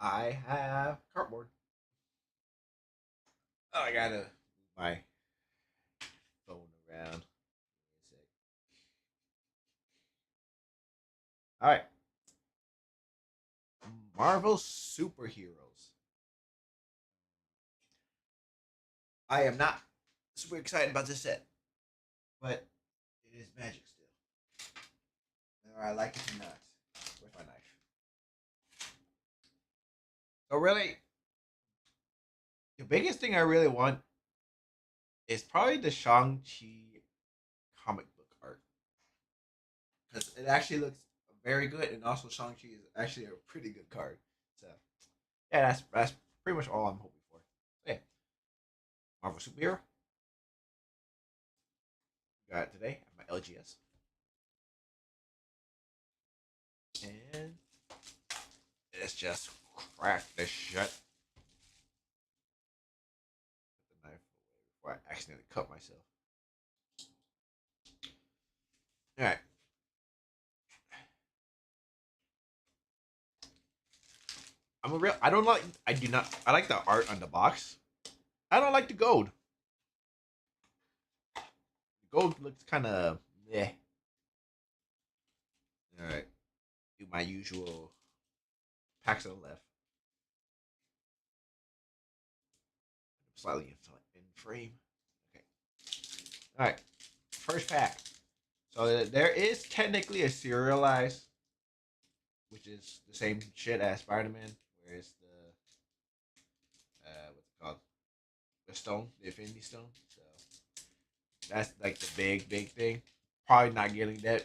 I have cardboard. Oh, I gotta move my phone around. Give me a sec. All right, Marvel superheroes. I am not super excited about this set, but it is magic still. Whether I like it or not. Where's my knife? So really, the biggest thing I really want is probably the Shang-Chi comic book art because it actually looks very good, and also Shang-Chi is actually a pretty good card. So yeah, that's pretty much all I'm hoping for. So, yeah, Marvel superhero got it today at my LGS, and let's just crack this shut. Put the knife away before I accidentally cut myself. All right, I'm a real. I don't like. I do not. I like the art on the box. I don't like the gold. The gold looks kind of yeah. All right, do my usual packs on the left. Slightly in frame. Okay. All right. First pack. So there is technically a serialized, which is the same shit as Spider-Man, where it's what's it called? The stone, the Infinity Stone. So that's like the big thing. Probably not getting that.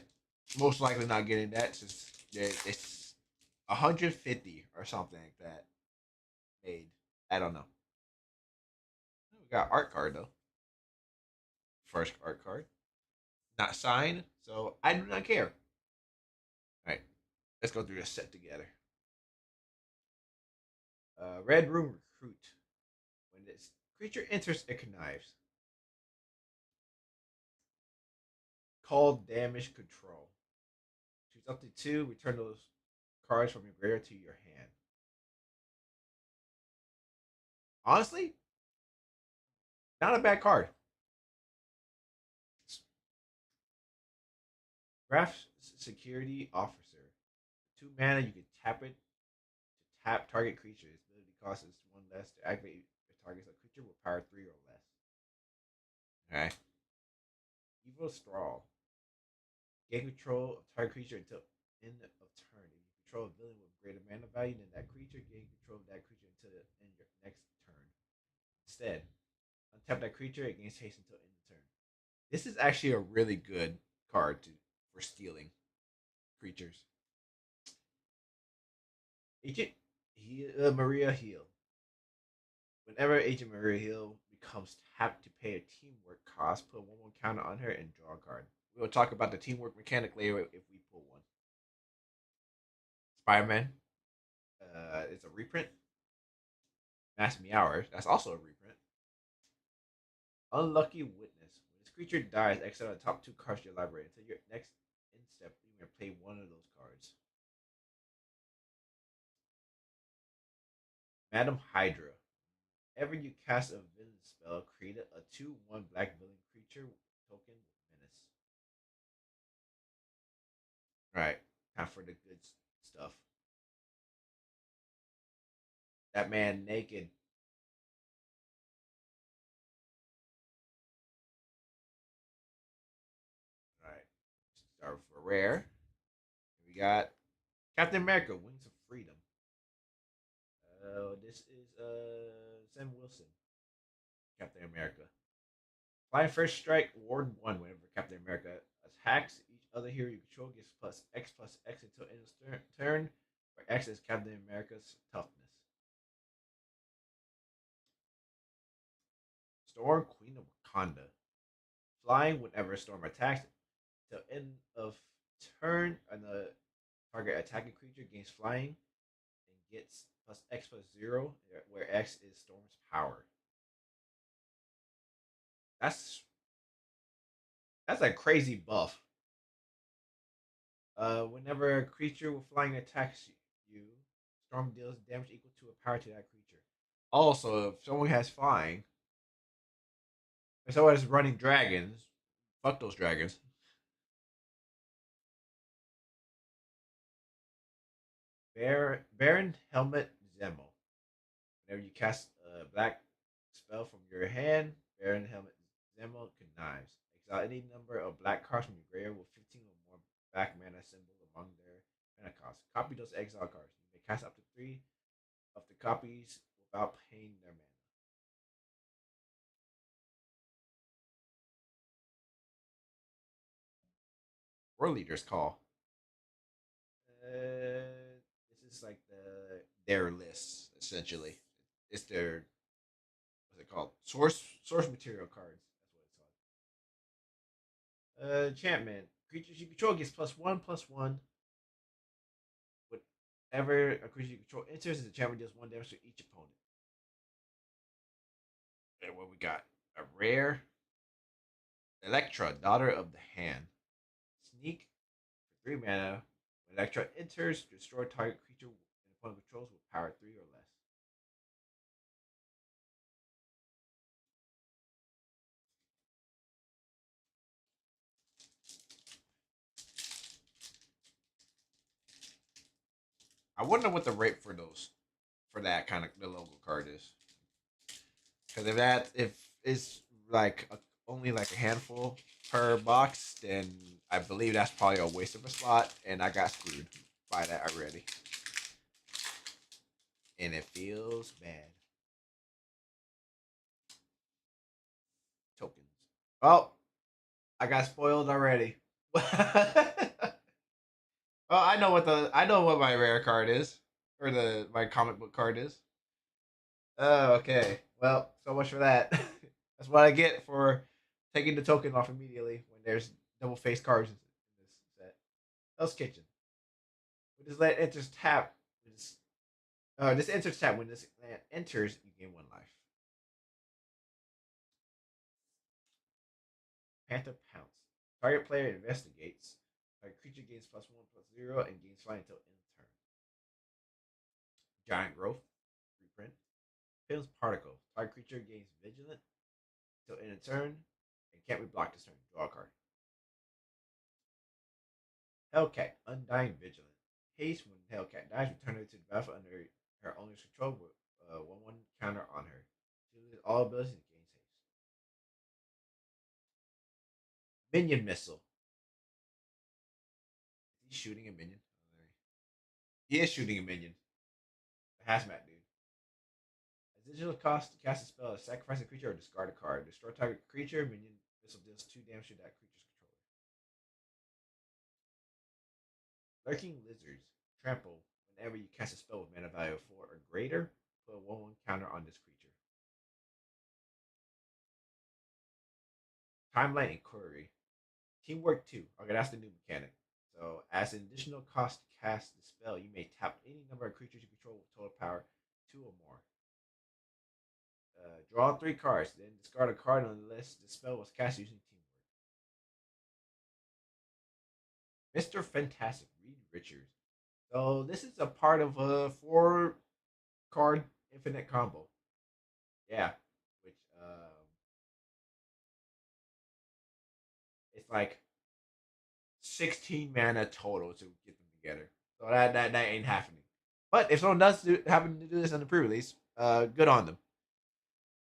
Most likely not getting that since it's 150 or something like that made. I don't know. We got art card though. First art card, not signed, so I do not care. All right, let's go through this set together. Red Room Recruit. When this creature enters, it connives. Called Damage Control. Choose up to two. Return those cards from your graveyard to your hand. Honestly, not a bad card. Graph Security Officer. 2 mana, you can tap it to tap target creature. Its ability cost is one less to activate if targets a creature with power 3 or less. Okay. Evil Straw. Gain control of target creature until end of turn. If you control a villain with greater mana value than that creature, gain control of that creature until the end of your next turn. Instead, untap that creature, it gains haste until end of turn. This is actually a really good card for stealing creatures. Agent Maria Heal. Whenever Agent Maria Heal becomes tapped to pay a teamwork cost, put 1/1 counter on her and draw a card. We'll talk about the teamwork mechanic later if we pull one. Spider Man. It's a reprint. Mass Meower. That's also a reprint. Unlucky Witness. When this creature dies, exile the top two cards of your library. Until your next end step, you may play one of those cards. Madam Hydra. Whenever you cast a villain spell, create a 2/1 black villain creature token with menace. Alright, time for the good stuff. That man naked. Alright, start for rare. We got Captain America, Wings of Freedom. This is Sam Wilson, Captain America. Flying First Strike, Ward 1 whenever Captain America attacks each other hero you control gets plus X until end of turn, where X is Captain America's toughness. Storm, Queen of Wakanda. Flying whenever Storm attacks till end of turn, and the target attacking creature gains flying and gets plus X plus 0, where X is Storm's power. That's that's a crazy buff. Whenever a creature with flying attacks you, Storm deals damage equal to a power to that creature. Also, if someone has flying, if someone is running dragons, fuck those dragons. Baron Helmet Zemo. Whenever you cast a black spell from your hand, Baron Helmet Zemo connives. Exile any number of black cards from your graveyard with 15 or more black mana symbols among their mana costs. Copy those exile cards. You may cast up to 3 of the copies without paying their mana. World Leader's Call. This is like their list essentially. It's their what's it called? Source material cards. That's what it's called. Enchantment. Creatures you control gets +1/+1. Whatever a creature you control enters, the enchantment deals 1 damage to each opponent. And what we got? A rare Electra, Daughter of the Hand. Sneak for 3 mana. When Electra enters, destroy target creature and opponent controls with power 3 or less. I wonder what the rate for those for that kind of the logo card is. Because if it's like only like a handful per box, then I believe that's probably a waste of a slot, and I got screwed by that already, and it feels bad. Tokens. Oh, I got spoiled already. Oh, I know what my rare card is, or the my comic book card is. Oh, okay. Well, so much for that. That's what I get for taking the token off immediately when there's double face cards in this set. Hell's Kitchen. When this land enters tap, this enters tap. When this land enters, you gain 1 life. Panther Pounce. Target player investigates. Target creature gains +1/+0 and gains flying until end turn. Giant Growth. Reprint. Pills Particle. Target creature gains vigilant until end of turn and can't be blocked this turn. Draw a card. Hellcat, Undying Vigilant. Haste when Hellcat dies, return her to the battlefield under her owner's control with a 1/1 counter on her. She loses all abilities and gains haste. Minion Missile. Is he shooting a minion? He is shooting a minion. The hazmat dude. As digital cost to cast a spell, sacrifice a creature or discard a card. Destroy target creature, minion missile deals 2 damage to that creature's controller. Lurking Lizards. Trample. Whenever you cast a spell with mana value of 4 or greater, put a 1/1 counter on this creature. Timeline Inquiry. Teamwork 2. Okay, that's the new mechanic. So, as an additional cost to cast the spell, you may tap any number of creatures you control with total power 2 or more. Draw 3 cards, then discard a card unless the spell was cast using Teamwork. Mr. Fantastic, Reed Richards. So, this is a part of a 4 card infinite combo. Yeah, which it's like 16 mana total to get them together. So that ain't happening. But if someone happen to do this on the pre-release, good on them.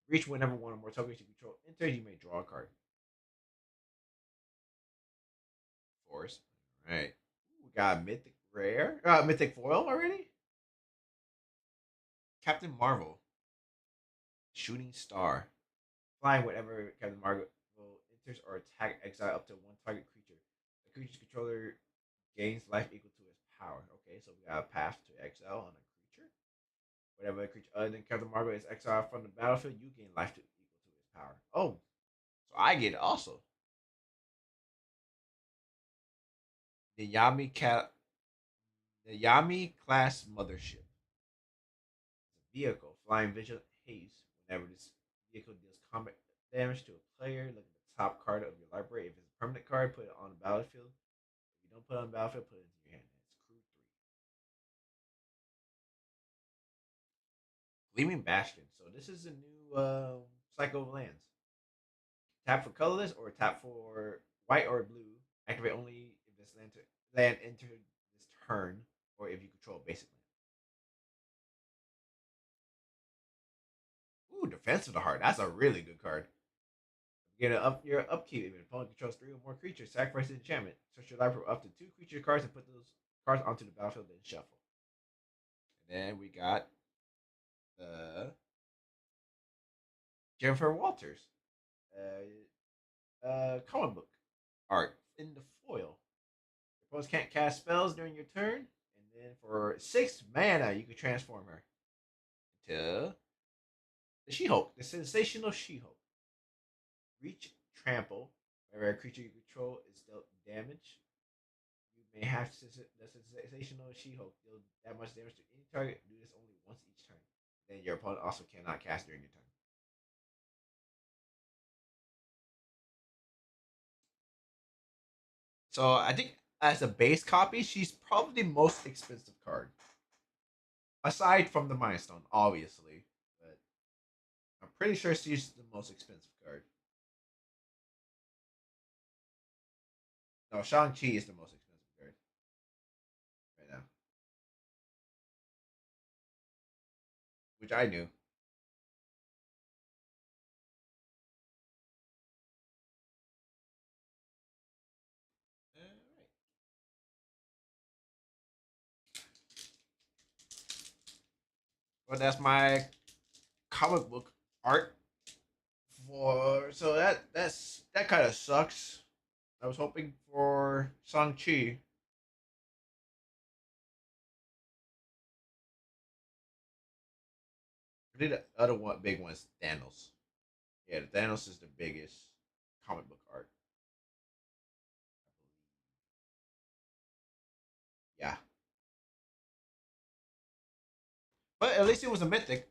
Reach whenever one or more tokens you control enter, you may draw a card. Force. All right. We got mythic rare, mythic foil already. Captain Marvel. Shooting Star. Flying whenever Captain Marvel enters or attack exile up to 1 target creature. The creature's controller gains life equal to its power. Okay, so we got a path to exile on a creature. Whatever creature other than Captain Marvel is exiled from the battlefield, you gain life to equal to its power. Oh, so I get it also. The Yami class mothership. It's a vehicle flying vigilant haste. Whenever this vehicle deals combat damage to a player, look at the top card of your library. If it's a permanent card, put it on the battlefield. If you don't put it on the battlefield, put it into your hand. It's crew 3. Gleaming Bastion. So this is a new cycle of lands. Tap for colorless or tap for white or blue. Activate only if this land entered this turn or if you control basic land. Ooh, Defense of the Heart. That's a really good card. Get up your upkeep. If an opponent controls three or more creatures, sacrifice an enchantment. Search your library for up to two creature cards and put those cards onto the battlefield, then shuffle. And then we got the Jennifer Walters comic book art in the foil. Your opponents can't cast spells during your turn, and then for 6 mana, you can transform her into the She-Hulk, the sensational She-Hulk. Reach, trample. Whenever a creature you control is dealt damage, you may have the sensational She-Hulk deal that much damage to any target. Do this only once each turn. Then your opponent also cannot cast during your turn. So I think as a base copy, she's probably the most expensive card. Aside from the Mind Stone, obviously. But I'm pretty sure she's the most expensive card. No, Shang-Chi is the most expensive card right now. Which I knew. Alright. Well, that's my comic book art for so that kind of sucks. I was hoping for Shang-Chi. I think the other one big one is Thanos. Yeah, Thanos is the biggest comic book art. Yeah. But at least it was a mythic.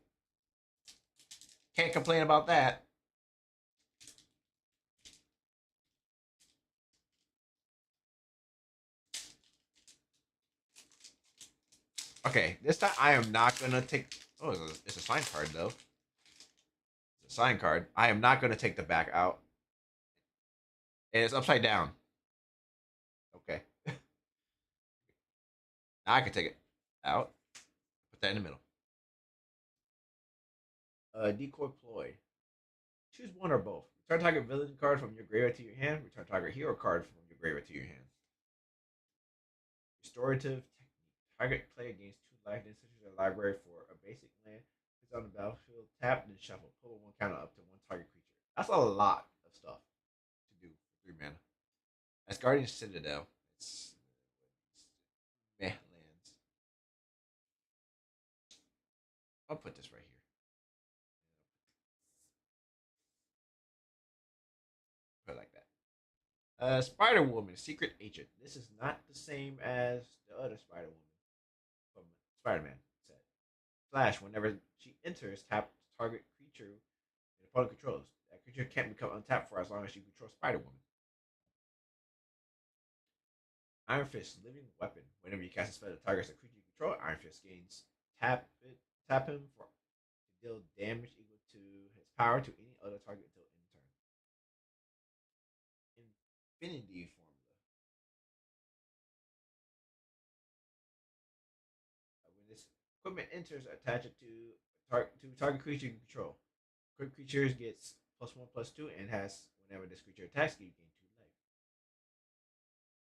Can't complain about that. Okay, this time I am not gonna take. Oh, it's a sign card though. It's a sign card. I am not gonna take the back out, and it's upside down. Okay, now I can take it out. Put that in the middle. Decoy ploy. Choose one or both. Return target villain card from your graveyard to your hand. Return target hero card from your graveyard to your hand. Restorative technique. Target player gains 2 life, then searches your library for a basic land. It's on the battlefield. Tap, then shuffle. Pull one counter up to one target creature. That's a lot of stuff to do for 3 mana. As Guardian Citadel, it's meh lands. I'll put this right here. Put it like that. Spider Woman, Secret Agent. This is not the same as the other Spider Woman from Spider Man set. Flash, whenever she enters, tap target creature the opponent controls. That creature can't become untapped for as long as you control Spider Woman. Iron Fist, living weapon. Whenever you cast a spell that targets a creature you control, Iron Fist gains tap him for to deal damage equal to his power to any other target until end turn. Infinity formula. When this equipment enters, attach it to target creature you control. Quick creatures gets +1/+2 and has whenever this creature attacks you gain 2 life.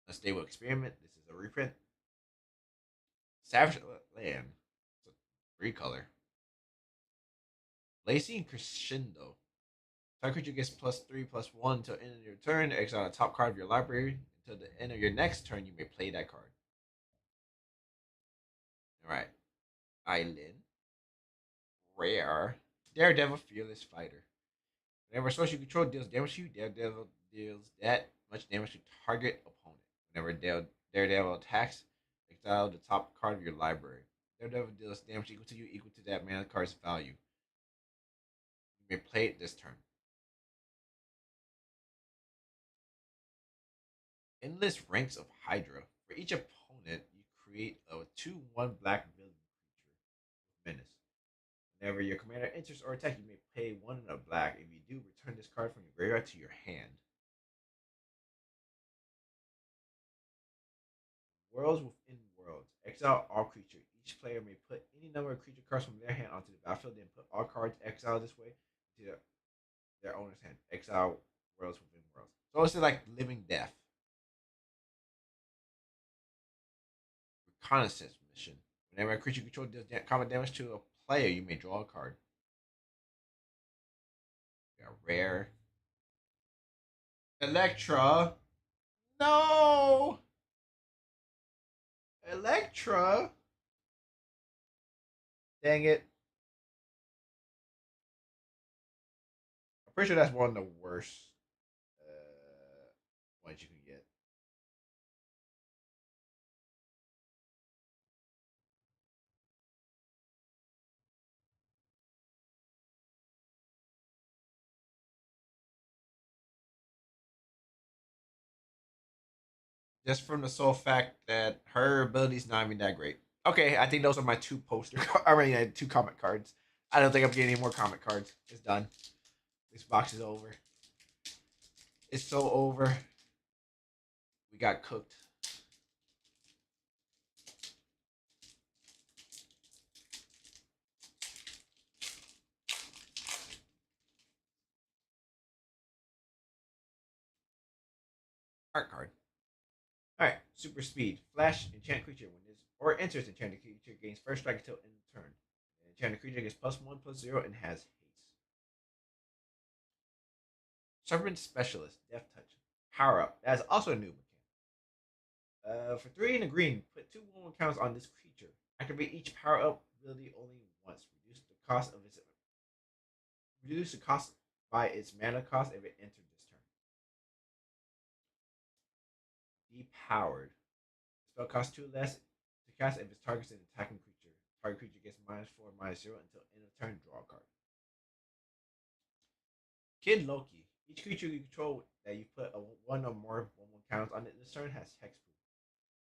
Unstable experiment. This is a reprint. Savage Land. It's a 3 color. Blazing Crescendo. Target creature gets +3/+1 until end of your turn. Exile the top card of your library. Until the end of your next turn, you may play that card. Alright. Island. Rare. Daredevil Fearless Fighter. Whenever a source you control deals damage to you, Daredevil deals that much damage to target opponent. Whenever Daredevil attacks, exile the top card of your library. Daredevil deals damage equal to you, equal to that mana card's value. You may play it this turn. Endless Ranks of Hydra. For each opponent, you create a 2/1 black villain creature with menace. Whenever your commander enters or attacks, you may pay one in a black. If you do, return this card from your graveyard to your hand. Worlds within worlds. Exile all creatures. Each player may put any number of creature cards from their hand onto the battlefield, then put all cards exiled this way to their owner's hand. Exile worlds within worlds. So it's like living death. Reconnaissance mission. Whenever a creature you control deals combat damage to a player, you may draw a card. Got rare. Electra. No! Electra? Dang it. I'm pretty sure that's one of the worst ones you can get. Just from the sole fact that her ability's not even that great. Okay, I think those are my two poster. I already had two comic cards. I don't think I'm getting any more comic cards. It's done. This box is over. It's so over. We got cooked. Art card. Alright, super speed. Flash, enchant creature. When this or enters enchanted creature, gains first strike until end of turn. An enchanted creature gets +1/+0 and has haste. Serpent Specialist, Death Touch. Power up. That is also a new mechanic. For 3 in the green, put 2/1 counters on this creature. Activate each power up ability only once. Reduce the cost by its mana cost if it entered this turn. Depowered. Spell costs 2 less to cast if it targets an attacking creature. Target creature gets -4/-0 until end of turn. Draw a card. Kid Loki. Each creature you control that you put one or more 1/1 counters on it this turn has hexproof.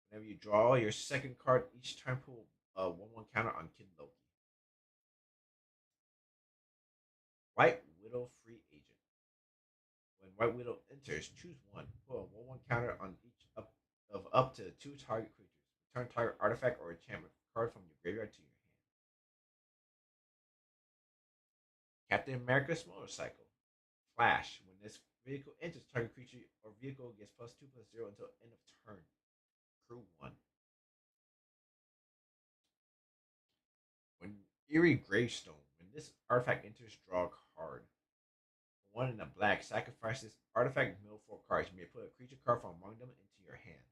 Whenever you draw your second card each turn, pull a 1/1 counter on Kid Loki. White Widow free agent. When White Widow enters, choose one. Put a 1/1 counter on each of up to 2 target creatures. Return target artifact or enchantment card from your graveyard to your hand. Captain America's motorcycle. Flash. When this vehicle enters, target creature or vehicle gets +2/+0 until end of turn. Crew 1. When Eerie Gravestone. When this artifact enters, draw a card. One in a black, sacrifice this artifact, mill 4 cards. You may put a creature card from among them into your hand.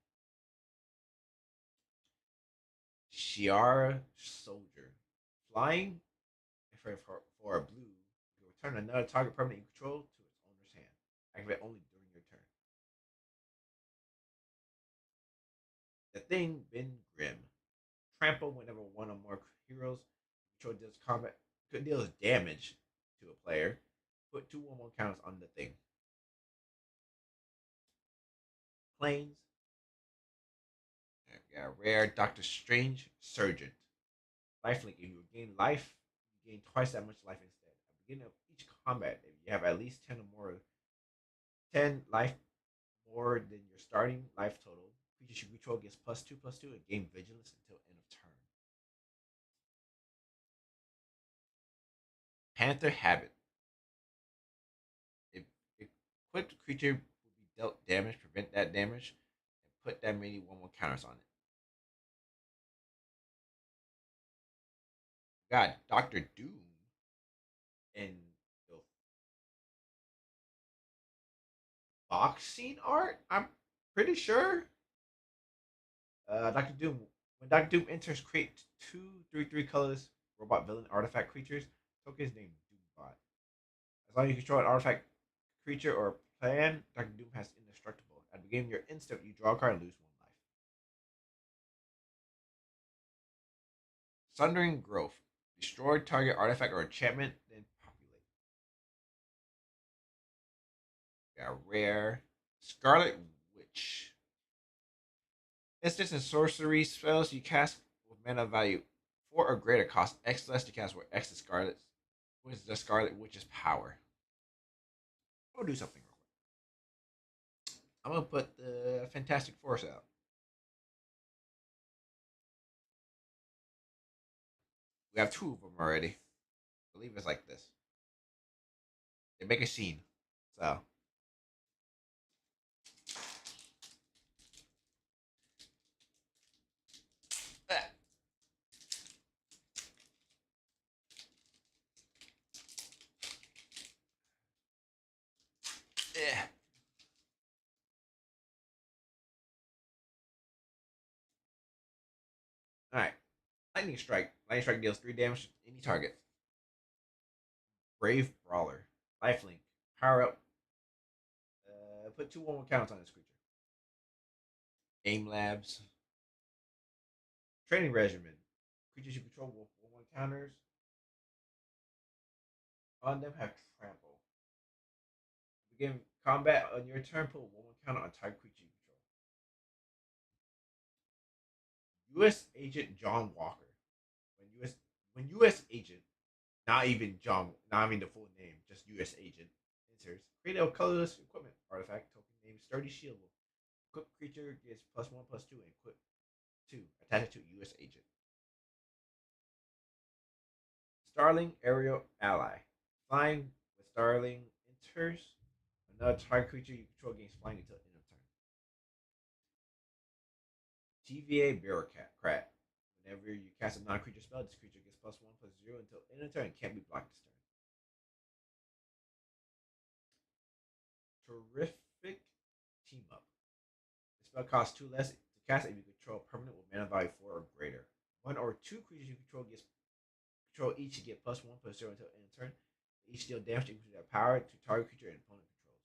Shiara Soldier. Flying for a blue, you return another target permanent you control to its owner's hand. Activate only during your turn. The Thing Ben Grimm. Trample whenever one or more heroes you control deals damage to a player. Put 2/1 counters on the Thing. Planes. We got rare Doctor Strange Surgeon. Lifelink. If you gain life, you gain twice that much life instead. At the beginning of each combat, if you have at least 10 or more 10 life more than your starting life total, creatures you control gets +2/+2 and gain vigilance until end of turn. Panther Habit. If equipped creature will be dealt damage, prevent that damage, and put that many 1/1 counters on it. Got Doctor Doom and the boxing art. I'm pretty sure. Doctor Doom. When Doctor Doom enters, create 2/3/3 colors robot villain artifact creatures. Token is named Doombot. As long as you control an artifact creature or plan, Doctor Doom has indestructible. At the beginning of your instant, you draw a card and lose 1 life. Sundering Growth. Destroy target artifact or enchantment, then populate. Got rare. Scarlet Witch. Instants and sorcery spells you cast with mana value 4 or greater costs X less to cast where X is Scarlet, which is the Scarlet Witch's power. I'll do something real quick. I'm gonna put the Fantastic Force out. We have 2 of them already. I believe it's like this. They make a scene. So ah, yeah. Alright. Lightning Strike. Lightning Strike deals 3 damage to any target. Brave Brawler. Lifelink. Power up. Put 2 1 counters on this creature. Aim Labs. Training Regimen. Creatures you control with 1 1 counters on them have trample. Begin combat on your turn, put 1 1 counter on target creature you control. U.S. Agent John Walker. When U.S. Agent, not even John, not even the full name, just U.S. Agent enters, create a colorless equipment artifact token named Sturdy Shield. Equip creature gets +1/+2 and equip 2. Attach it to U.S. Agent. Starling Aerial Ally. Flying with Starling enters. Another target creature you control gains flying until end of turn. TVA Bureaucrat. Whenever you cast a non-creature spell, this creature gets +1/+0 until end of turn and can't be blocked this turn. Terrific Team Up. The spell costs 2 less to cast if you control a permanent with mana value 4 or greater. 1 or 2 creatures you control each get +1/+0 until end of turn. They each deal damage equal to their power to target creature and opponent controls.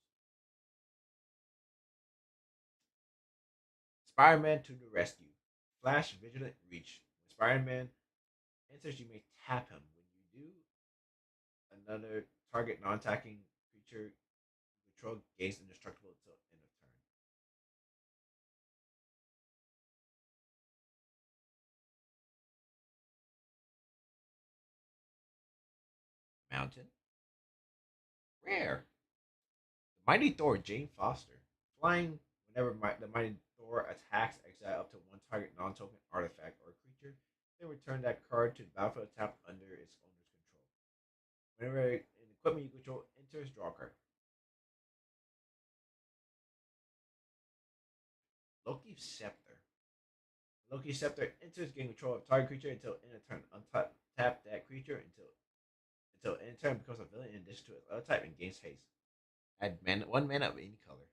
Spider-Man to the rescue. Flash Vigilant Reach. When Spider-Man enters, you may tap him. When you do, another target non-attacking creature you control gains indestructible until end of turn. Mountain. Rare. The Mighty Thor, Jane Foster. Flying whenever the Mighty Thor attacks, exile up to 1 target non-token artifact or creature, then return that card to the battlefield tapped under its owner's control. Whenever an equipment you control enters, draw a card. Loki's Scepter. Loki's Scepter enters, gain control of target creature until end of turn. Untap that creature until end of turn becomes a villain in addition to its other type and gains haste. Add 1 mana of any color.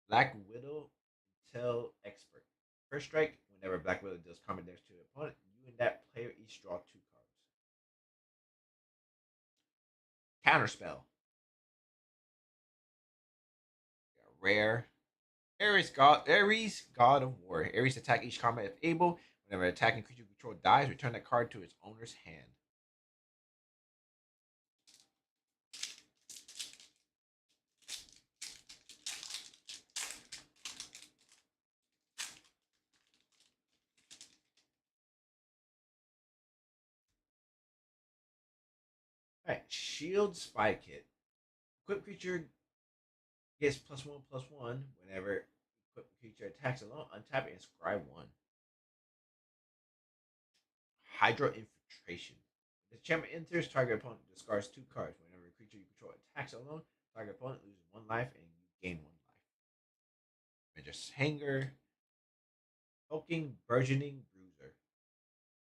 Black Widow Intel Expert. First strike, whenever Black Widow deals combat damage to an opponent, you and that player each draw 2 cards. Counterspell. Rare. Ares, God of War. Ares attack each combat if able. Whenever an attacking creature you control dies, return that card to its owner's hand. Alright, Shield Spy Kit. Equip creature gets +1/+1 whenever equipped creature attacks alone. Untap it and scry 1. Hydro Infiltration. The champion enters, target opponent discards 2 cards. Whenever a creature you control attacks alone, target opponent loses 1 life and you gain 1 life. Avengers Hanger. Hulking Burgeoning Bruiser.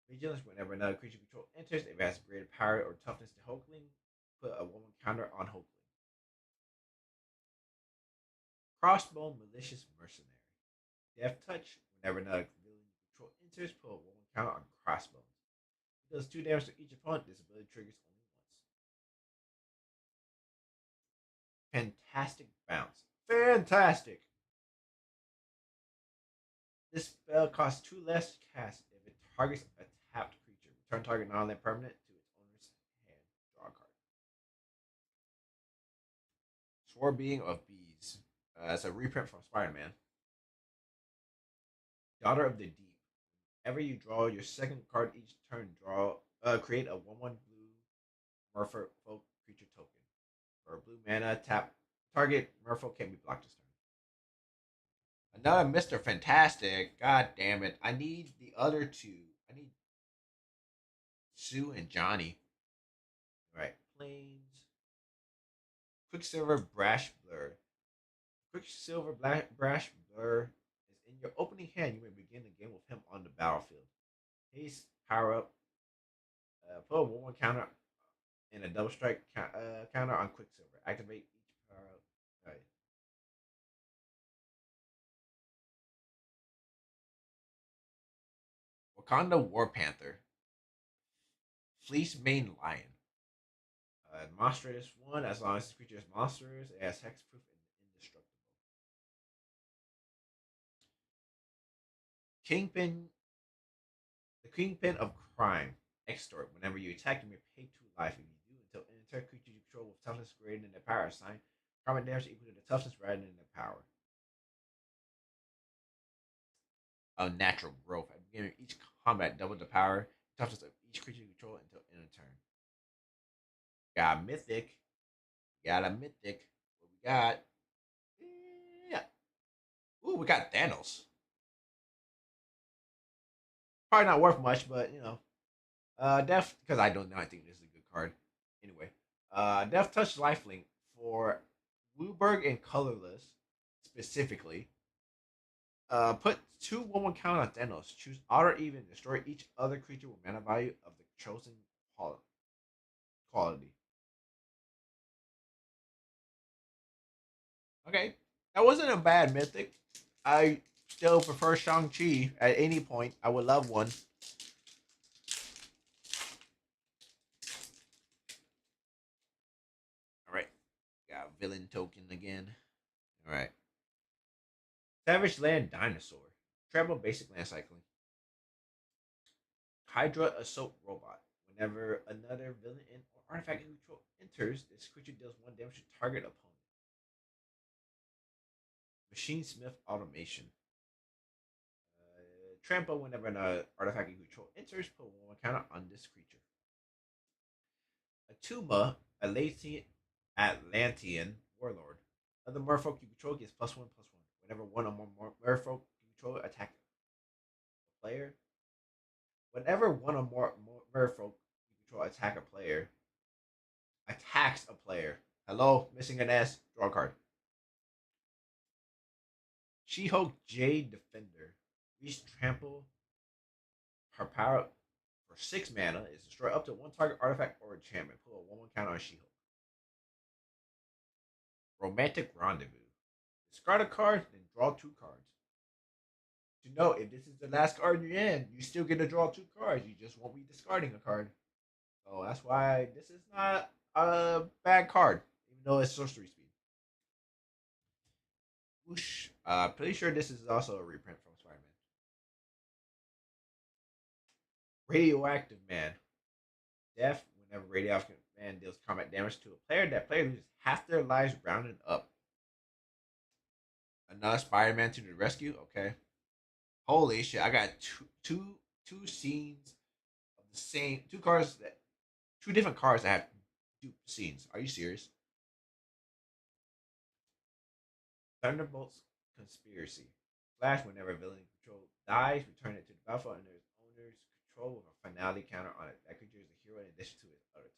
Vigilance whenever another creature you control enters, if it has greater power or toughness to Hulkling, put a 1 counter on Hulkling. Crossbow Malicious Mercenary. Death Touch whenever another villain you control enters, put a 1 counter on Crossbones. It does 2 damage to each opponent. This ability triggers only once. Fantastic Bounce. Fantastic! This spell costs 2 less to cast if it targets a tapped creature. Return target non-land permanent to its owner's hand. Draw a card. Sword Being of Bees. It's a reprint from Spider-Man. Daughter of the Deep. Whenever you draw your second card each turn, create a 1/1 blue Merfolk creature token. For a blue mana, tap target Merfolk can't be blocked this turn. Another Mr. Fantastic. God damn it. I need the other two. I need Sue and Johnny. All right. Plains. Quicksilver Brash Blur. Quicksilver Brash Blur is in your opening hand. You may begin the game with him on the battlefield. Haste, power up. Put a 1/1 counter and a double strike counter on Quicksilver. Activate each power up. All right. Wakanda War Panther. Fleece Mane Lion. Monstrous one, as long as this creature is monstrous, it has hexproof and indestructible. Kingpin, the Kingpin of Crime, Extort. Whenever you attack, you may pay 2 life. If you do, until an entire creature you control with toughness greater than their power sign, combat damage equal to the toughness rather than their power. Unnatural growth. At the beginning of each combat, double the power toughness of each creature you control until end of turn. Got a mythic. Got a mythic. What we got? Yeah. Ooh, we got Thanos. Probably not worth much, but Death, because I don't know. I think this is a good card. Anyway, Death Touch Lifelink for Wooburg and Colorless specifically. Put 2/1/1 count on Thanos. Choose odd or even. Destroy each other creature with mana value of the chosen quality. Okay, that wasn't a bad mythic. I still prefer Shang-Chi at any point. I would love one. All right, got villain token again. All right. Savage Land Dinosaur. Travel basic land cycling. Hydra Assault Robot. Whenever another villain or artifact you control enters, this creature deals 1 damage to target opponent. Machine Smith Automation. Trample whenever an artifact you control enters, put 1 counter on this creature. Atuma, Atlantean Warlord. Other merfolk you control gets +1/+1. Whenever one or more merfolk you control attack a player, whenever one or more merfolk you control attacks a player. Hello, missing an S. Draw a card. She-Hulk Jade Defender. Reach Trample. Her power for 6 mana is destroy up to one target artifact or enchantment. Pull a 1/1 counter on She-Hulk. Romantic Rendezvous. Discard a card, then draw 2 cards. To know if this is the last card in your hand, you still get to draw 2 cards. You just won't be discarding a card. So that's why this is not a bad card, even though it's sorcery speed. Whoosh. Pretty sure this is also a reprint from Spider-Man. Radioactive Man. Death. Whenever Radioactive Man deals combat damage to a player, that player loses half their lives rounded up. Another Spider-Man to the rescue. Okay. Holy shit! I got two scenes of the same 2 cards that 2 different cards that have 2 scenes. Are you serious? Thunderbolt's Conspiracy. Flash whenever villain control dies, return it to the battlefield under its owner's control with a finality counter on it. That creature is a hero in addition to its other type.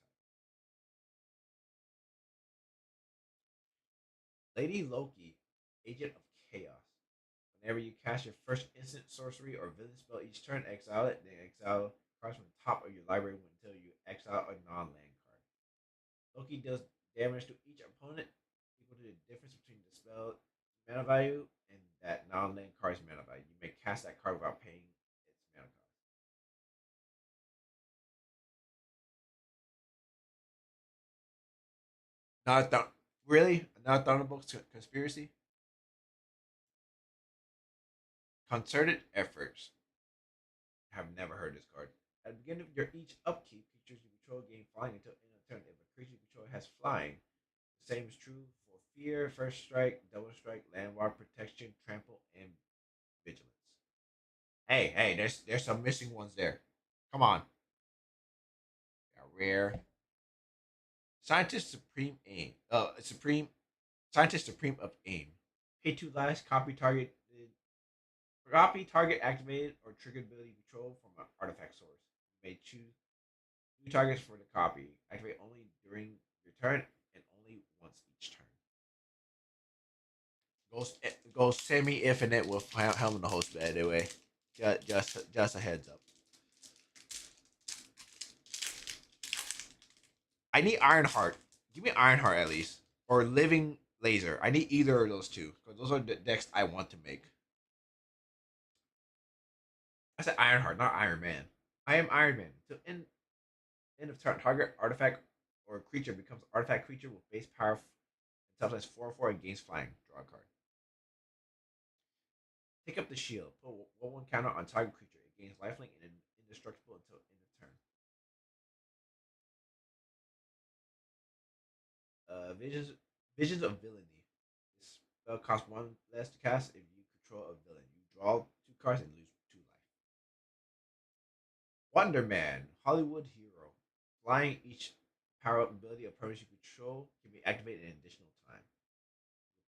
Lady Loki, Agent of Chaos. Whenever you cast your first instant sorcery or villain spell each turn, exile it, then exile cards from the top of your library until you exile a non land card. Loki deals damage to each opponent equal to the difference between the spell mana value and that non land card's mana value. You may cast that card without paying its mana cost. Not th- Really? Not Thunderbolt's Conspiracy? Concerted Efforts. I have never heard this card. At the beginning of your each upkeep, creatures you control gain flying until end of turn. If a creature you control has flying, the same is true for Fear, First Strike, Double Strike, Landward Protection, Trample, and Vigilance. Hey, there's some missing ones there. Come on. Got rare. Scientist Supreme Aim. Supreme Scientist Supreme of Aim. Pay two lives, copy target activated or triggered ability control from an artifact source. You may choose two targets for the copy. Activate only during your turn and only once each turn. Goes semi infinite with Helm in the host, by the way. Just a heads up. I need Ironheart. Give me Ironheart at least. Or Living Laser. I need either of those two. Because those are the decks I want to make. I said Ironheart, not Iron Man. I am Iron Man. Until end of turn, target artifact or creature becomes artifact creature with base power and sometimes 4/4 and gains flying. Draw a card. Pick up the shield. Put 1/1 counter on target creature. It gains lifelink and indestructible until end of turn. Visions of Villainy. This spell costs one less to cast if you control a villain. You draw two cards and lose two life. Wonder Man, Hollywood hero. Flying each power up ability of permanents you control can be activated an additional time.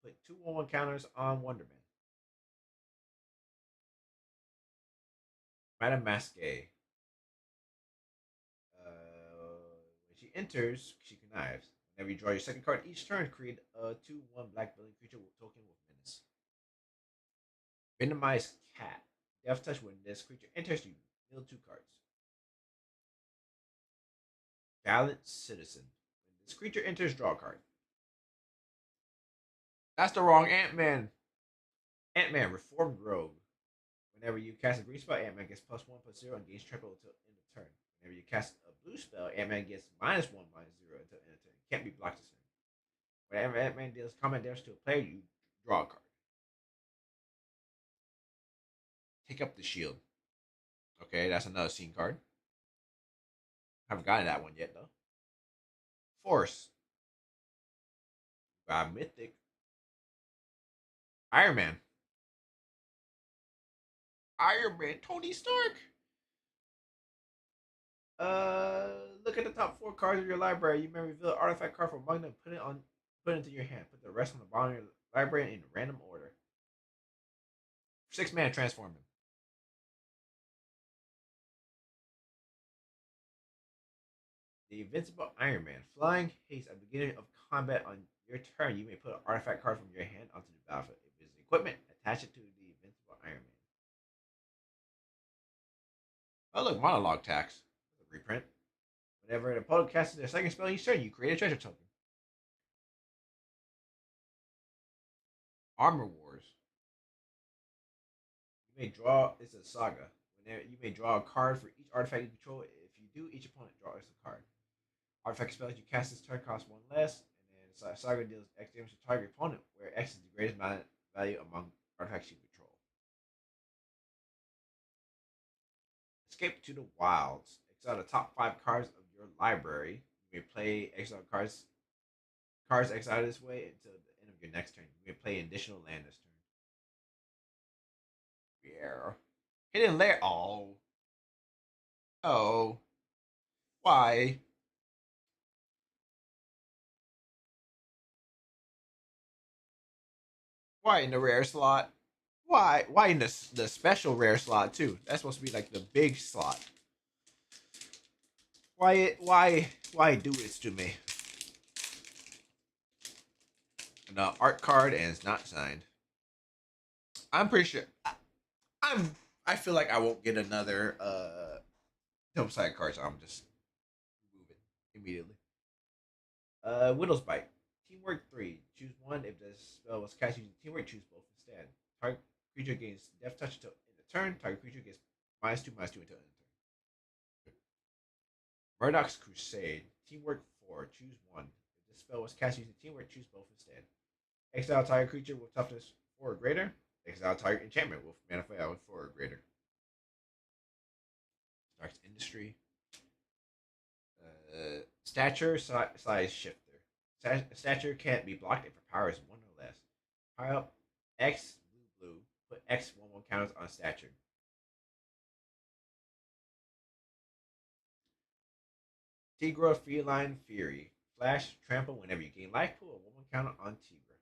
Put 2/1 counters on Wonder Man. Madame Masque. When she enters, she connives. Whenever you draw your second card each turn, create a 2/1 black building creature with token with menace. Randomized Cat. Death Touch. When this creature enters, you deal two cards. Gallant Citizen. When this creature enters, draw a card. That's the wrong Ant Man. Ant Man, Reformed Rogue. Whenever you cast a green spell, Ant Man gets +1/+0 and gains trample until end of turn. Whenever you cast a blue spell, Ant Man gets -1/-0 until end of turn. It can't be blocked this turn. Whenever Ant Man deals combat damage to a player, you draw a card. Take up the shield. Okay, that's another scene card. Haven't gotten that one yet though. Force. Got Mythic. Iron Man. Iron Man. Tony Stark. Look at the top four cards of your library. You may reveal an artifact card from among them. Put it into your hand. Put the rest on the bottom of your library in random order. 6 man transform him. The Invincible Iron Man. Flying haste at the beginning of combat on your turn. You may put an artifact card from your hand onto the battlefield. If it is equipment, attach it to the Invincible Iron Man. Oh look, monologue tax. Reprint. Whenever an opponent casts their second spell each turn, you create a treasure token. Armor Wars. You may draw. It's a saga. Whenever you may draw a card for each artifact you control. If you do, each opponent draws a card. Artifact spells you cast this turn cost one less, and then saga deals X damage to target opponent, where X is the greatest value among artifacts you control. Escape to the Wilds. Exile the top 5 cards of your library. You may play exile cards exiled this way until the end of your next turn. You may play an additional land this turn. Yeah. Hidden Lair. Oh. Why? Why in the rare slot? Why? Why in the special rare slot too? That's supposed to be like the big slot. Why do this to me? An art card and it's not signed. I'm pretty sure. I feel like I won't get another double side card, so I'm just move it immediately. Widow's Bite. Teamwork 3. Choose one. If the spell was cast using teamwork, choose both instead. Target creature gains death touch until in the turn. Target creature gets -2/-2 until end of turn. Murdoch's Crusade. Teamwork 4. Choose one. If the spell was cast using teamwork, choose both instead. Exile target creature with toughness 4 or greater. Exile target enchantment with mana with 4 or greater. Starks Industry. Stature size shifter. Stature can't be blocked if her power is 1 or less. Power up X blue blue. Put X 1/1 counters on stature. Tigra Feline Fury. Flash, trample whenever you gain life, put a 1 counter on Tigra.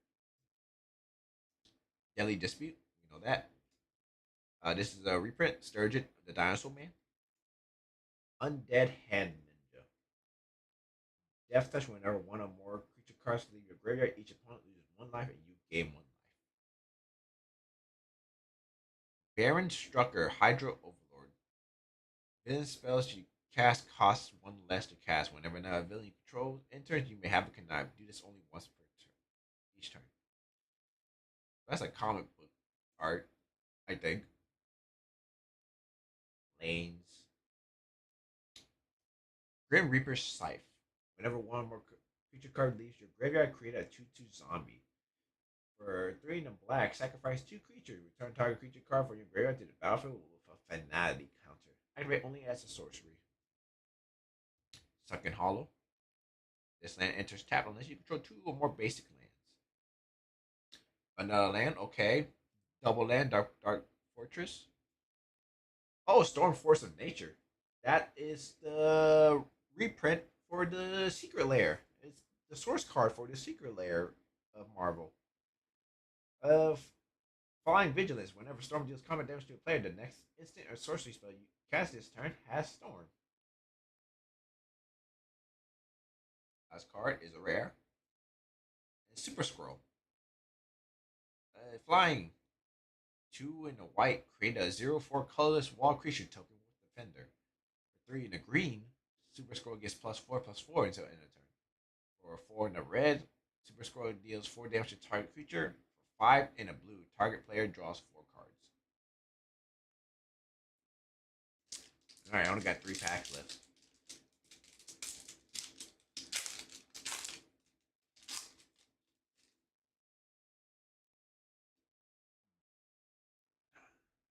Deadly Dispute, you know that. This is a reprint. Sturgeon, the Dinosaur Man. Undead Hand Ninja. Death Touch whenever one or more creature cards leave your graveyard, each opponent loses 1 life and you gain 1 life. Baron Strucker, Hydra Overlord. Villain spells you cast costs 1 less to cast. Whenever another villain you control enters, you may have a connive. Do this only once per turn, each turn. That's a comic book art, I think. Lanes. Grim Reaper's Scythe. Whenever one or more creature card leaves your graveyard, create a 2/2 zombie. For 3 in the black, sacrifice 2 creatures. Return target creature card from your graveyard to the battlefield with a finality counter. Activate only as a sorcery. Sunken Hollow. This land enters tap unless you control 2 or more basic lands. Another land, okay. Double land, Dark Fortress. Oh, Storm Force of Nature. That is the reprint for the Secret Lair. It's the source card for the Secret Lair of Marvel. Of Flying Vigilance. Whenever Storm deals combat damage to a player, the next instant or sorcery spell you cast this turn has Storm. Last card is a rare. And Super Scroll. Flying. 2 in the white. Create a 0/4 colorless wall creature token with Defender. For 3 in the green, Super Scroll gets +4/+4 until end of turn. For 4 in the red, Super Scroll deals 4 damage to target creature. For 5 in the blue, target player draws 4 cards. Alright, I only got 3 packs left.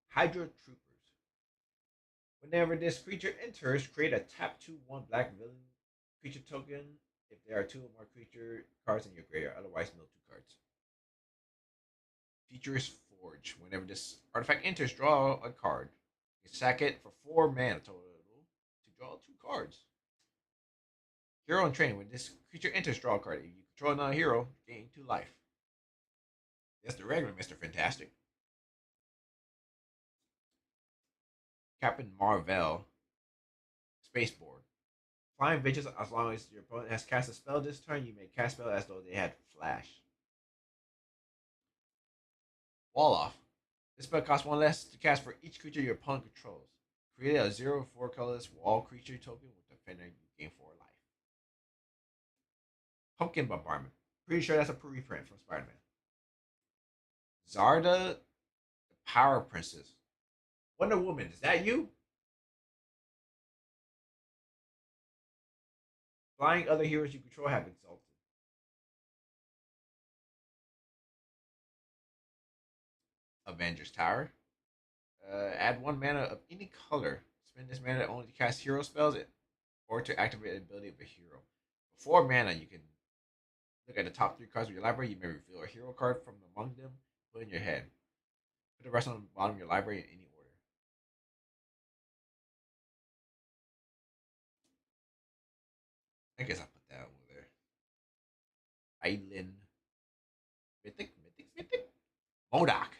Hydra Troopers. Whenever this creature enters, create a tap 2/1 black villain creature token if there are 2 or more creature cards in your graveyard, otherwise mill 2 cards. Futurist Forge. Whenever this artifact enters, draw a card. You sack it for 4 mana total to draw 2 cards. Hero and Training. When this creature enters, draw a card. If you control another hero, gain 2 life. That's the regular Mr. Fantastic. Captain Marvel. Spaceboard. Flying Vigilance. As long as your opponent has cast a spell this turn, you may cast spell as though they had Flash. Wall Off. This spell costs 1 less to cast for each creature your opponent controls. Create a 0/4 colorless wall creature token with Defender. You gain 4 life. Pumpkin Bombardment. Pretty sure that's a reprint from Spider-Man. Zarda, the Power Princess. Wonder Woman, is that you? Flying other heroes you control have exalted. Avengers Tower. Add 1 mana of any color. Spend this mana only to cast hero spells or to activate the ability of a hero. For 4 mana, you can look at the top 3 cards of your library. You may reveal a hero card from among them, put in your hand. Put the rest on the bottom of your library in any order. I guess I'll put that over there. Island. Mythic. Modoc.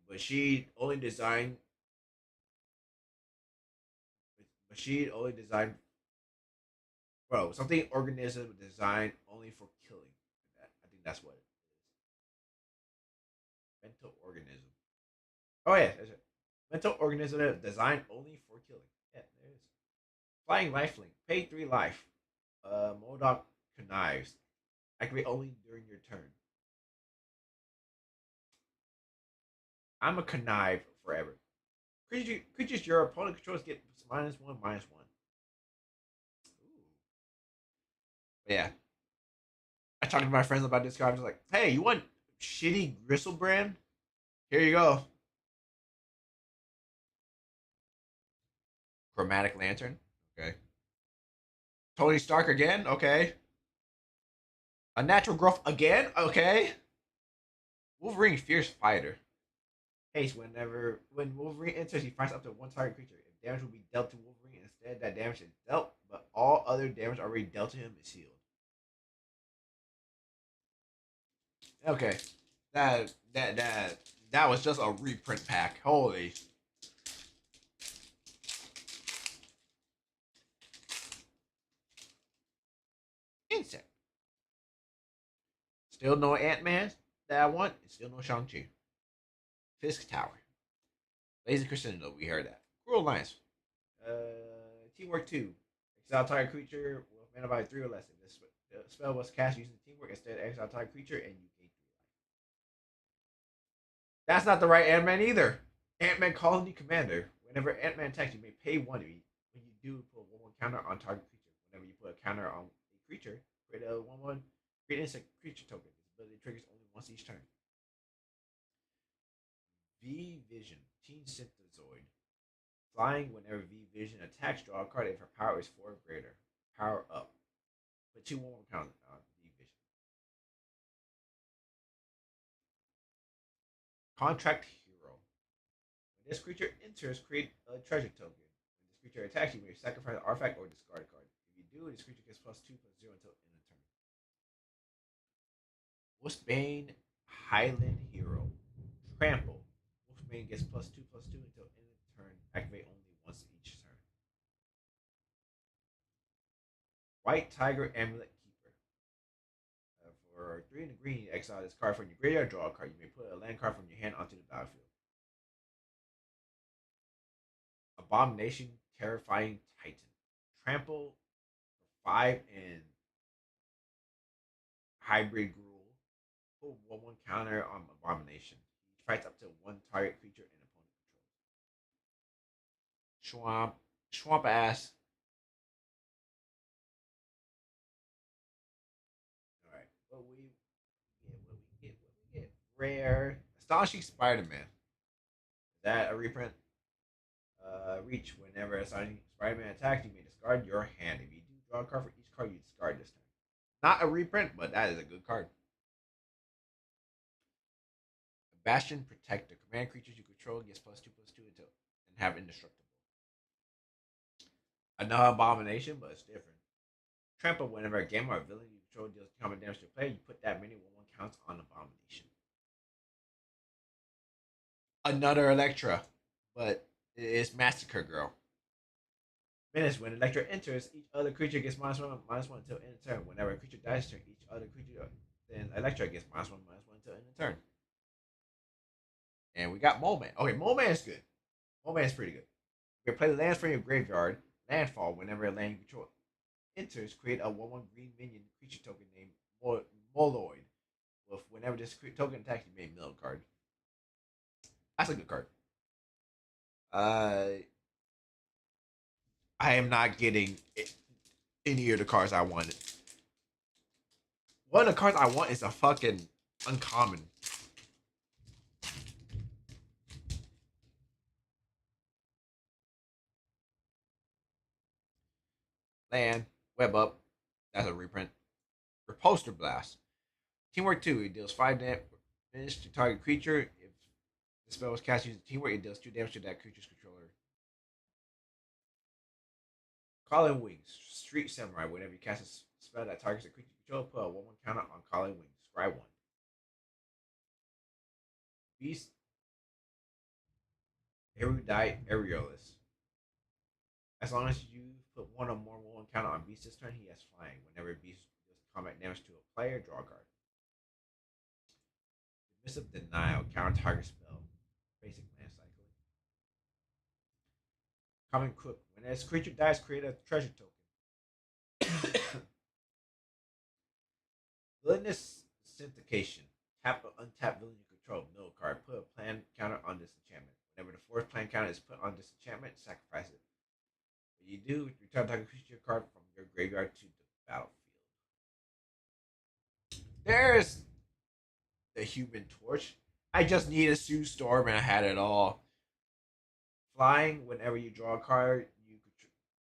But she only designed. But she only designed. Bro, something organism designed only for killing. I think that's what it is. Mental organism. Oh yeah, that's it. Mental organism designed only for killing. Yeah, there it is. Flying lifelink. Pay 3 life. Modoc connives. Activate only during your turn. I'm a connive forever. Creatures your opponent controls get -1/-1. Ooh. Yeah. I talked to my friends about this card. I was like, hey, you want shitty Gristlebrand? Here you go. Chromatic Lantern. Okay. Tony Stark again? Okay. A natural growth again? Okay. Wolverine Fierce Fighter. Haste when Wolverine enters, he fights up to 1 target creature. If damage will be dealt to Wolverine Instead, that damage is dealt, but all other damage already dealt to him is healed. Okay, that was just a reprint pack. Holy. Insect. Still no Ant-Man that I want. And still no Shang-Chi. Fisk Tower. Lazy Crescendo, we heard that. Cruel Alliance. Teamwork 2. Exile target creature with mana by 3 or less. If this spell was cast using teamwork, instead exile target creature and you gain 3 life. That's not the right Ant-Man either. Ant-Man Colony Commander. Whenever Ant-Man attacks, you may pay 1 when you do put a 1/1 counter on target creature. Whenever you put a counter on a creature, create a 1/1 create insect creature token. This ability triggers only once each turn. V Vision. Teen Synthezoid. Flying whenever V Vision attacks, draw a card if her power is 4 or greater. Power up. Put 2/1 counters on V Vision. Contract Hero. When this creature enters, create a treasure token. When this creature attacks, you may sacrifice an artifact or discard a card. If you do, this creature gets +2/+0 until end of turn. Wolfsbane Highland Hero. Trample. Wolfsbane gets +2/+2 until end of turn. Activate only once each turn. White Tiger Amulet Keeper. For 3 and a green, exile this card from your graveyard, draw a card. You may put a land card from your hand onto the battlefield. Abomination Terrifying Titan. Trample for 5 and Hybrid Gruul. Put 1/1 counter on Abomination. He fights up to 1 target creature and opponent controls. Swamp Ass. Alright. What we get? Rare. Astonishing Spider-Man. Is that a reprint? Reach. Whenever Astonishing Spider-Man attacks, you may discard your hand. If you do draw a card for each card you discard this turn. Not a reprint, but that is a good card. Bastion Protector. Command creatures you control gets +2/+2 until and have indestructible. Another Abomination, but it's different. Trample whenever a game or a villain you control deals common damage to a player, you put that many 1/1 counts on Abomination. Another Electra, but it's Massacre Girl. Menace. When Electra enters, each other creature gets -1/-1 until end of turn. Whenever a creature dies turn, each other creature then Electra gets -1/-1 until end of turn. And we got Mole-Man. Okay, Mole-Man is good. Mole-Man is pretty good. You can play the lands from your graveyard. Landfall. Whenever a land you control enters, create a 1/1 green minion creature token named Moloid. With whenever this token attacks, you may mill a card. That's a good card. Uh, I am not getting any of the cards I wanted. One of the cards I want is a fucking uncommon. Land, Web Up. That's a reprint. Repulsor Blast. Teamwork 2. It deals 5 damage to target creature. If the spell was cast using teamwork, it deals 2 damage to that creature's controller. Calling Wings. Street Samurai. Whenever you cast a spell that targets a creature you control, put a 1/1 counter on Calling Wings. Scry 1. Beast. Erudite Aerialist. As long as you put 1 or more 1/1 counter on Beast this turn, he has flying. Whenever Beast does combat damage to a player, draw a card. Dismissive Denial. Counter target spell. Basic land cycle. Common Cook. When this creature dies, create a treasure token. Villainous Syndication. Tap an untapped villain you control. Mill card. Put a plan counter on this enchantment. Whenever the 4th plan counter is put on this enchantment, sacrifice it. When you do, return target creature card from your graveyard to the battlefield. There's the Human Torch. I just need a Sue Storm and I had it all. Flying, whenever you draw a card,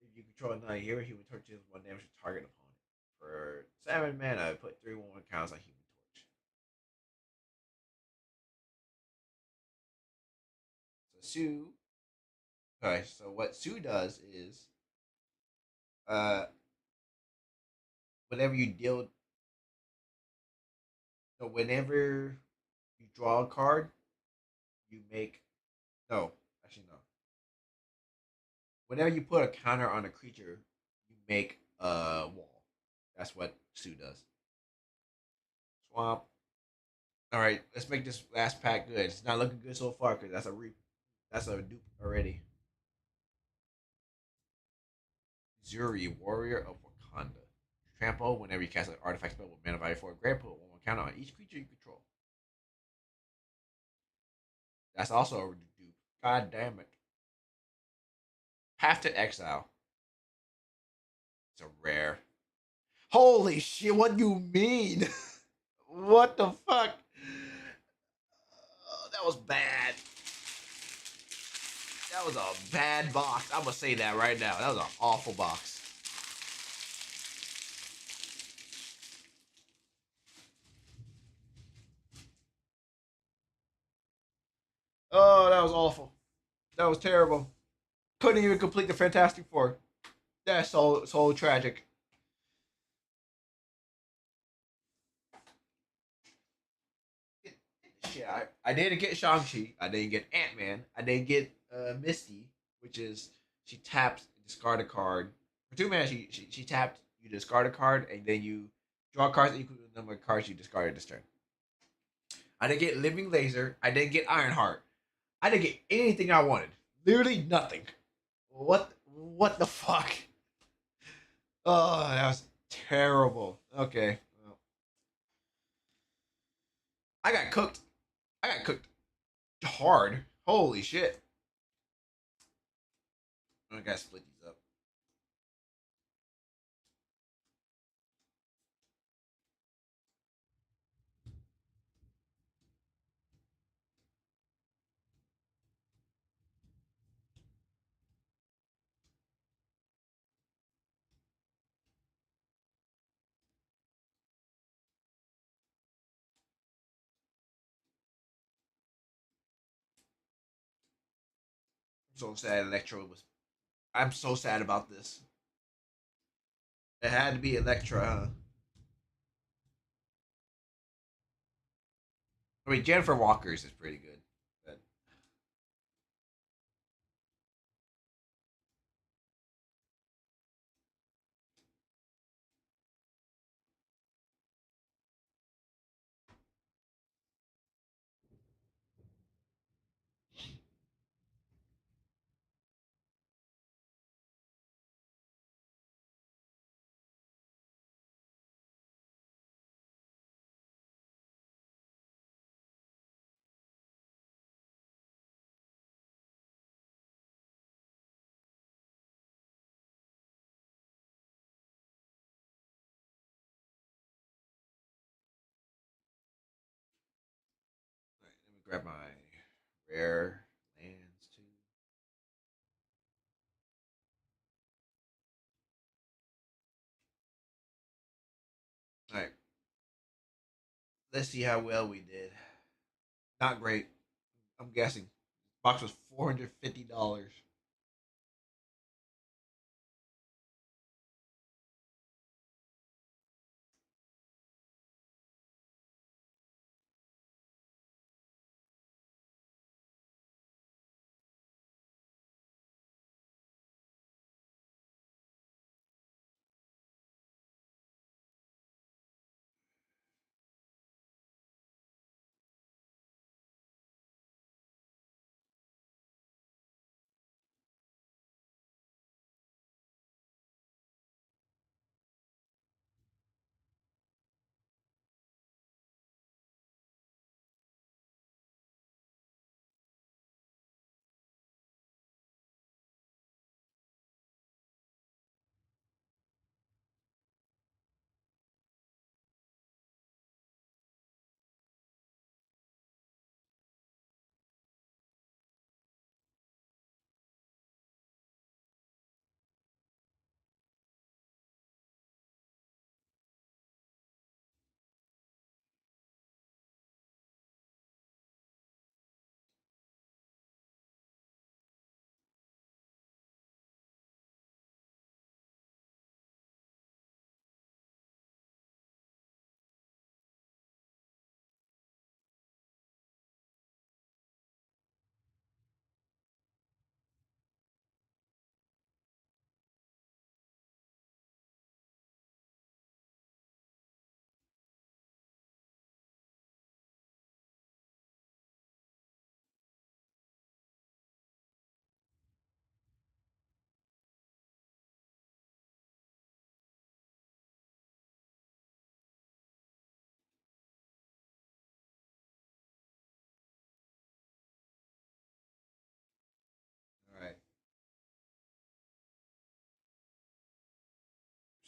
if you control another hero, Human Torch deals 1 damage to target opponent. For 7 mana, I put 3 1/1 counts on Human Torch. So Sue. Okay, so what Sue does is Uh, whenever you deal, so whenever you draw a card, you make no, actually no. Whenever you put a counter on a creature, you make a wall. That's what Sue does. Swamp. All right, let's make this last pack good. It's not looking good so far because that's a dupe already. Zuri, Warrior of Wakanda. Trample whenever you cast an artifact spell with mana value 4 grant, put one counter on each creature you control. That's also a dupe. God damn it. Path to Exile. It's a rare. Holy shit, what do you mean? What the fuck? Oh, that was bad. That was a bad box. I'm gonna say that right now. That was an awful box. Oh, that was awful. That was terrible. Couldn't even complete the Fantastic Four. That's so tragic. Shit, I didn't get Shang-Chi. I didn't get Ant-Man. I didn't get Misty, which is she taps, discard a card. For 2 mana, she tapped, you discard a card, and then you draw cards equal to the number of cards you discarded this turn. I didn't get Living Laser. I didn't get Ironheart. I didn't get anything I wanted. Literally nothing. What the fuck? Oh, that was terrible. Okay. Well, I got cooked. I got cooked hard. Holy shit. I gotta split these up. I'm so sad Electro was. I'm so sad about this. It had to be Electra, huh? I mean, Jennifer Walker's is pretty good. But right, let me grab my rare lands too. All right, let's see how well we did. Not great. I'm guessing. Box was $450.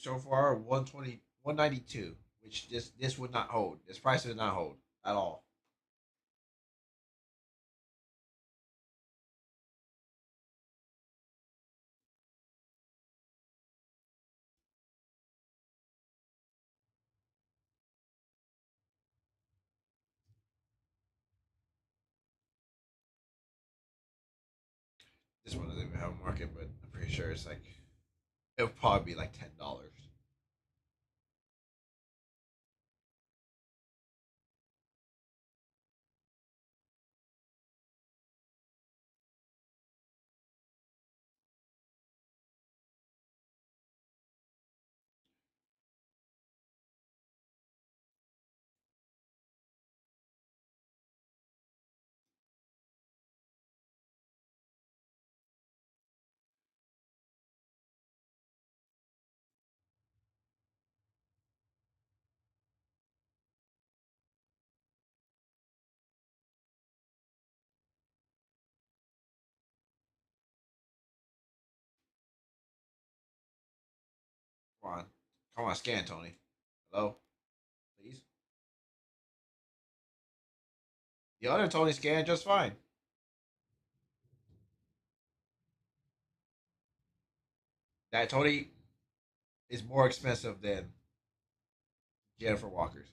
So far, 120, 192, which this would not hold. This price would not hold at all. This one doesn't even have a market, but I'm pretty sure it's like it'll probably be like $10. Come on, come on, scan Tony. Hello, please. The other Tony scanned just fine. That Tony is more expensive than Jennifer Walker's.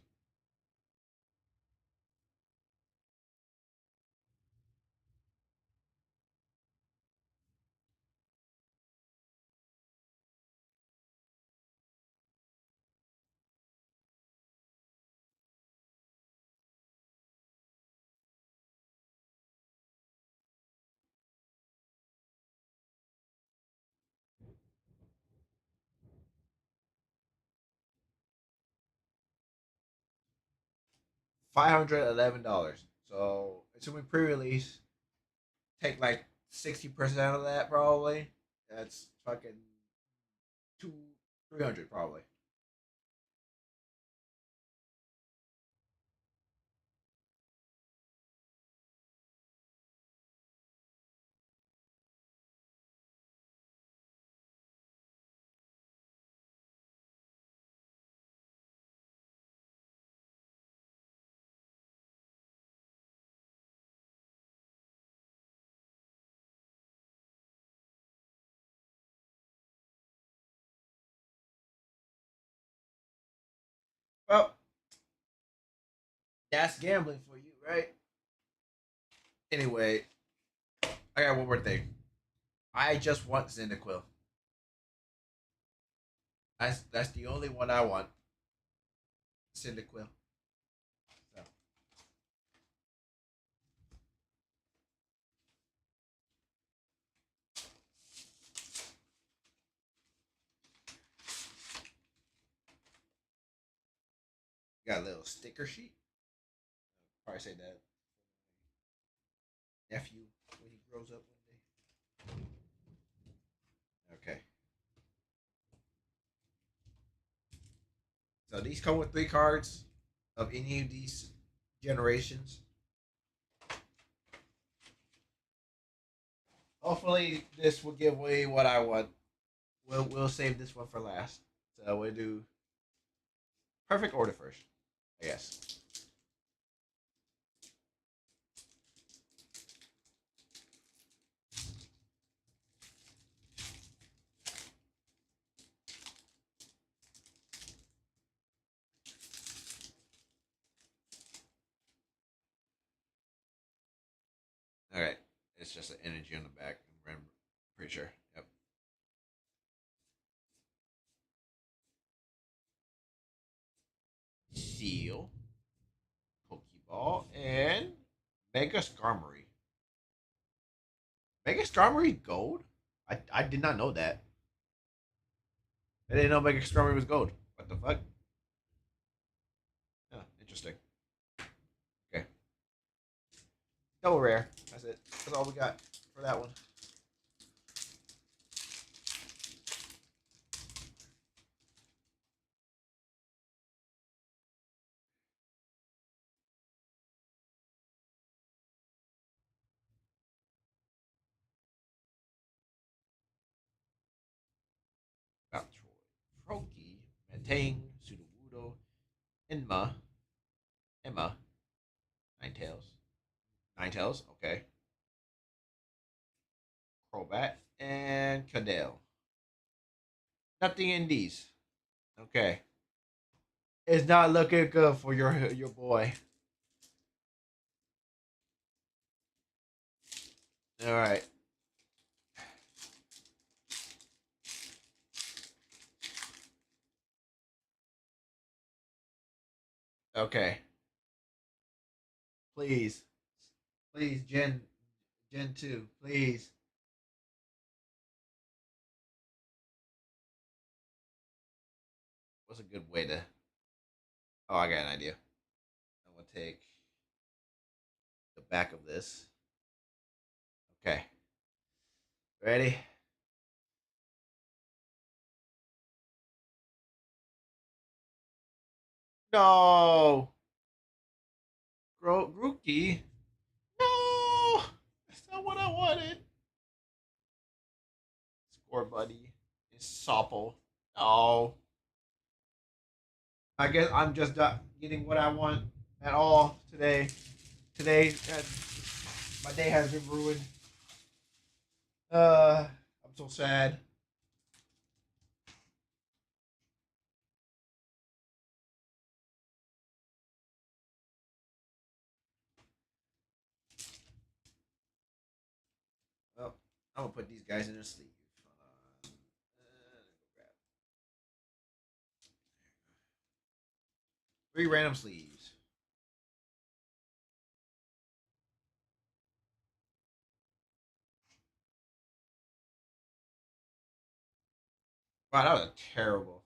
511. So assuming pre-release, take like 60% of that probably. That's fucking two 300 probably. Well, that's gambling for you, right? Anyway, I got one more thing. I just want Cyndaquil. That's the only one I want. Cyndaquil. So, got a little sticker sheet. Probably say that nephew when he grows up one day. Okay. So these come with 3 cards of any of these generations. Hopefully, this will give away what I want. We'll save this one for last. So we'll do perfect order first, I guess. All right. It's just an energy on the back. I'm pretty sure. Yep. Seal, Pokeball, and Mega Skarmory. Mega Skarmory gold? I did not know that. I didn't know Mega Skarmory was gold. What the fuck? Oh, interesting. Okay. Double rare. That's it. That's all we got for that one. Got Troy. Troki. Tang, Sudowoodo, Emma, Ninetales. Ninetales, okay. Crobat, and Cadell. Nothing in these. Okay. It's not looking good for your boy. All right. Okay. Please. Please, Gen 2. Please. What's a good way to. Oh, I got an idea. I'm going to take the back of this. Okay. Ready? No. Grookey. No. That's not what I wanted. Score buddy. It's Sopple. Oh. I guess I'm just not getting what I want at all today. Today, my day has been ruined. I'm so sad. Well, I'm gonna put these guys in their sleeve. Hold on. Three random sleeves. Wow, that was terrible.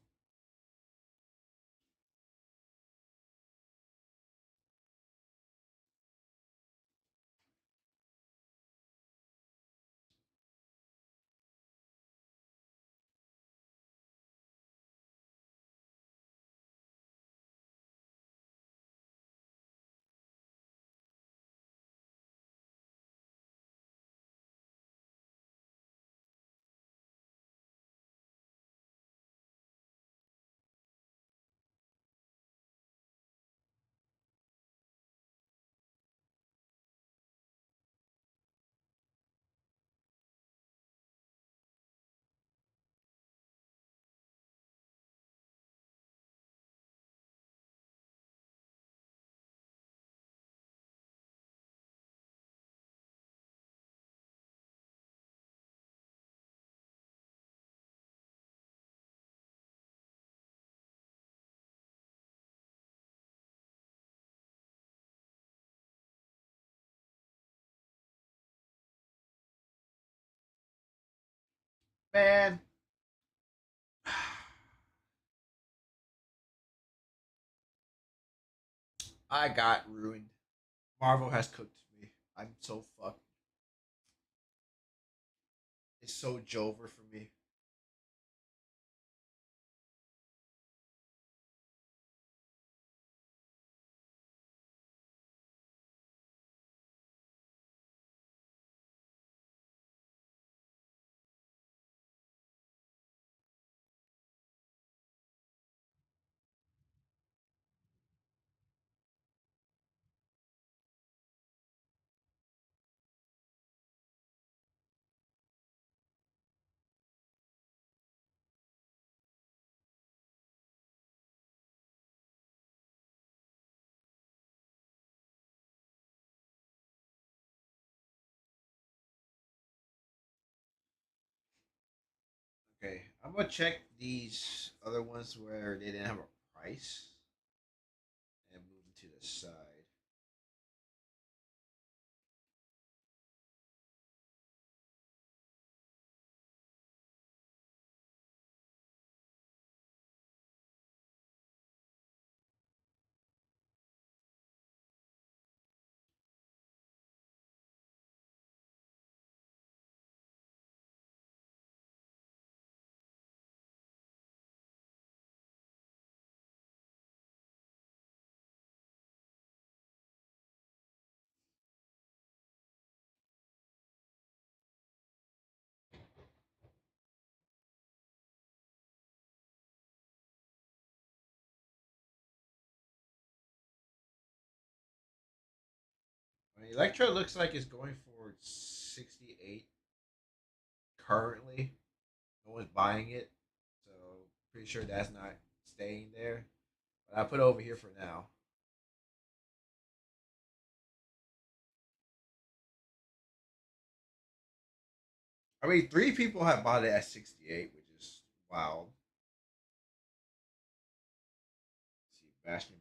Man, I got ruined. Marvel has cooked me. I'm so fucked. It's so Jover for me. Okay, I'm gonna check these other ones where they didn't have a price and move them to the side. Electro looks like it's going for 68 currently. No one's buying it, so pretty sure that's not staying there. But I put it over here for now. I mean, three people have bought it at 68, which is wild. Let's see, Bastion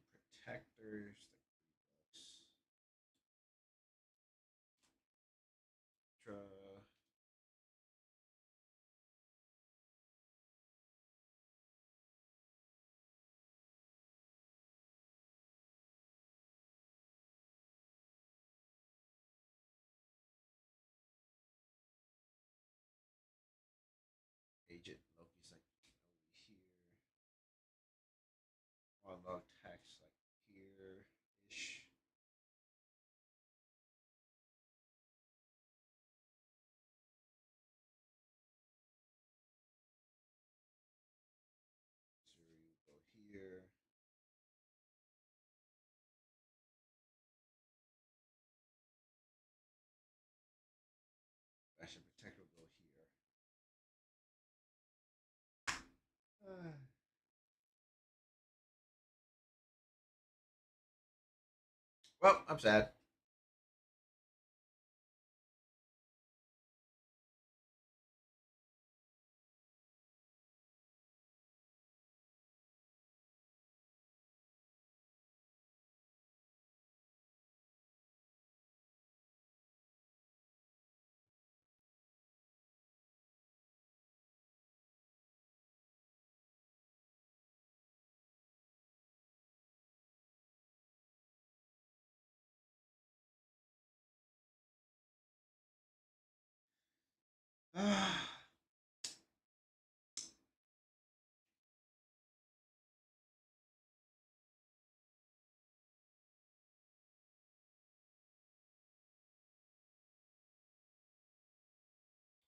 Protectors, Ultra, Agent Loki's like over here. On log text like here ish. So you go here. Bastion Protector will go here. Well, I'm sad.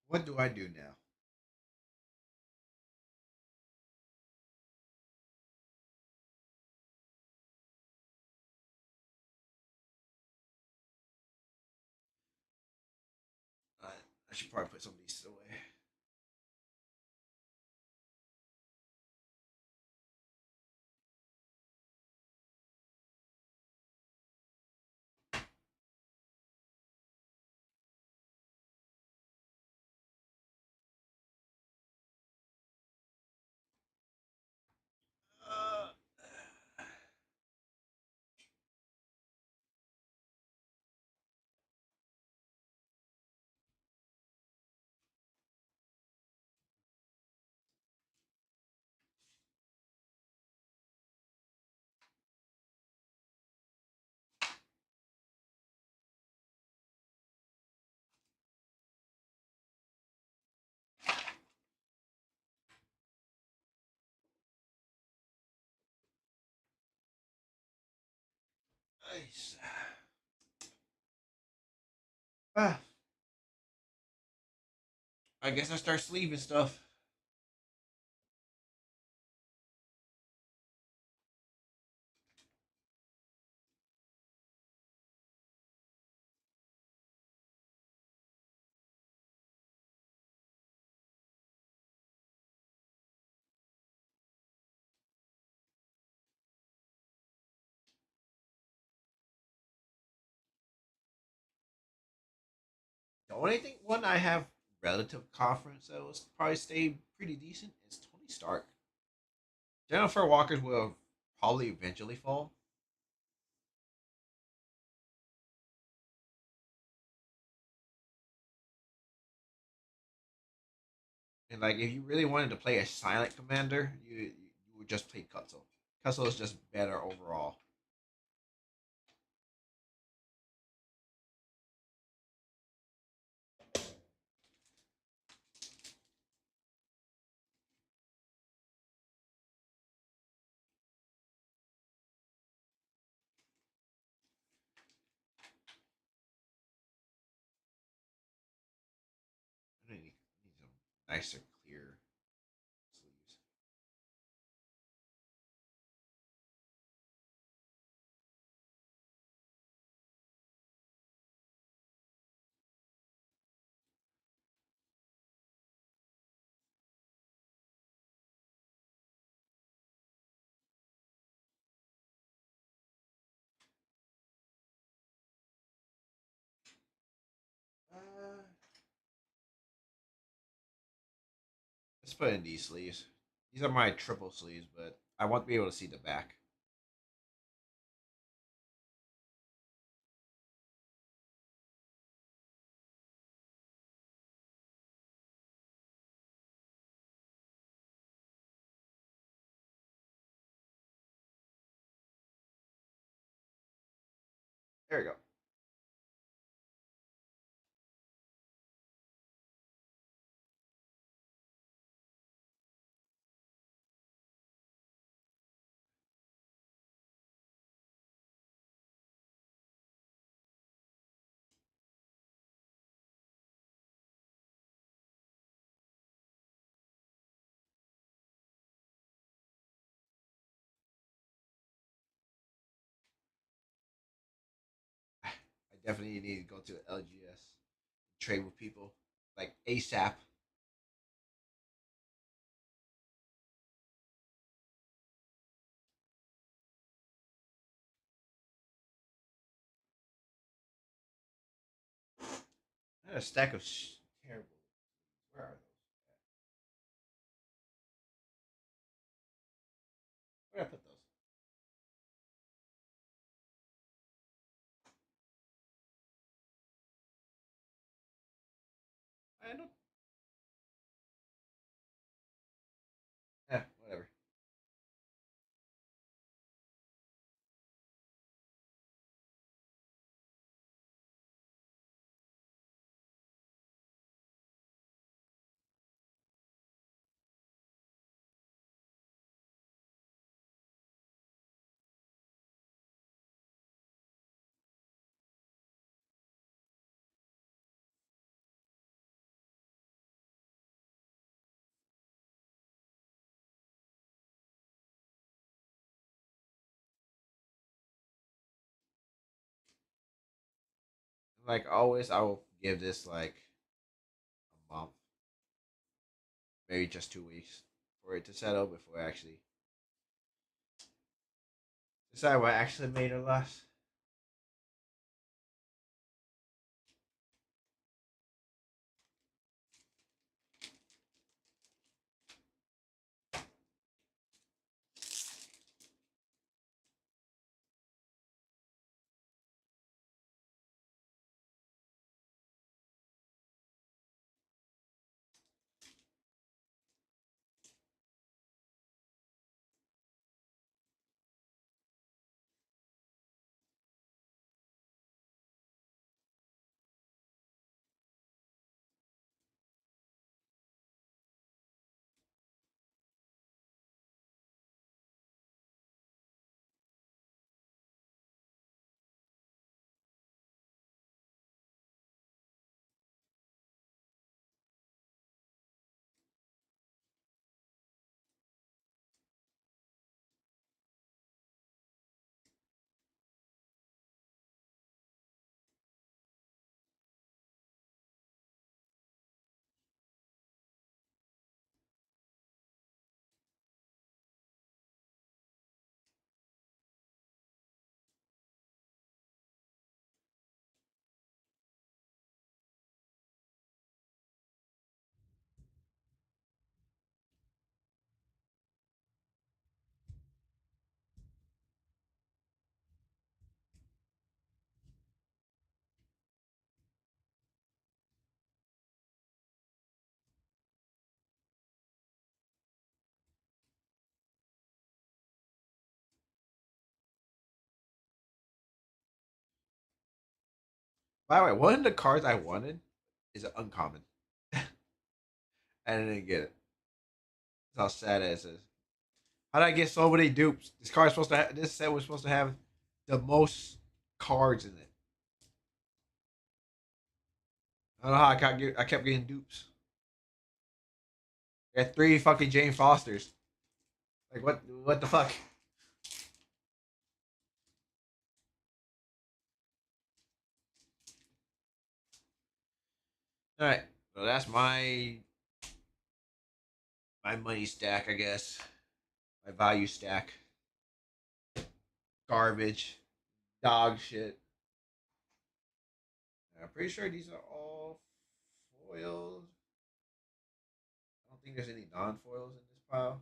What do I do now? I should probably put some of these away. Uh, nice. Ah, I guess I start sleeving stuff. The only thing one I have relative confidence that will probably stay pretty decent is Tony Stark. Jennifer Walker's will probably eventually fall. And like, if you really wanted to play a silent commander, you would just play Cutzel. Cutzel is just better overall. I need some nicer, clear sleeves. Let's put in these sleeves. These are my triple sleeves, but I want to be able to see the back. There we go. I definitely need to go to LGS, trade with people like ASAP. I had a stack of terrible. Where are those? Where did I put those? I don't. Yeah, whatever. Like always, I will give this like a month, maybe just 2 weeks for it to settle before I actually decide what I actually made or less. By the way, one of the cards I wanted is an uncommon. I didn't get it. That's how sad it is. How did I get so many dupes? This card supposed to have, this set was supposed to have the most cards in it. I don't know how I kept getting dupes. I got three fucking Jane Fosters. Like what the fuck? All right. So that's my money stack, I guess. My value stack. Garbage. Dog shit. I'm pretty sure these are all foils. I don't think there's any non foils in this pile.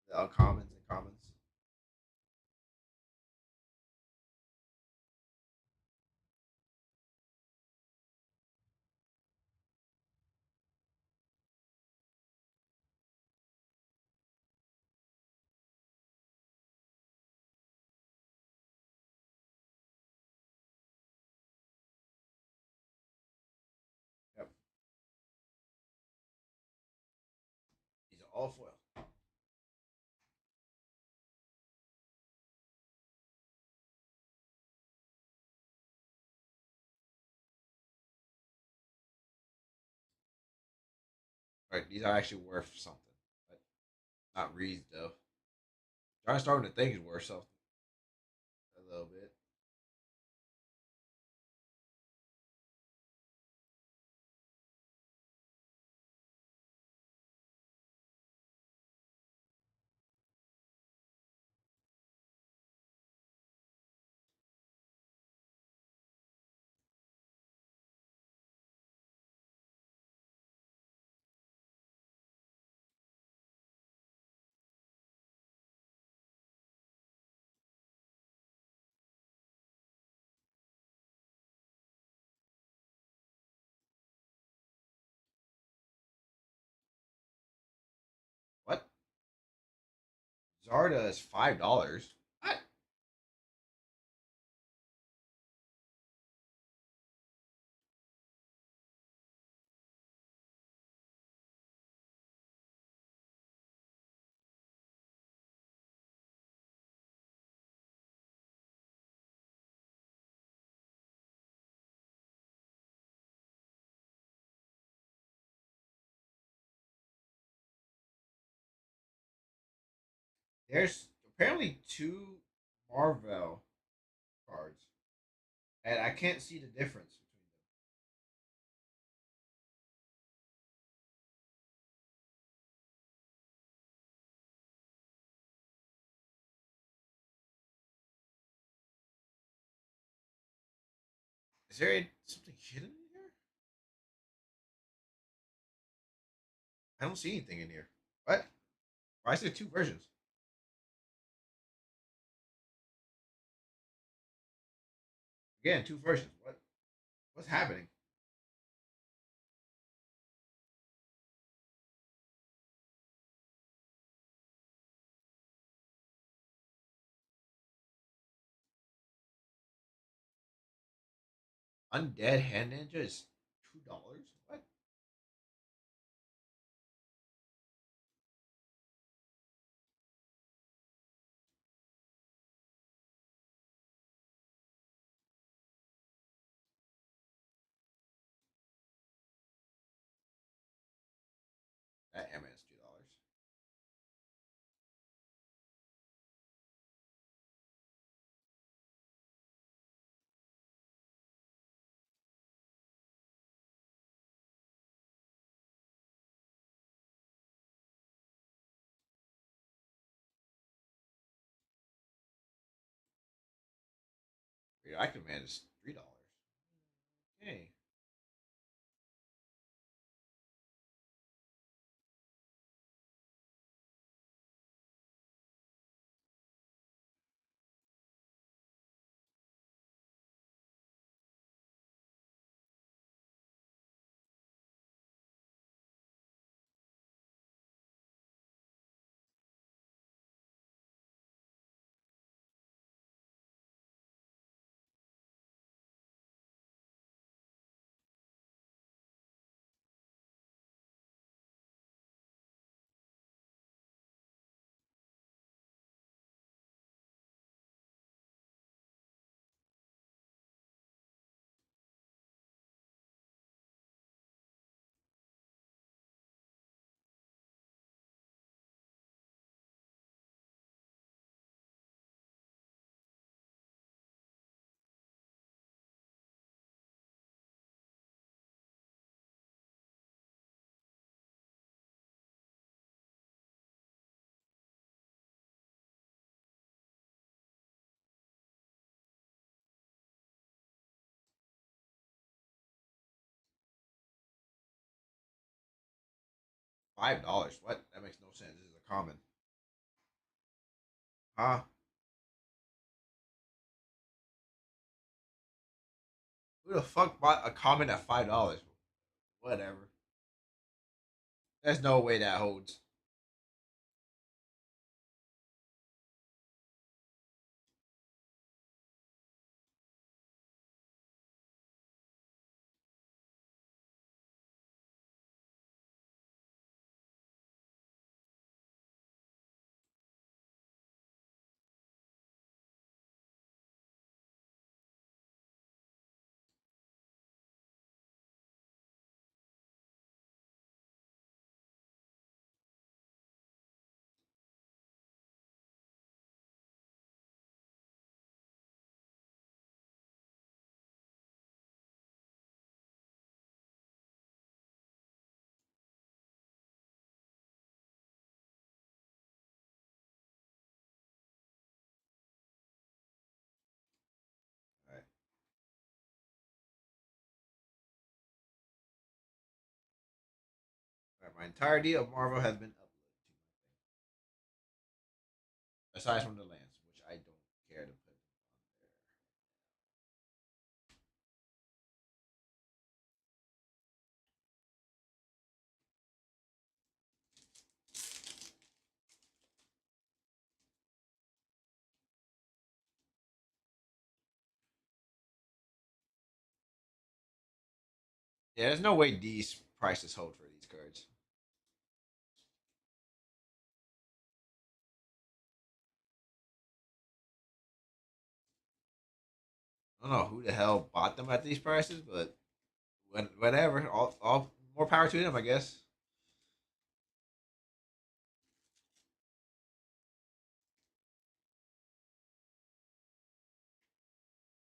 The uncommons and commons. Yep. These are all foil. Right, these are actually worth something, but not reads though. I'm starting to think it's worth something a little bit. What? Zarda is $5. What? There's apparently two Marvel cards, and I can't see the difference between them. Is there something hidden in here? I don't see anything in here. What? Why is there two versions? Again, two versions. What? What's happening? Undead Hand Ninja is $2. What? That Ant is $2. Radioactive Man is $3. Okay. $5. What? That makes no sense. This is a common. Huh? Who the fuck bought a common at $5? Whatever. There's no way that holds. All right. All right. My entirety of Marvel has been uploaded to my thing, aside from the lands, which I don't care to put on there. Yeah, there's no way these prices hold for these cards. I don't know who the hell bought them at these prices, but whatever. All more power to them, I guess.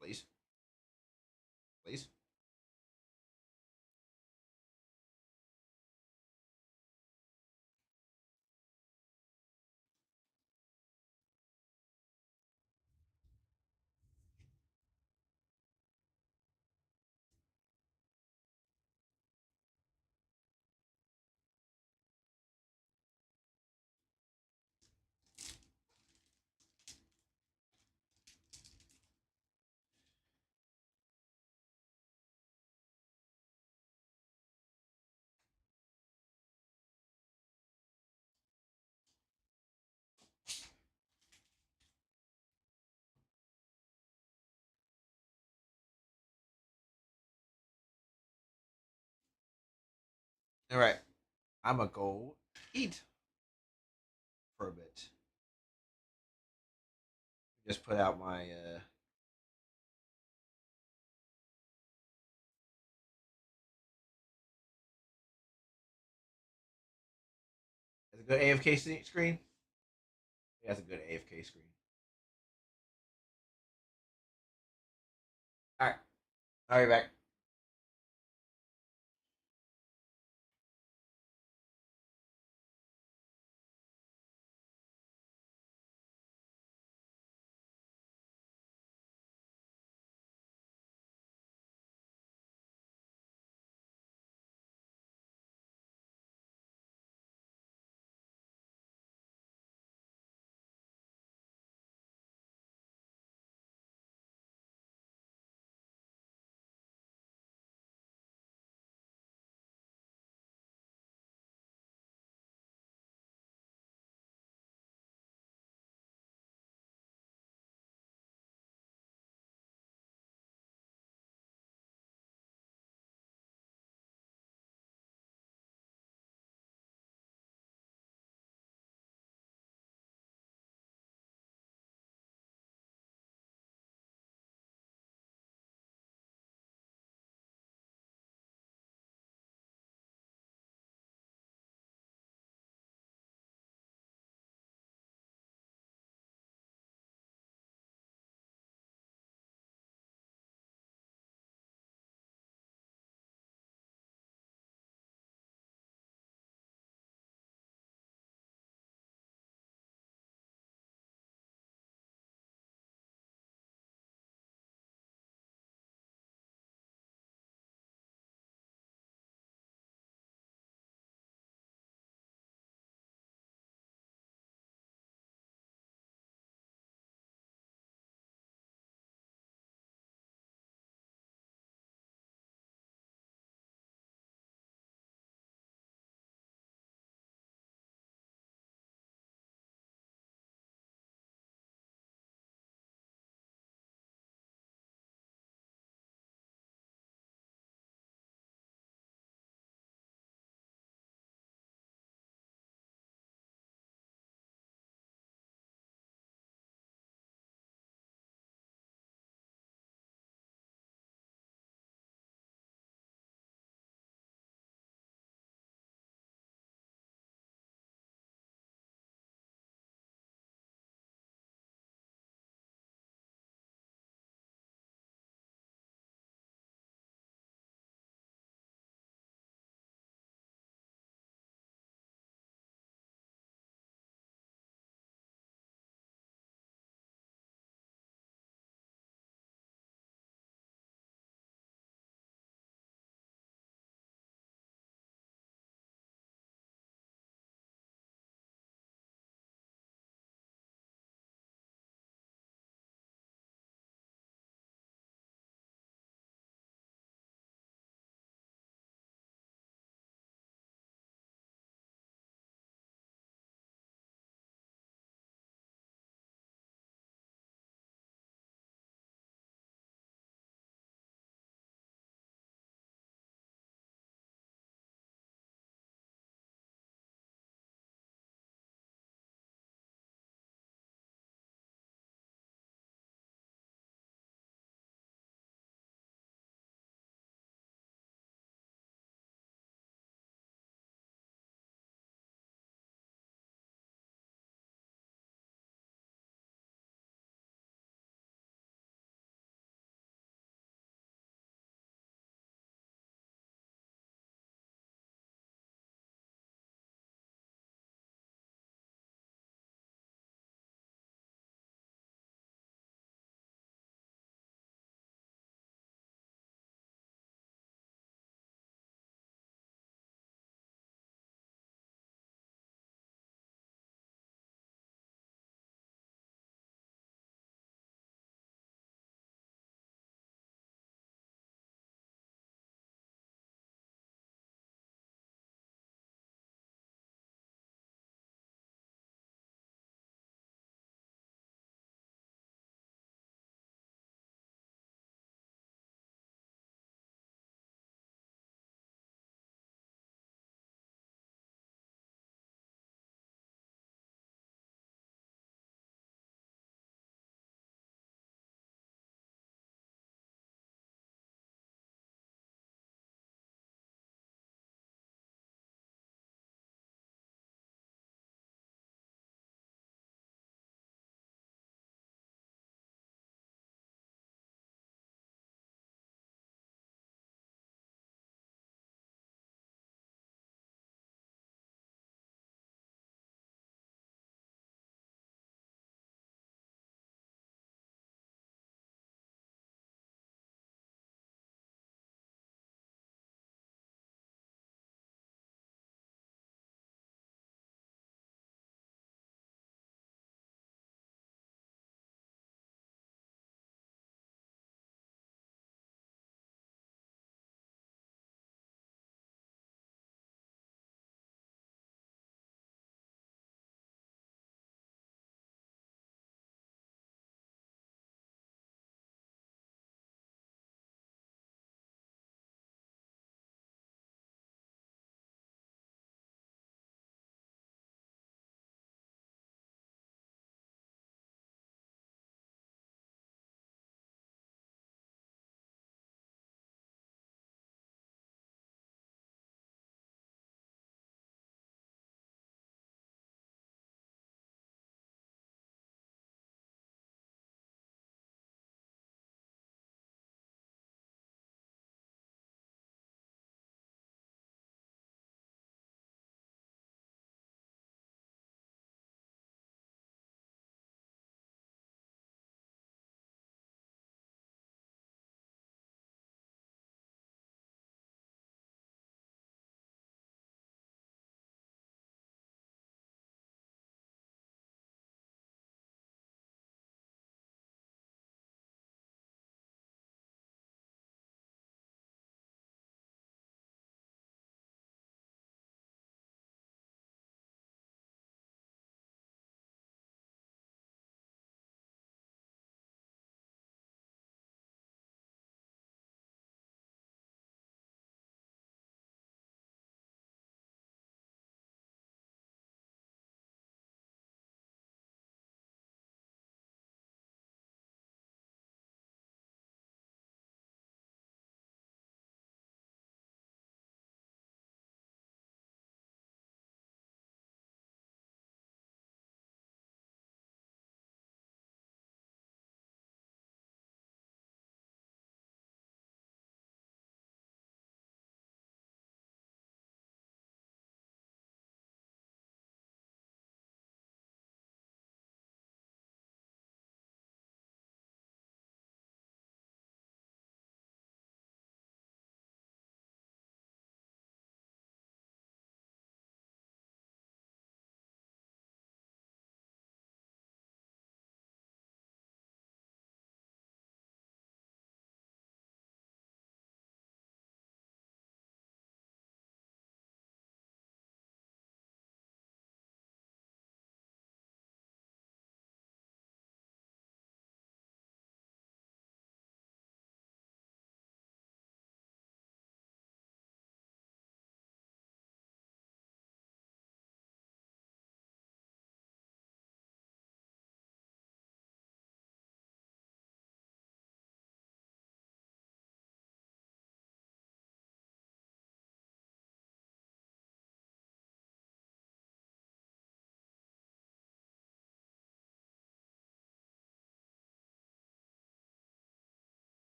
Please, please. All right, I'm gonna go eat for a bit. Just put out my It's a good AFK screen. Yeah, that's a good AFK screen. All right, I'll be back.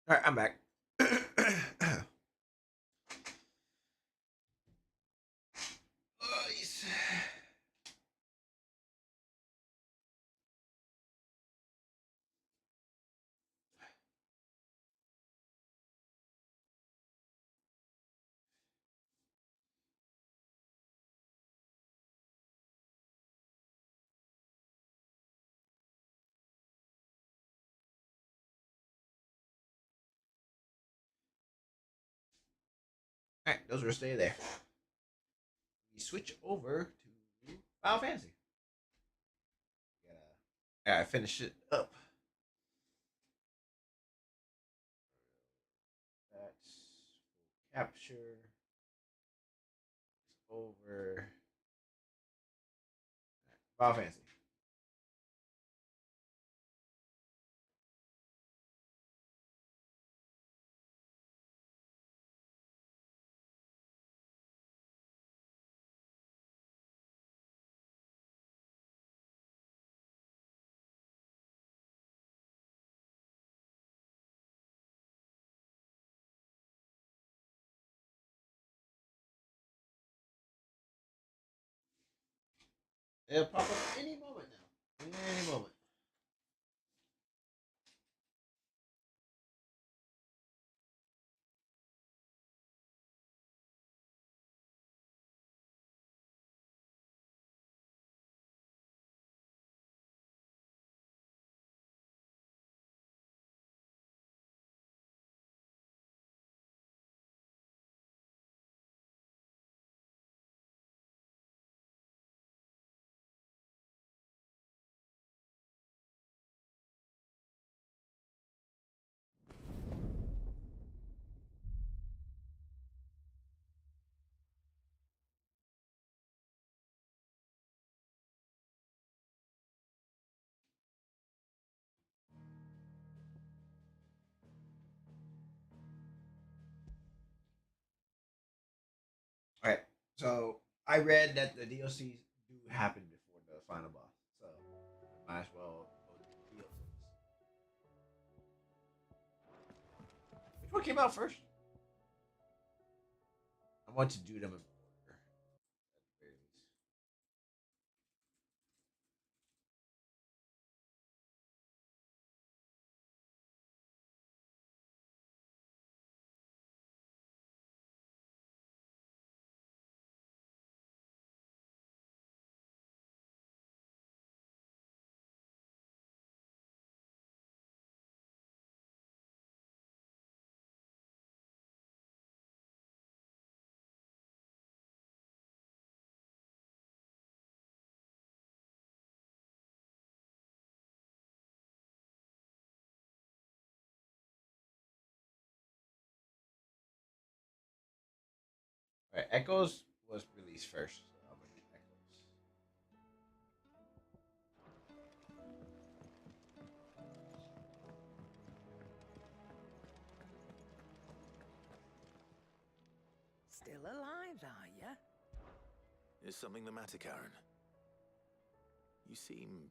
All right, I'm back. Oh, yes. All right, those were stay there. We switch over to Final Fantasy. Gotta finish it up. That's capture over Final Fantasy. It'll pop up any moment now. Any moment. All right. So I read that the DLCs do happen before the final boss, so I might as well go to the DLCs. Which one came out first? I want to do them in order at the very least. All right, Echoes was released first, so I'm gonna do Echoes. Still alive, are you? Is something the matter, Karen? You seem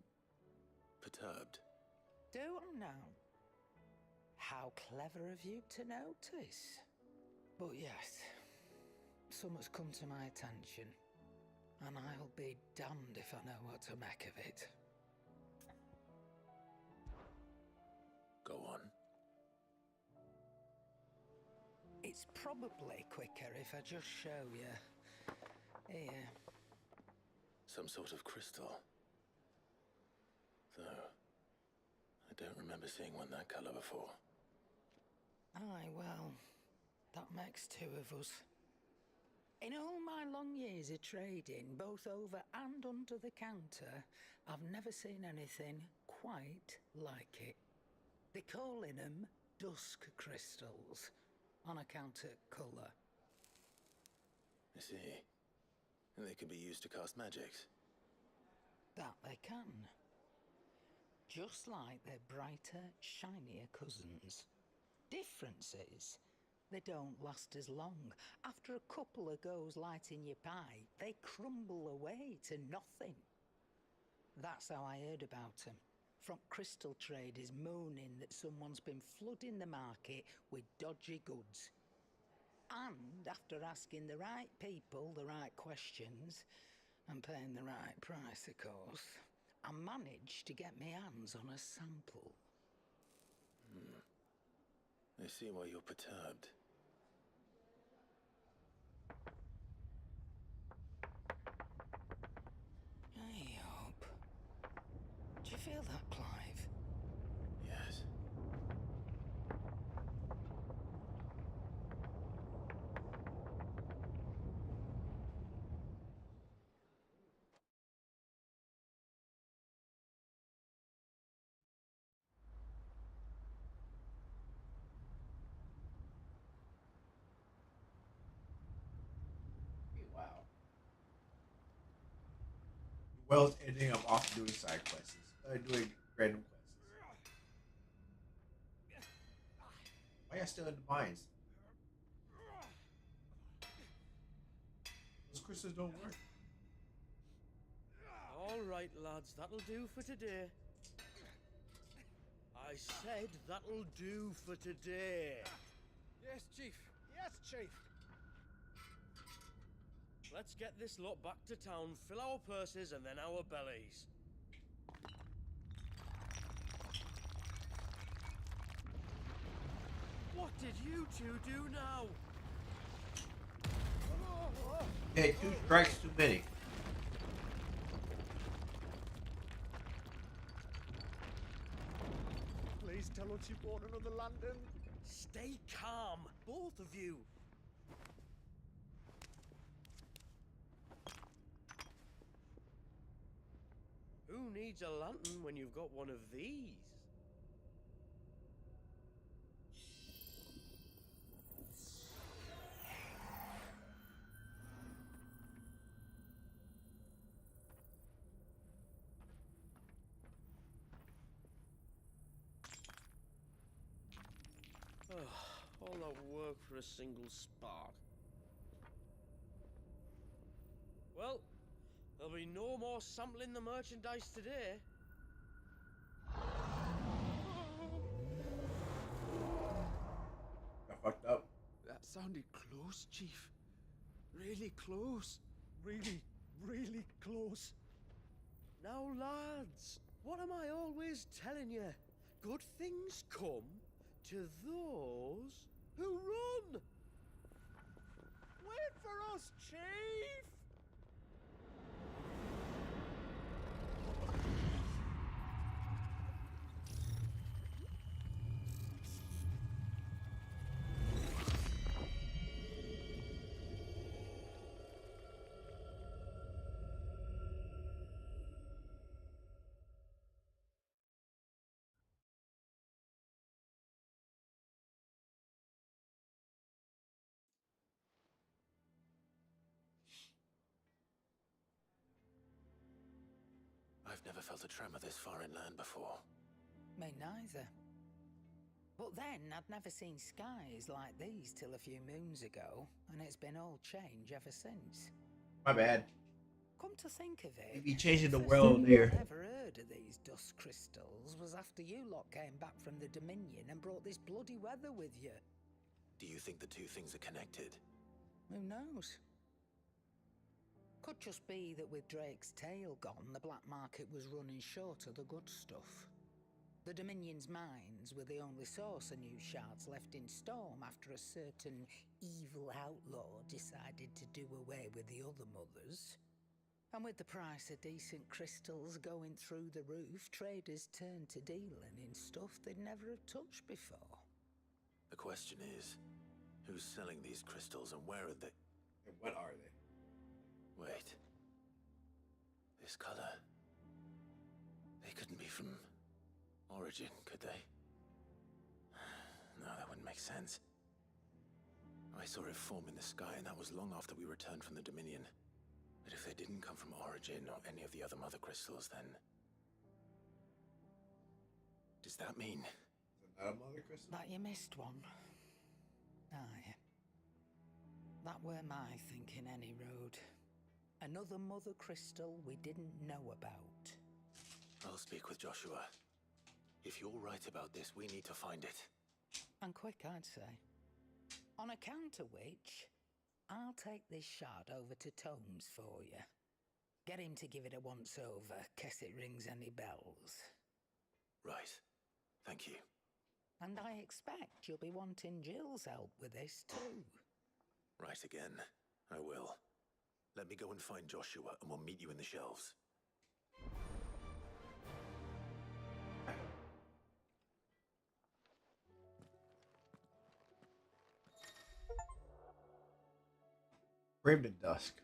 perturbed. Don't know. How clever of you to notice. But yes, something's come to my attention, and I'll be damned if I know what to make of it. Go on. It's probably quicker if I just show you. Here. Some sort of crystal. Though, I don't remember seeing one that color before. Aye, well, that makes two of us. In all my long years of trading, both over and under the counter, I've never seen anything quite like it. They're calling them dusk crystals, on account of colour. I see. And they can be used to cast magics. That they can. Just like their brighter, shinier cousins. Difference is, they don't last as long. After a couple of goes lighting your pie, they crumble away to nothing. That's how I heard about them. from crystal traders moaning that someone's been flooding the market with dodgy goods. And after asking the right people the right questions, and paying the right price, of course, I managed to get my hands on a sample. I see why you're perturbed. I hope. Do you feel that, Clive? Yes. Hey, wow. Well, ending up off doing side quests, doing random quests. Why are you still in the mines? Those crystals don't work. All right, lads, that'll do for today. I said that'll do for today. Yes, Chief. Yes, Chief. Let's get this lot back to town, fill our purses and then our bellies. What did you two do now? Hey, 2 strikes too many. Please tell us you bought another lantern. Stay calm, both of you. Who needs a lantern when you've got one of these? All that work for a single spark. Well, there'll be no more sampling the merchandise today. Got fucked up. That sounded close, Chief. Really close. Really, really close. Now, lads, what am I always telling you? Good things come to those who run. Wait for us, Chief! I've never felt a tremor this far inland before. Me neither. But then I'd never seen skies like these till a few moons ago, and it's been all change ever since. My bad. Come to think of it, You be changing the first world time there. I ever heard of these dust crystals was after you lot came back from the Dominion and brought this bloody weather with you. Do you think the two things are connected? Who knows? Could just be that with Drake's tail gone, the black market was running short of the good stuff. The Dominion's mines were the only source of new shards left in Storm after a certain evil outlaw decided to do away with the other mothers. And with the price of decent crystals going through the roof, traders turned to dealing in stuff they'd never have touched before. The question is, who's selling these crystals and where are they? And what are they? Wait. This color. They couldn't be from Origin, could they? No, that wouldn't make sense. I saw it form in the sky, and that was long after we returned from the Dominion. But if they didn't come from Origin or any of the other mother crystals, then... does that mean... Is it not a mother crystal? That you missed one. Aye. That were my thinking any road. Another mother crystal we didn't know about. I'll speak with Joshua. If you're right about this, we need to find it. And quick, I'd say. On account of which, I'll take this shard over to Tomes for you. Get him to give it a once-over, case it rings any bells. Right. Thank you. And I expect you'll be wanting Jill's help with this too. Right again. I will. Let me go and find Joshua, and we'll meet you in the shelves. Brave the Dusk.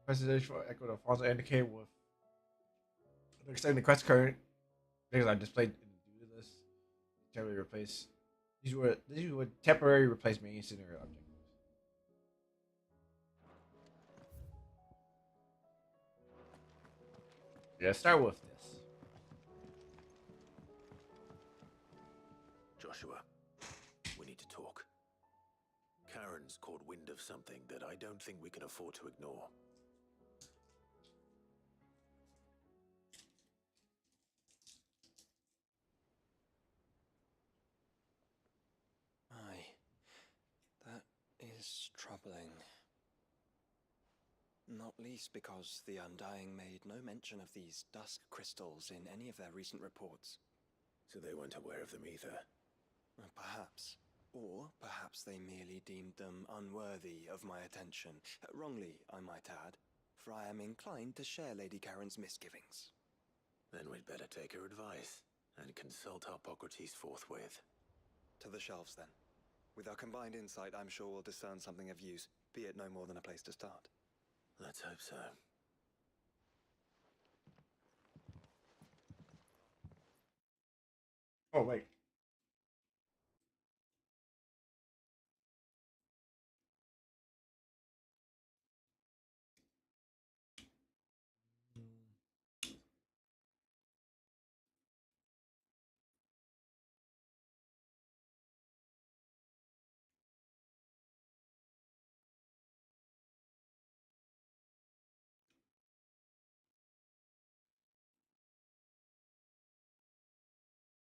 Presidential Echo of Alfonso indicated with extending the quest current things I displayed in the do list. Temporarily replace these would temporarily replace main scenario objectives. Yeah, start with this. Joshua, we need to talk. Karen's caught wind of something that I don't think we can afford to ignore. Aye, that is troubling. Not least because the Undying made no mention of these dusk crystals in any of their recent reports. So they weren't aware of them either. Perhaps. Or perhaps they merely deemed them unworthy of my attention. Wrongly, I might add, for I am inclined to share Lady Karen's misgivings. Then we'd better take her advice and consult Hippocrates forthwith. To the shelves, then. With our combined insight, I'm sure we'll discern something of use, be it no more than a place to start. Let's hope so. Oh wait.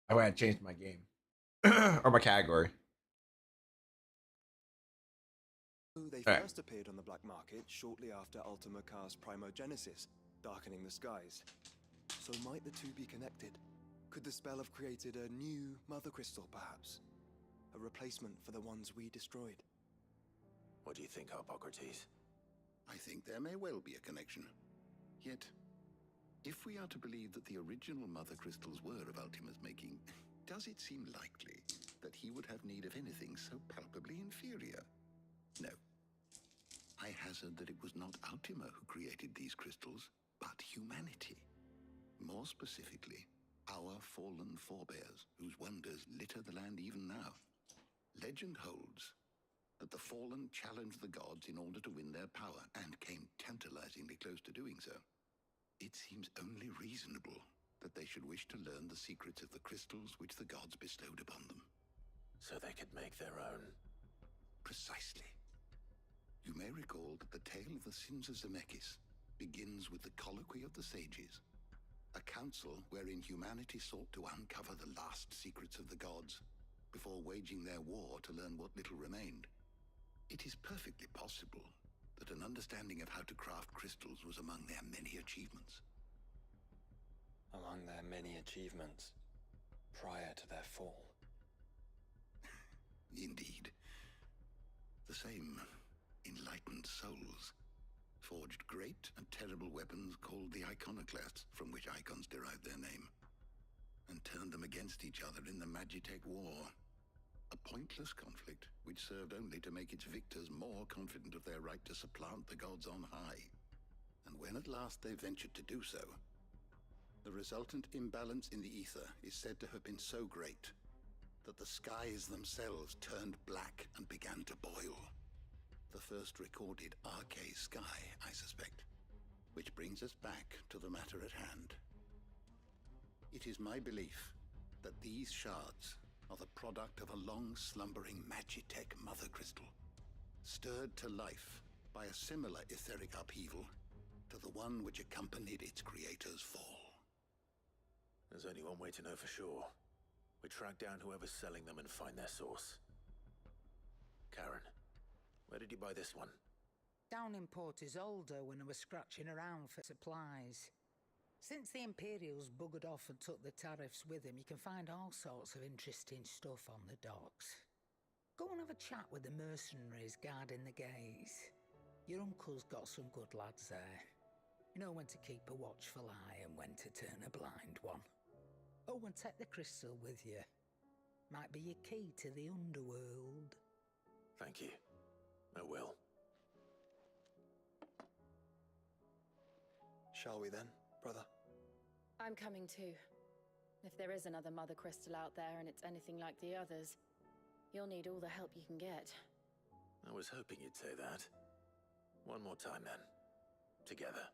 I want to change my game or my category. They Alright. first appeared on the black market shortly after Ultima Car's Primogenesis, darkening the skies. So might the two be connected? Could the spell have created a new Mother Crystal, perhaps? A replacement for the ones we destroyed? What do you think, Hippocrates? I think there may well be a connection. Yet, if we are to believe that the original Mother Crystals were of Ultima's making, does it seem likely that he would have need of anything so palpably inferior? No. I hazard that it was not Ultima who created these crystals, but humanity. More specifically, our fallen forebears, whose wonders litter the land even now. Legend holds that the fallen challenged the gods in order to win their power, and came tantalizingly close to doing so. It seems only reasonable that they should wish to learn the secrets of the crystals which the gods bestowed upon them. So they could make their own. Precisely. You may recall that the tale of the sins of Zemeckis begins with the colloquy of the sages, a council wherein humanity sought to uncover the last secrets of the gods before waging their war to learn what little remained. It is perfectly possible that an understanding of how to craft crystals was among their many achievements. Among their many achievements, prior to their fall. Indeed. The same enlightened souls forged great and terrible weapons called the iconoclasts, from which icons derived their name, and turned them against each other in the Magitech War. A pointless conflict which served only to make its victors more confident of their right to supplant the gods on high. And when at last they ventured to do so, the resultant imbalance in the ether is said to have been so great that the skies themselves turned black and began to boil. The first recorded Arcade sky, I suspect. Which brings us back to the matter at hand. It is my belief that these shards are the product of a long-slumbering Magitech Mother Crystal, stirred to life by a similar etheric upheaval to the one which accompanied its creator's fall. There's only one way to know for sure. We track down whoever's selling them and find their source. Karen, where did you buy this one? Down in Port Isolde when I was scratching around for supplies. Since the Imperials buggered off and took the tariffs with them, you can find all sorts of interesting stuff on the docks. Go and have a chat with the mercenaries guarding the gates. Your uncle's got some good lads there. You know when to keep a watchful eye and when to turn a blind one. Oh, and take the crystal with you. Might be your key to the underworld. Thank you. I will. Shall we then, brother? I'm coming too. If there is another Mother Crystal out there and it's anything like the others, you'll need all the help you can get. I was hoping you'd say that. One more time then. Together.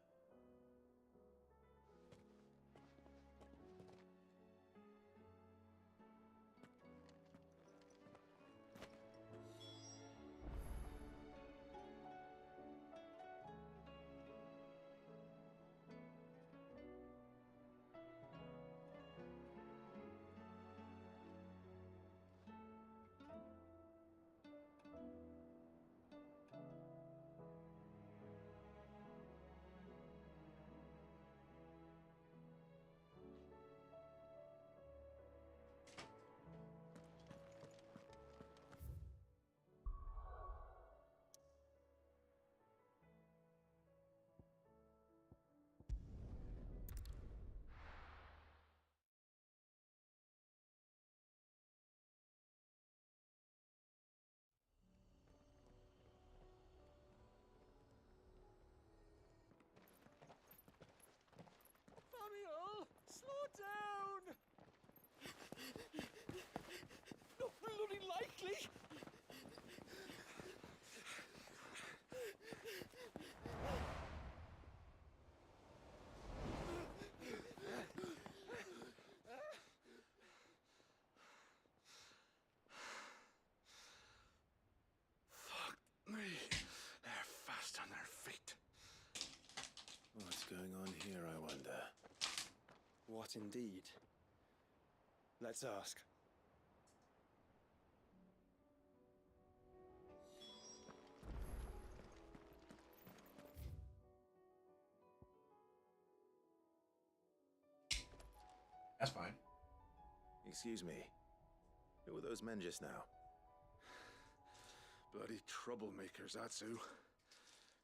Samuel, slow down! Not bloody likely! Fuck me. They're fast on their feet. What's going on here, I wonder? What indeed? Let's ask. That's fine. Excuse me. Who were those men just now? Bloody troublemakers, that's who.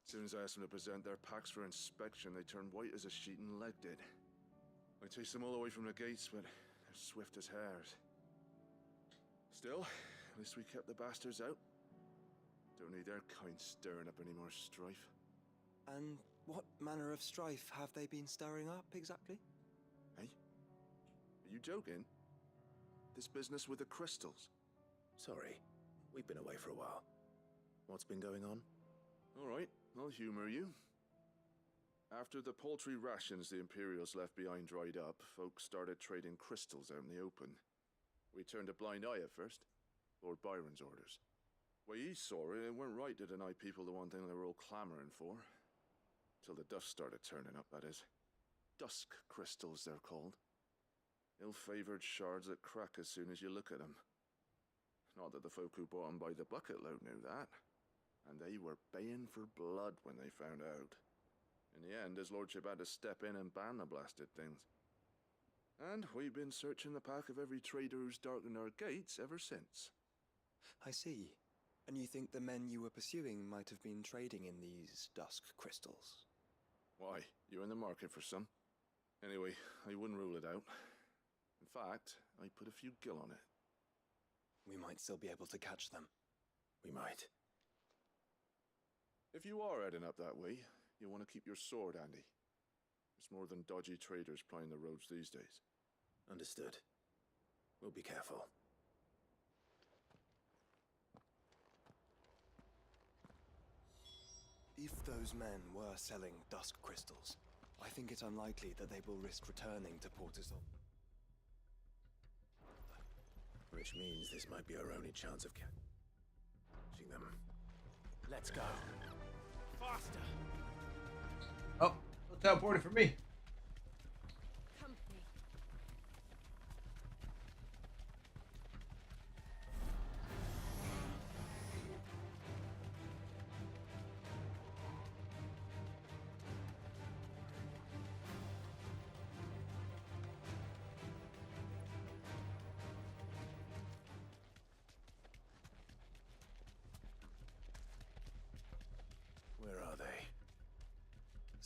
As soon as I asked them to present their packs for inspection, they turned white as a sheet and legged it. I chased them all away from the gates, but they're swift as hares. Still, at least we kept the bastards out. Don't need their kind stirring up any more strife. And what manner of strife have they been stirring up, exactly? Hey? Are you joking? This business with the crystals? Sorry. We've been away for a while. What's been going on? All right, I'll humor you. After the paltry rations the Imperials left behind dried up, folks started trading crystals out in the open. We turned a blind eye at first. Lord Byron's orders. Way he saw it, it weren't right to deny people the one thing they were all clamoring for. Till the dust started turning up, that is. Dusk crystals, they're called. Ill-favored shards that crack as soon as you look at them. Not that the folk who bought them by the bucket load knew that. And they were baying for blood when they found out. In the end, his lordship had to step in and ban the blasted things. And we've been searching the pack of every trader who's darkened our gates ever since. I see. And you think the men you were pursuing might have been trading in these dusk crystals? Why, you're in the market for some. Anyway, I wouldn't rule it out. In fact, I put a few gil on it. We might still be able to catch them. We might. If you are heading up that way, you'll want to keep your sword handy. There's more than dodgy traders plying the roads these days. Understood. We'll be careful. If those men were selling dusk crystals, I think it unlikely that they will risk returning to Port Isolde. Which means this might be our only chance of catching them. Let's go. Faster! Oh, no teleporting for me. Company.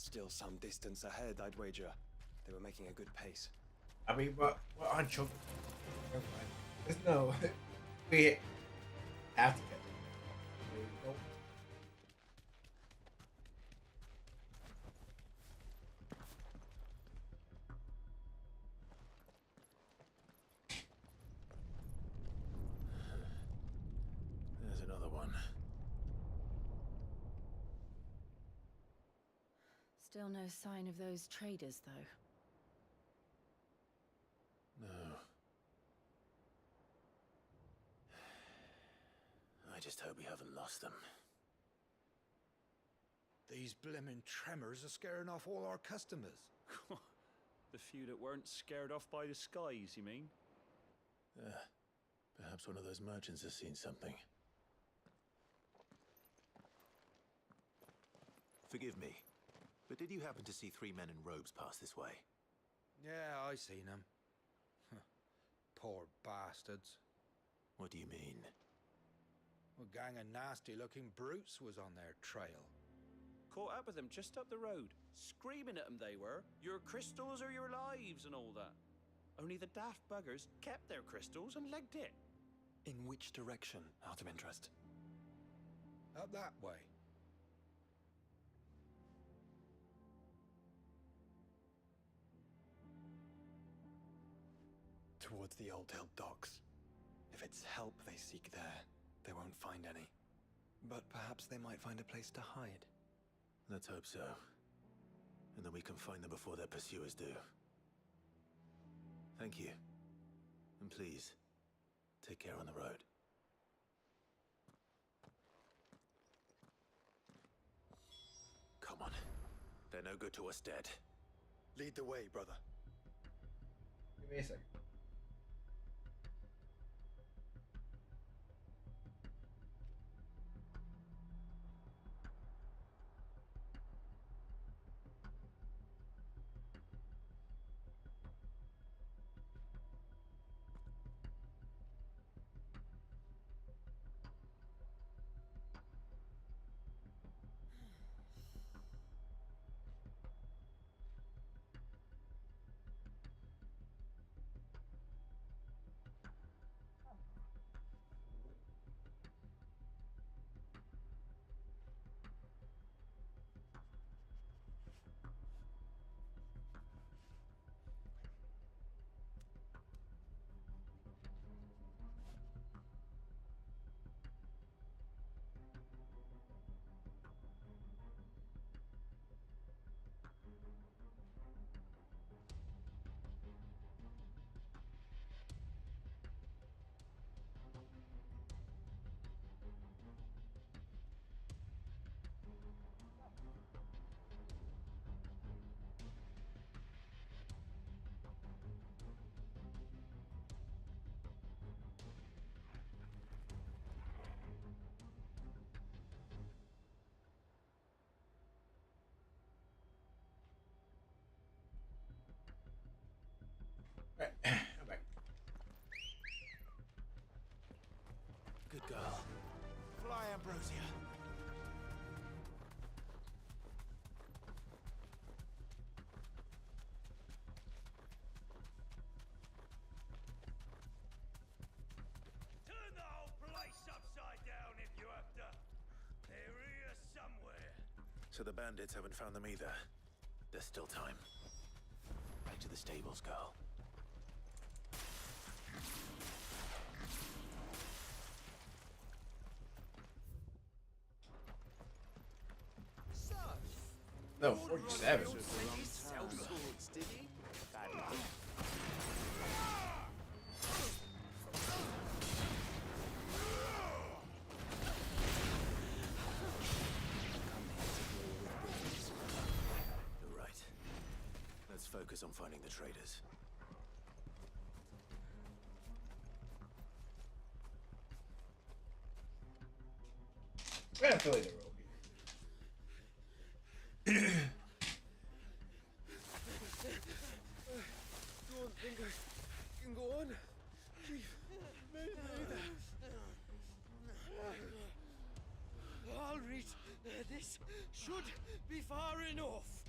Still some distance ahead, I'd wager. They were making a good pace. I mean, but we're on choke. We're fine. There's no. We have to catch up. We don't. There's another one. Still no sign of those traders, though. No. I just hope we haven't lost them. These blimmin' tremors are scaring off all our customers. The few that weren't scared off by the skies, you mean? Perhaps one of those merchants has seen something. Forgive me, but did you happen to see 3 men in robes pass this way? Yeah, I seen them. Poor bastards. What do you mean? A gang of nasty-looking brutes was on their trail. Caught up with them just up the road, screaming at them they were, your crystals or your lives and all that. Only the daft buggers kept their crystals and legged it. In which direction, out of interest? Up that way. Towards the Old Hill docks. If it's help they seek there, they won't find any. But perhaps they might find a place to hide. Let's hope so. And then we can find them before their pursuers do. Thank you. And please, take care on the road. Come on. They're no good to us dead. Lead the way, brother. Give me a second. Right, I'm back. Good girl. Fly, Ambrosia. Turn the whole place upside down if you have to. They're here somewhere. So the bandits haven't found them either. There's still time. Back to the stables, girl. No, 47. Swords, did he? You're right. Let's focus on finding the traders. I feel like they're all Don't think I can go on. Chief, maybe. I'll reach This should be far enough.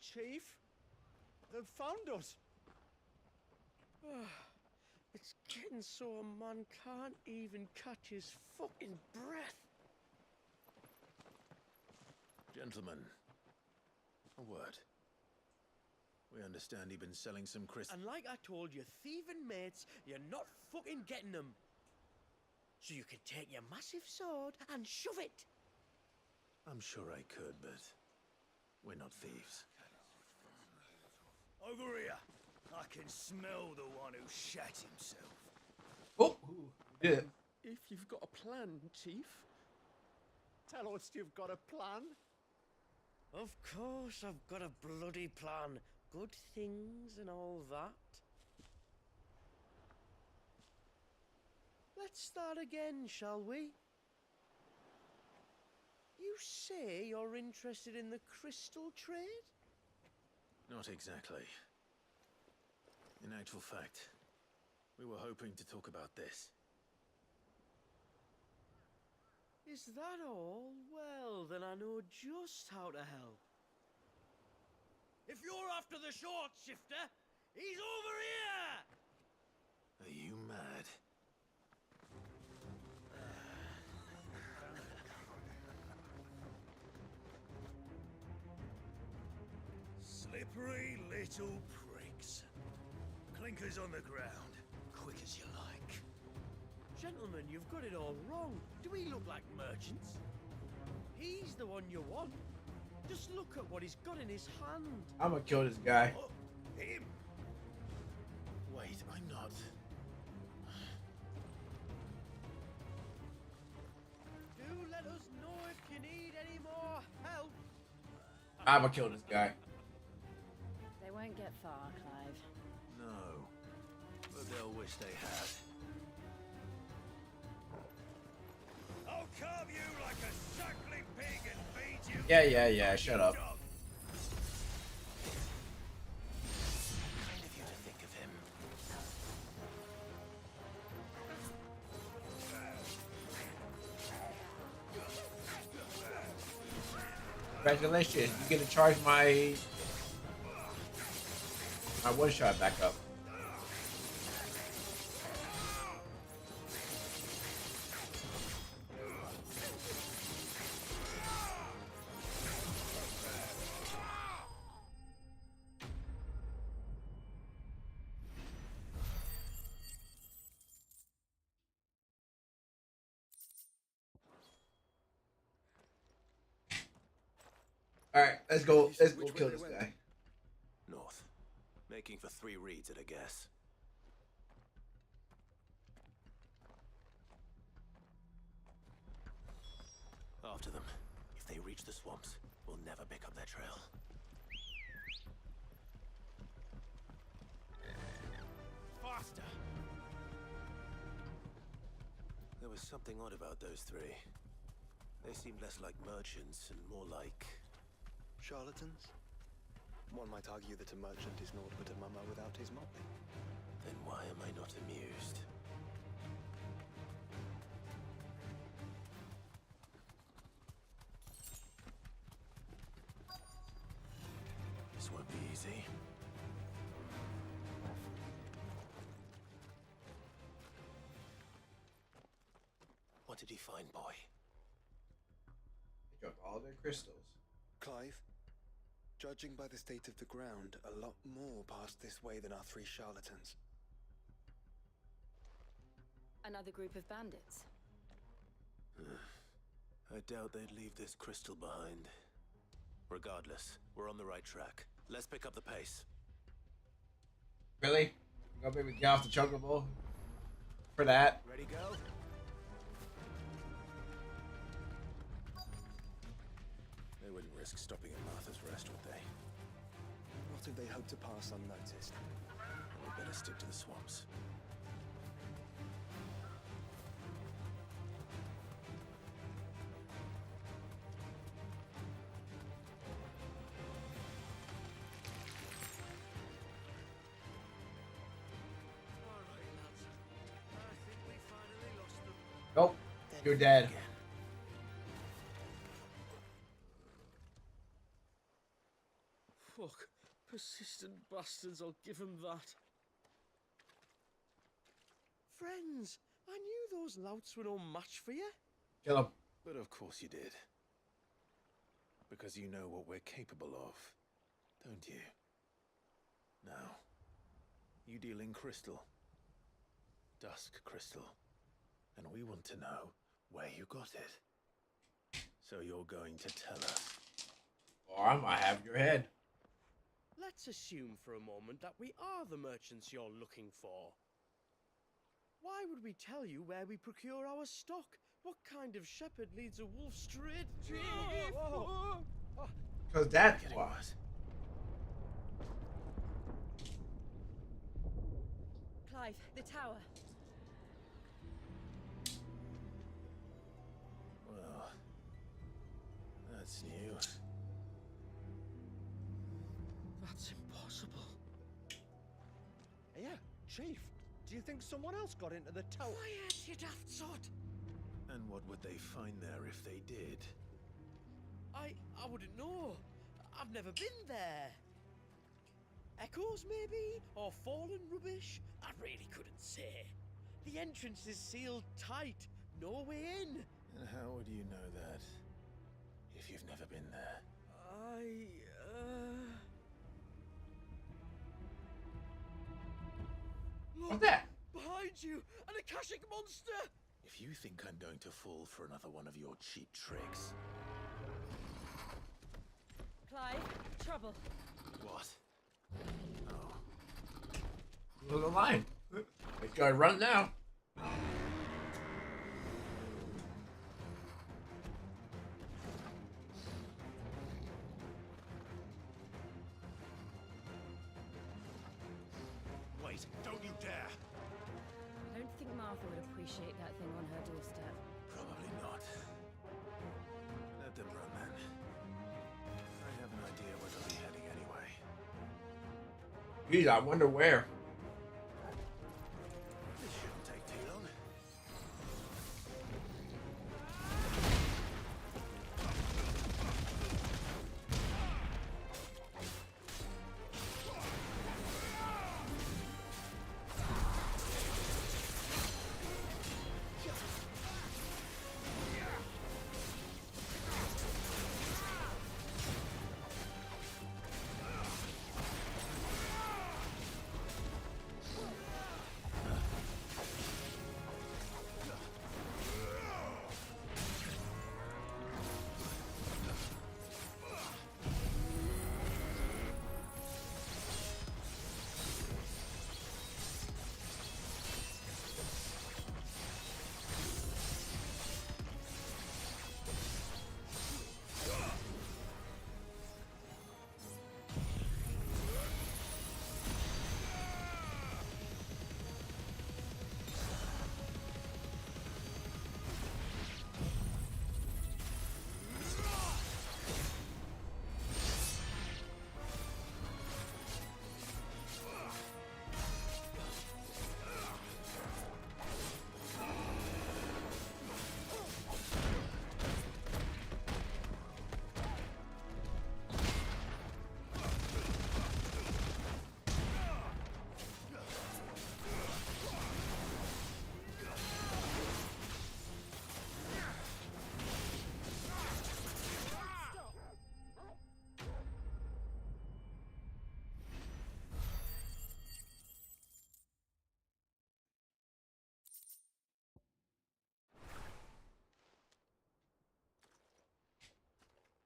Chief? They've found us. It's getting so a man can't even catch his fucking breath. Gentlemen, a word. We understand you've been selling some crystals. And like I told your thieving mates, you're not fucking getting them. So you can take your massive sword and shove it. I'm sure I could, but we're not thieves. Over here. I can smell the one who shat himself. Oh, we did it. If you've got a plan, Chief. Tell us you've got a plan. Of course I've got a bloody plan. Good things and all that. Let's start again, shall we? You say you're interested in the crystal trade? Not exactly. In actual fact, we were hoping to talk about this. Is that all? Well, then I know just how to help. If you're after the short shifter, he's over here! Are you mad? Slippery little pricks. Clinkers on the ground, quick as you like. Gentlemen, you've got it all wrong. Do we look like merchants? He's the one you want. Just look at what he's got in his hand. I'm gonna kill this guy. Oh, him? Wait, I'm not. Do let us know if you need any more help. I'm gonna kill this guy. They won't get far, Clive. No. But they'll wish they had. I'll carve you like a suckling pig and feed you. Yeah, shut up. Kind of you to think of him. Congratulations, you get to charge my one shot back up. Alright, let's go kill this guy. North. Making for 3 reads at a guess. After them. If they reach the swamps, we'll never pick up their trail. Faster. There was something odd about those 3. They seemed less like merchants and more like... Charlatans? One might argue that a merchant is naught but a mummer without his motley. Then why am I not amused? This won't be easy. What did he find, boy? They dropped all their crystals. Clive, judging by the state of the ground, a lot more passed this way than our 3 charlatans. Another group of bandits. I doubt they'd leave this crystal behind. Regardless, we're on the right track. Let's pick up the pace. Really? You're gonna make me get off the chocobo for that? Ready, go? They wouldn't risk stopping at Martha's Rest, would they? What if they hope to pass unnoticed? We'd better stick to the swamps. You're dead. Again. Fuck. Persistent bastards, I'll give them that. Friends, I knew those louts were no match for you. Kill him. But of course you did. Because you know what we're capable of, don't you? Now, you deal in crystal. Dusk crystal. And we want to know where you got it. So you're going to tell us. Or I might have your head. Let's assume for a moment that we are the merchants you're looking for. Why would we tell you where we procure our stock? What kind of shepherd leads a wolf straight? Because that's Getting why. worse. Clive, the tower. Well, that's new. That's impossible. Yeah, Chief. Do you think someone else got into the tower? Quiet, you daft sot! And what would they find there if they did? I wouldn't know. I've never been there. Echoes, maybe? Or fallen rubbish? I really couldn't say. The entrance is sealed tight. No way in. And how would you know that if you've never been there? What's Look, that? behind you! An Akashic monster! If you think I'm going to fall for another one of your cheap tricks... Clive, trouble. What? Oh. There's a line. They gotta run now. Wait, don't you dare! I don't think Martha would appreciate that thing on her doorstep. Probably not. Let them run then. I have an idea where they'll be heading anyway. Geez, I wonder where. This shouldn't take too long.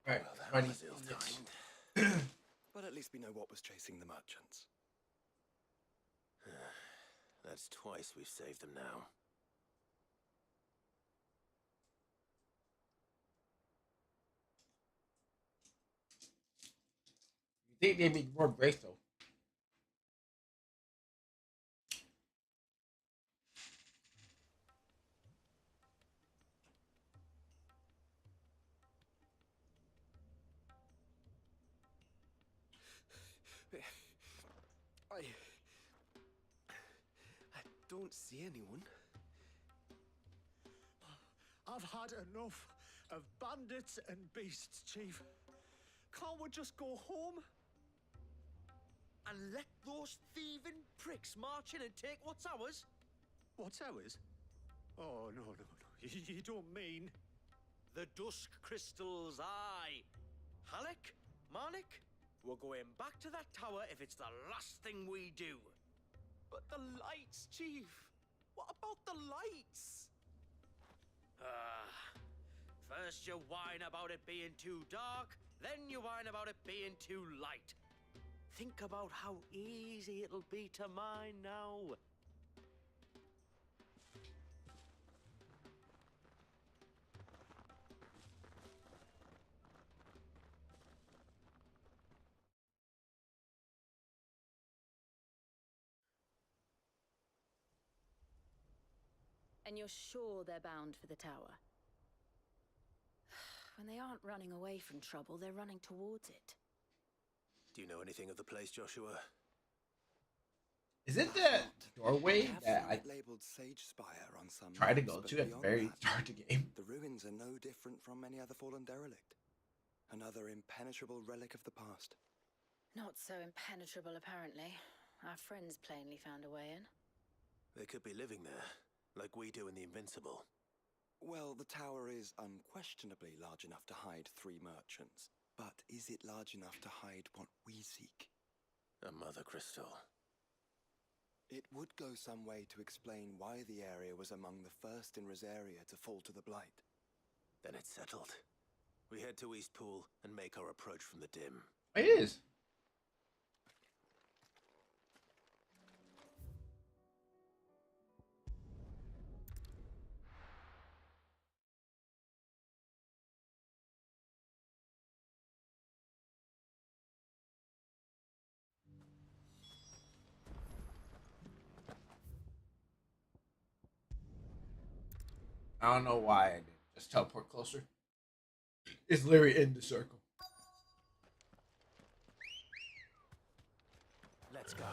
Right. Well, that Funny. was ill-timed. But at least we know what was chasing the merchants. That's twice we've saved them now. You think they'd be more graceful? I don't see anyone. I've had enough of bandits and beasts, Chief. Can't we just go home? And let those thieving pricks march in and take what's ours? What's ours? Oh, no. You don't mean... The Dusk Crystals, aye. Halleck, Marnik, we're going back to that tower if it's the last thing we do. But the lights, Chief. What about the lights? First you whine about it being too dark, then you whine about it being too light. Think about how easy it'll be to mine now. And you're sure they're bound for the tower? When they aren't running away from trouble, they're running towards it. Do you know anything of the place, Joshua? Is it the doorway that I labeled Sage Spire on some tried to maps, go but to at the beyond very that, start of the game? the ruins are no different from any other fallen derelict. Another impenetrable relic of the past. Not so impenetrable, apparently. Our friends plainly found a way in. They could be living there, like we do in the Invincible. Well, the tower is unquestionably large enough to hide 3 merchants. But is it large enough to hide what we seek? A mother crystal. It would go some way to explain why the area was among the first in Rosaria to fall to the Blight. Then it's settled. We head to Eastpool and make our approach from the dim. It is. I don't know why I didn't just teleport closer. It's literally in the circle. Let's go.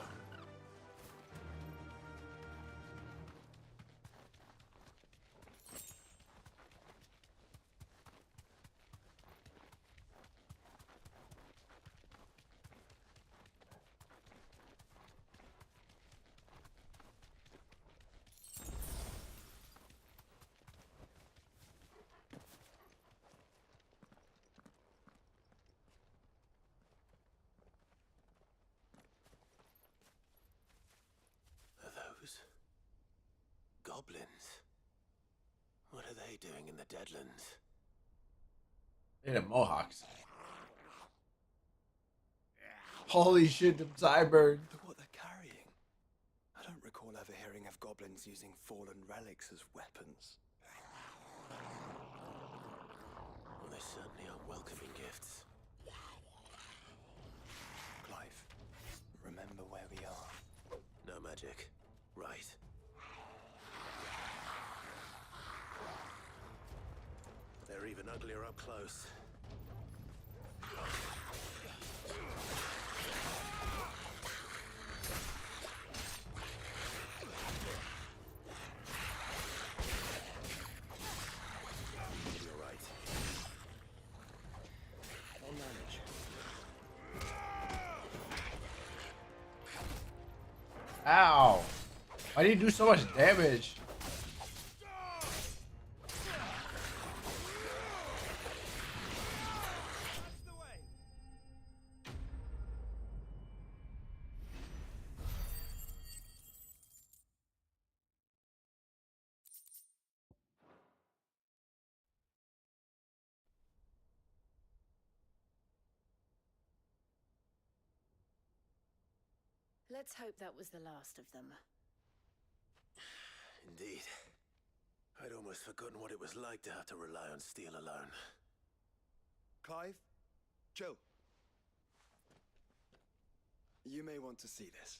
Goblins. What are they doing in the Deadlands? They're the Mohawks. Holy shit, them sideburns. Look what they're carrying. I don't recall ever hearing of goblins using fallen relics as weapons. Well, they certainly are welcoming gifts. Clive, remember where we are. No magic. Right. They're even uglier up close. You're right. I'll manage. Ow. Why did you do so much damage? Let's hope that was the last of them. Indeed. I'd almost forgotten what it was like to have to rely on steel alone. Clive? Joe? You may want to see this.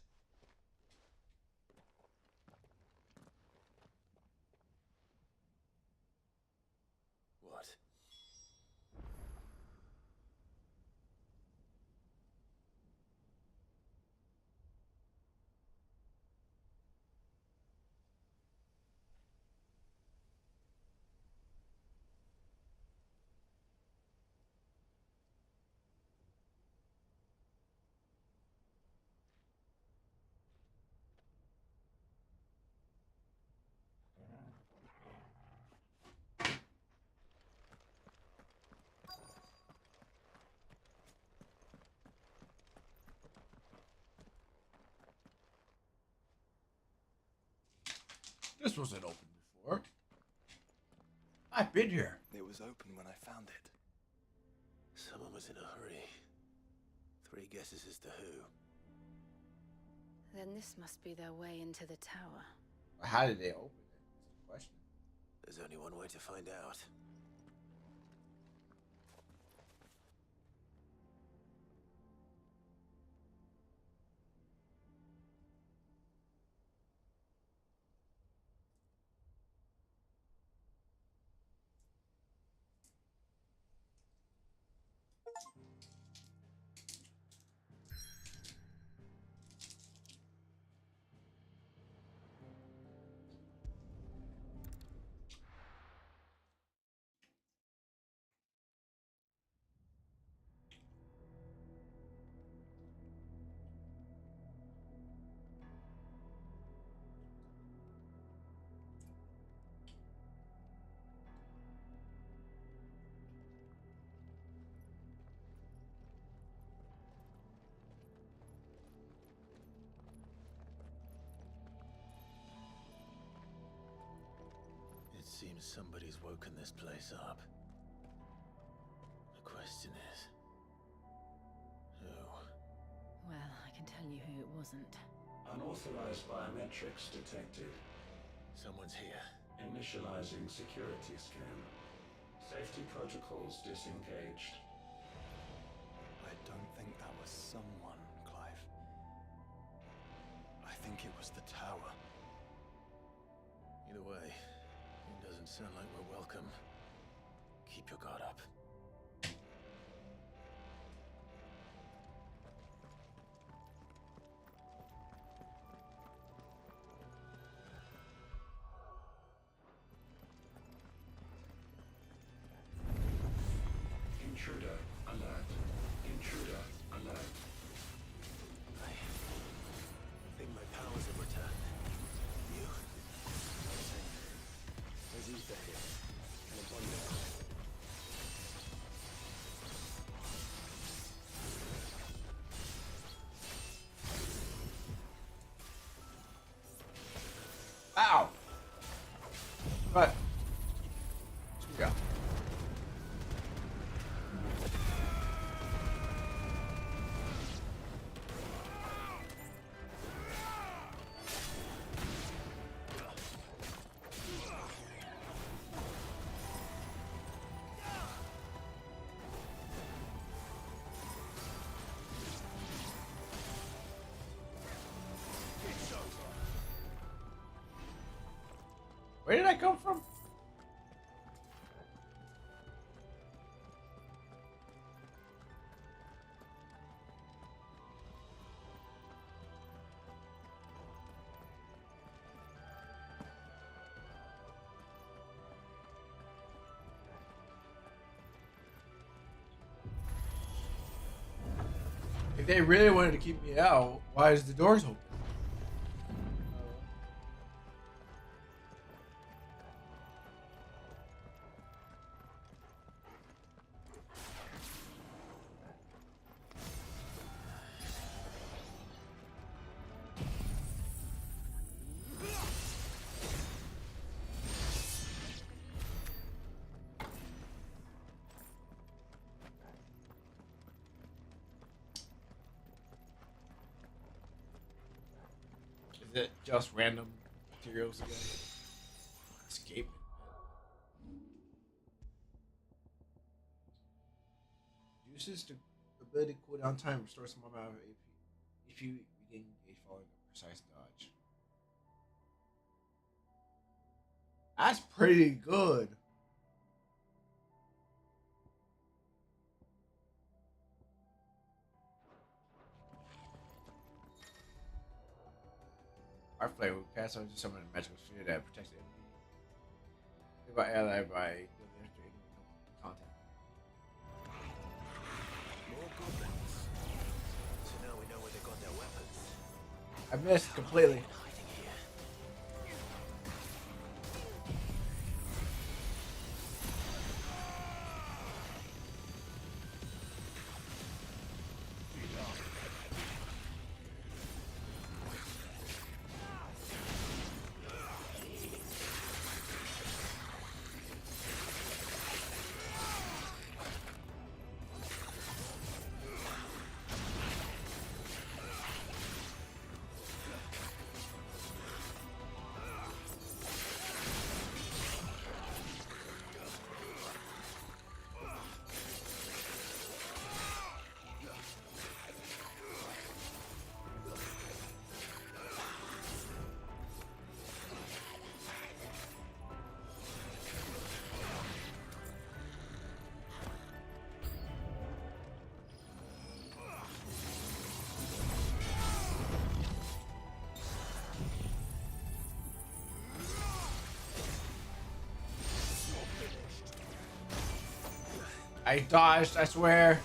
What? This wasn't open before. I've been here. It was open when I found it. Someone was in a hurry. 3 guesses as to who. Then this must be their way into the tower. How did they open it? That's the question. There's only one way to find out. It seems somebody's woken this place up. The question is, who? Well, I can tell you who it wasn't. Unauthorized biometrics detected. Someone's here. Initializing security scan. Safety protocols disengaged. I don't think that was someone, Clive. I think it was the tower. Either way, it doesn't sound like we're welcome. Keep your guard up. Intruder alert. Intruder alert. I think my powers have returned. You? There's Ether here. And it's on there. Ow! But yeah. Where did I come from? If they really wanted to keep me out, why is the doors open? Is it just random materials again? Escape. Uses the ability to cool down time, restore some amount of AP if you regain a following a precise dodge. That's pretty good. Our flame will cast on summon a magical sphere that protects the enemy. By ally by contact. More goblins. So now we know where they got their weapons. I missed completely. Hiding here. I dodged, I swear.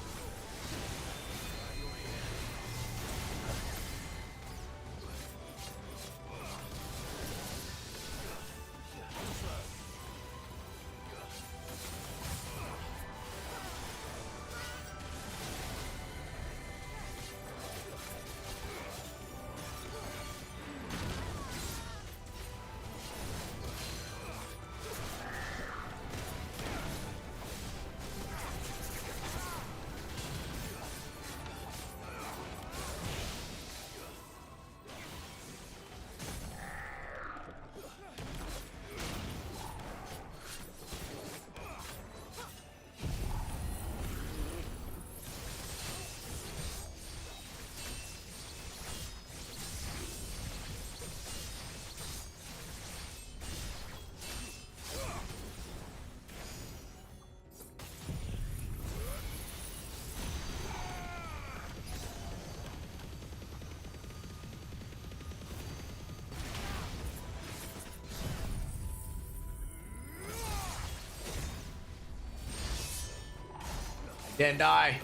Didn't die.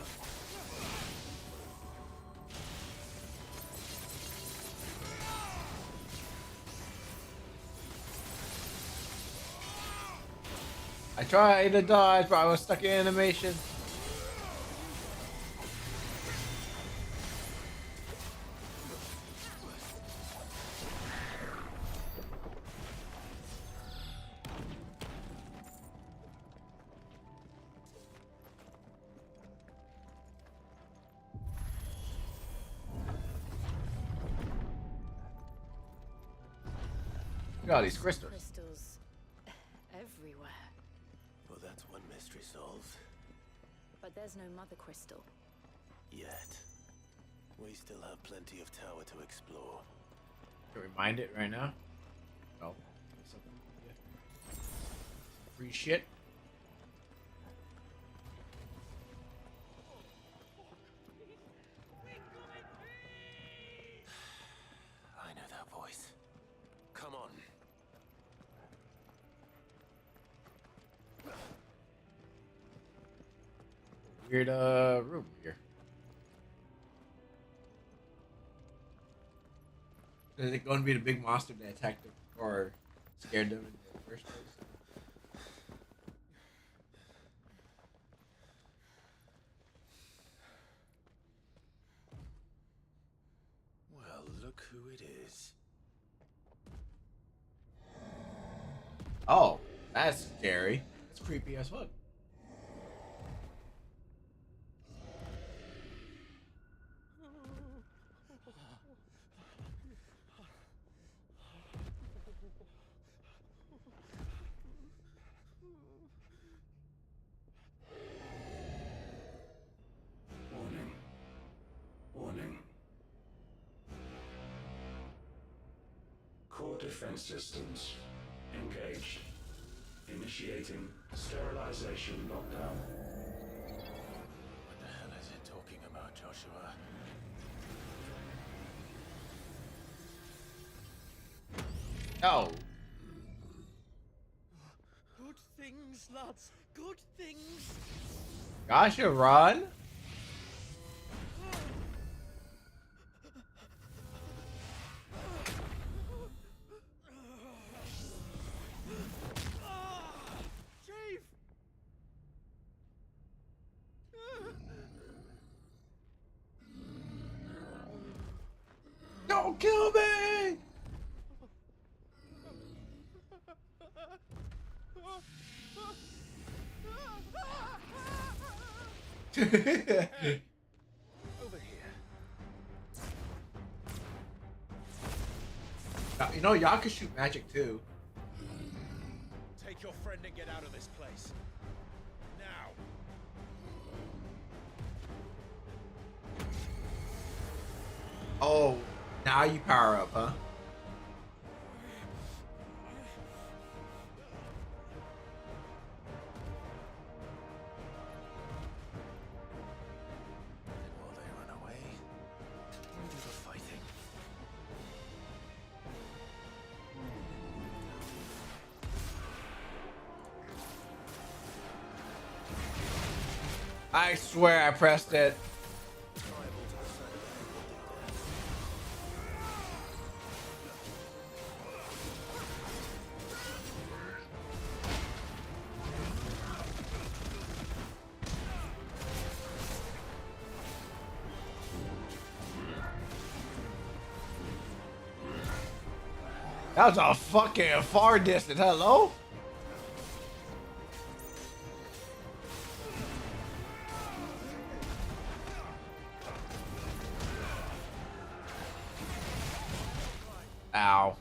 I tried to dodge, but I was stuck in animation. Look at all these crystals. Crystals everywhere. Well, that's one mystery solved. But there's no mother crystal. Yet. We still have plenty of tower to explore. Can we mind it right now? No. Free shit. I know that voice. Come on. Weird room here. Is it going to be the big monster that attacked them or scared them in the first place? Well, look who it is. Oh, that's scary. That's creepy as fuck. Warning. Warning. Core defense systems engaged. Initiating sterilization lockdown. What the hell is it talking about, Joshua? Oh. Good things, lads. Good things. Gosh, run. Chief! Don't kill me! Over here. You know, y'all can shoot magic too. Take your friend and get out of this place. Now. Oh, now you power up, huh? And while they run away, we do the fighting. I swear I pressed it. That was a fucking far distance. Hello? Ow.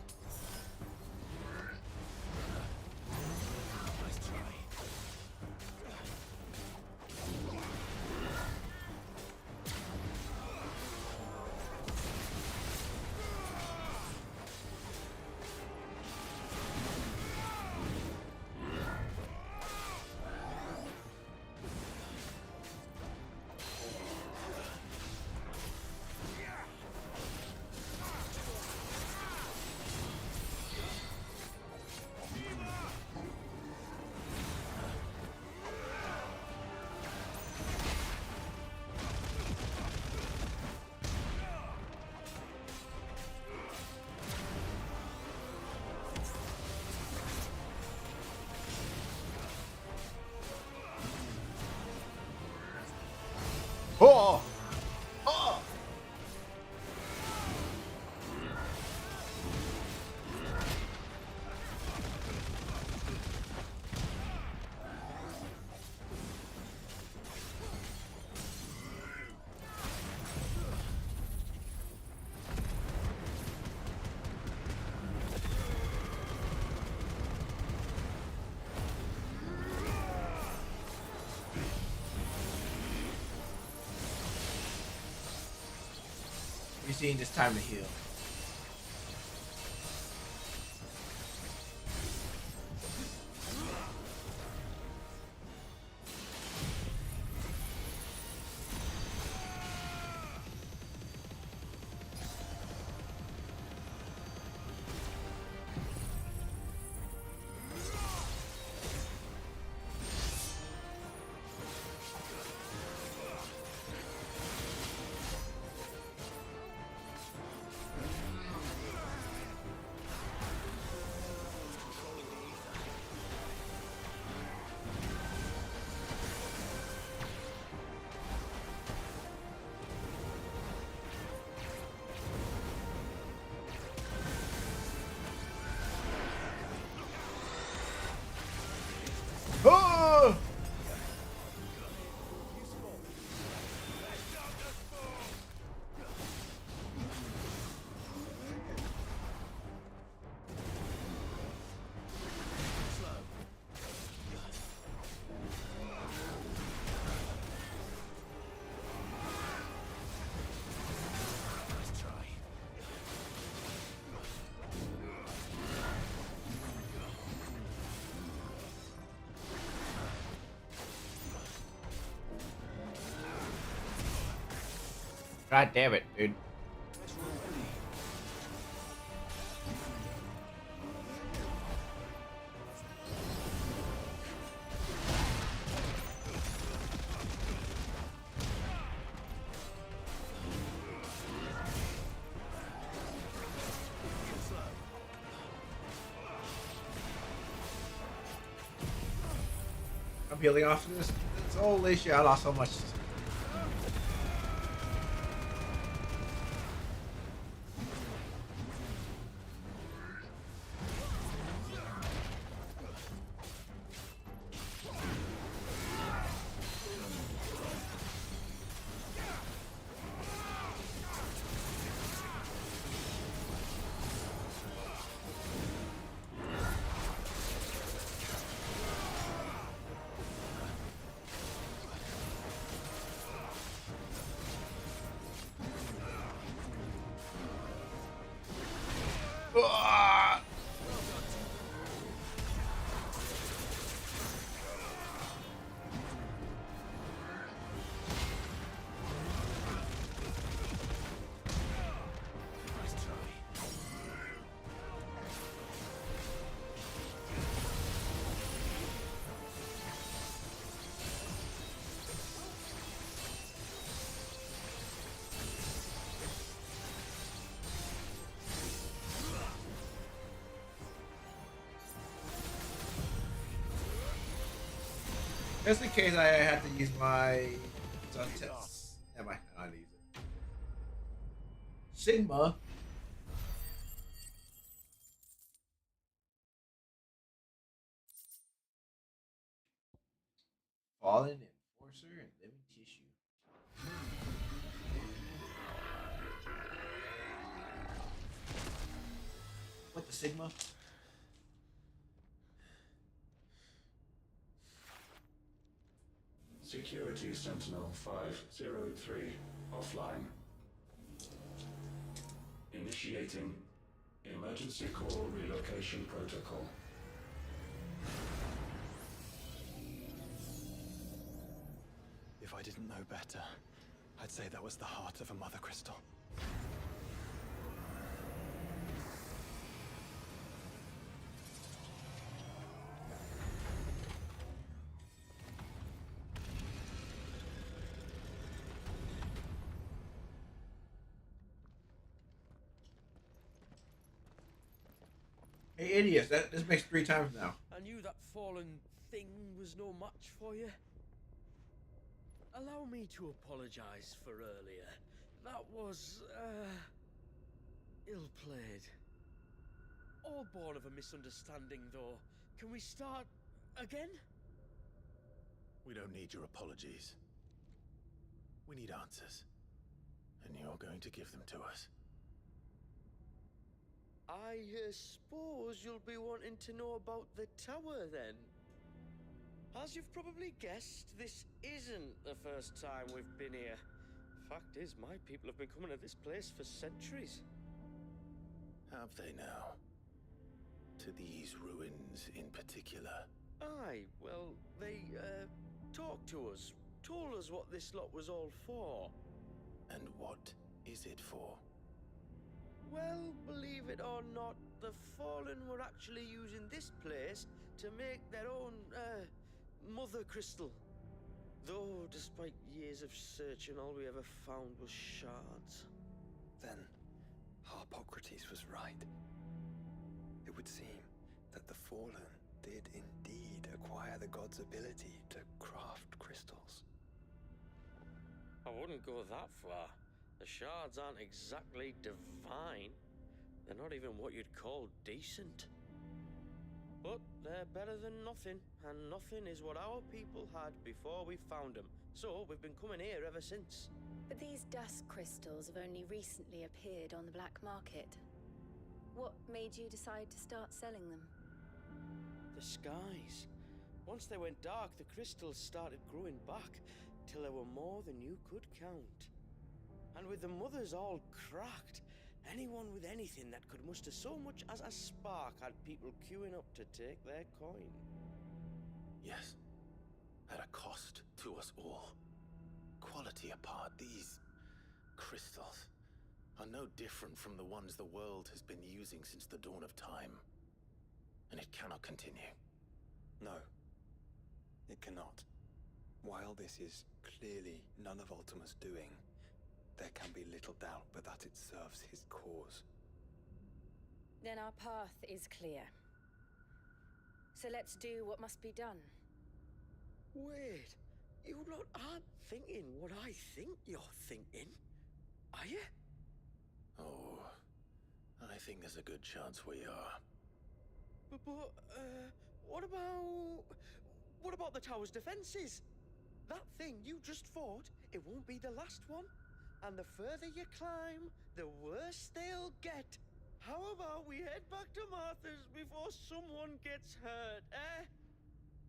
Oh! Oh! You're seeing this time to heal. Oh! God damn it, dude. I'm peeling off this. Holy shit, I lost so much. Just in case I had to use my sun test. Never mind, I don't use it. Sigma. Fallen Enforcer and Living Tissue. What the Sigma? Security Sentinel 503 offline. Initiating emergency call relocation protocol. If I didn't know better, I'd say that was the heart of a mother crystal. Hey, idiots! This makes 3 times now. I knew that fallen thing was no match for you. Allow me to apologize for earlier. That was, ill-played. All born of a misunderstanding, though. Can we start again? We don't need your apologies. We need answers. And you're going to give them to us. I suppose you'll be wanting to know about the tower, then? As you've probably guessed, this isn't the first time we've been here. Fact is, my people have been coming to this place for centuries. Have they now? To these ruins in particular? Aye, well, they, talked to us. Told us what this lot was all for. And what is it for? Well, believe it or not, the Fallen were actually using this place to make their own, mother crystal. Though, despite years of searching, all we ever found was shards. Then, Harpocrates was right. It would seem that the Fallen did indeed acquire the god's ability to craft crystals. I wouldn't go that far. The shards aren't exactly divine. They're not even what you'd call decent. But they're better than nothing, and nothing is what our people had before we found them. So we've been coming here ever since. But these dusk crystals have only recently appeared on the black market. What made you decide to start selling them? The skies. Once they went dark, the crystals started growing back, till there were more than you could count. And with the mothers all cracked, anyone with anything that could muster so much as a spark had people queuing up to take their coin. Yes, at a cost to us all. Quality apart, these crystals are no different from the ones the world has been using since the dawn of time. And it cannot continue. No, it cannot. While this is clearly none of Ultima's doing, there can be little doubt but that it serves his cause. Then our path is clear. So let's do what must be done. Wait, you lot aren't thinking what I think you're thinking, are you? Oh, I think there's a good chance we are. But what about the tower's defenses? That thing you just fought, it won't be the last one. And the further you climb, the worse they'll get. How about we head back to Martha's before someone gets hurt, eh?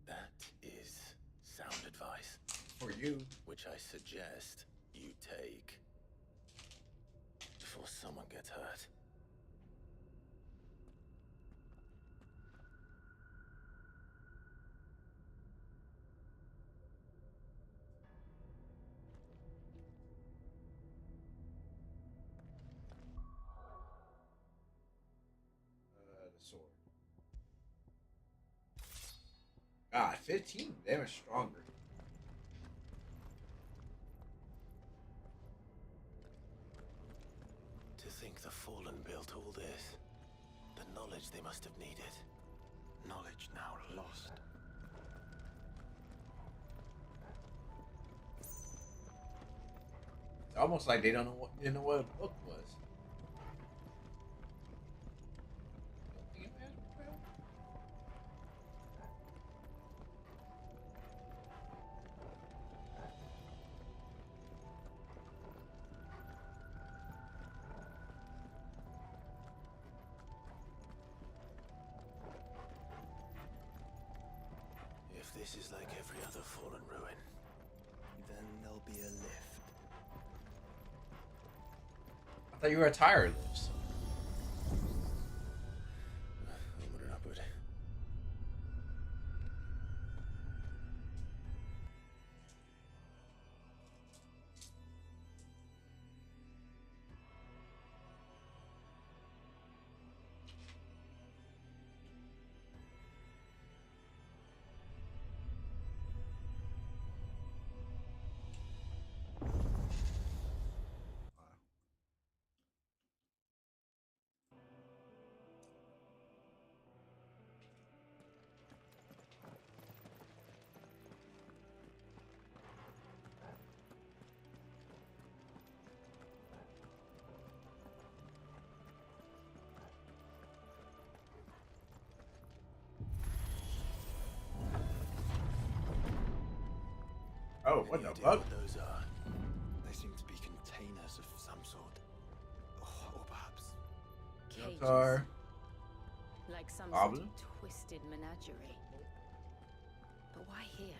That is sound advice. For you. Which I suggest you take. Before someone gets hurt. The sword. God, 15 damage stronger. To think the Fallen built all this. The knowledge they must have needed. Knowledge now lost. almost like they don't know what didn't know what a book was. If this is like every other fallen ruin, Then there'll be a lift. I thought you were a tire lifts. onward and upward. Oh, what Any the idea fuck? what those are? They seem to be containers of some sort. Or perhaps Cages. Are Like some sort Goblin? of twisted menagerie. But why here?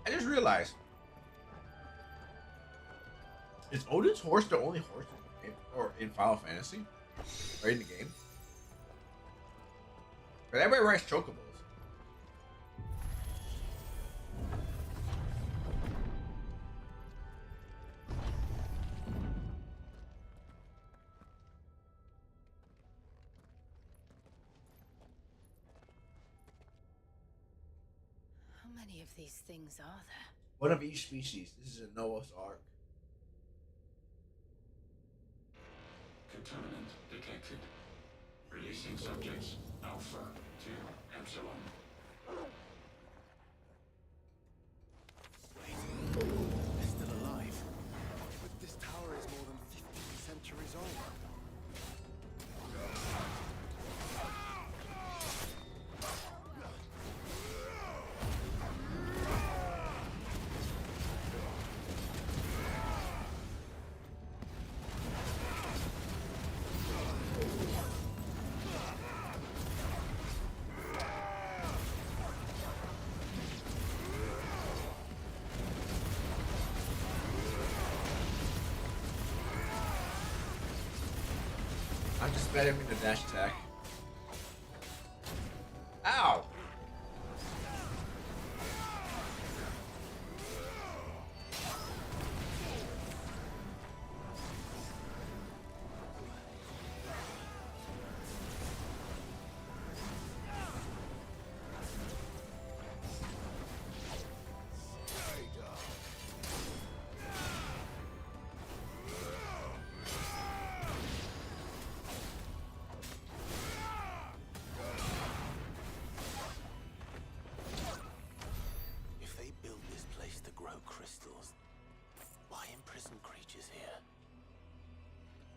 I just realized. Is Odin's horse the only horse in, or in Final Fantasy? Or in the game? But everybody rides chocobos. How many of these things are there? One of each species. This is a Noah's Ark. Contaminant detected. Releasing subjects Alpha to Epsilon. They're still alive. but this tower is more than 50 centuries old. I'm just spamming the dash attack. Ow! If they built this place to grow crystals, why imprison creatures here?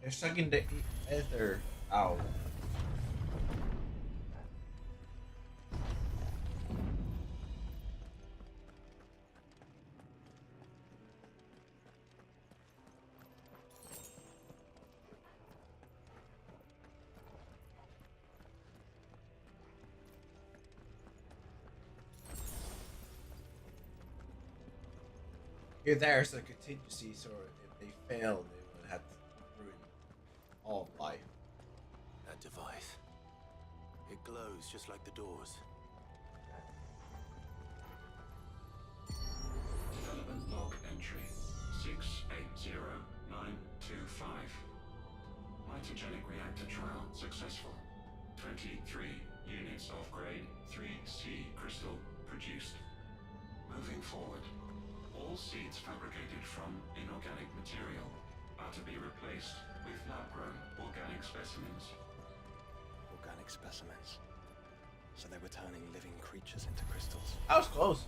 They're sucking the ether out. Here, there's a contingency, so if they fail, they would have to ruin all of life. That device. It glows just like the doors. Development log entry 680925. Mitogenic reactor trial successful. 23 units of grade 3C crystal produced. Moving forward, all seeds fabricated from inorganic material are to be replaced with lab-grown organic specimens. Organic specimens. So they were turning living creatures into crystals. I was close.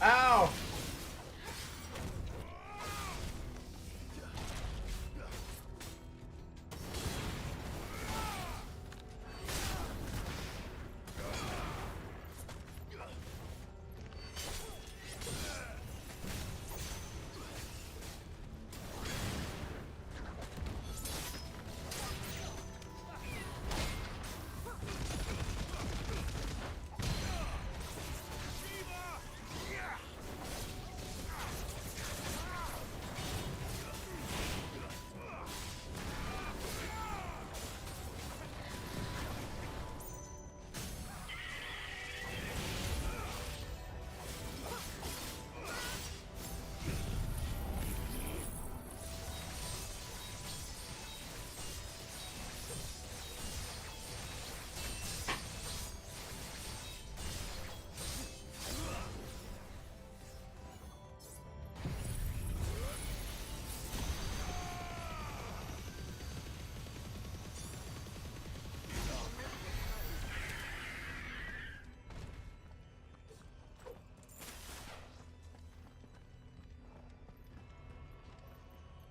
Ow!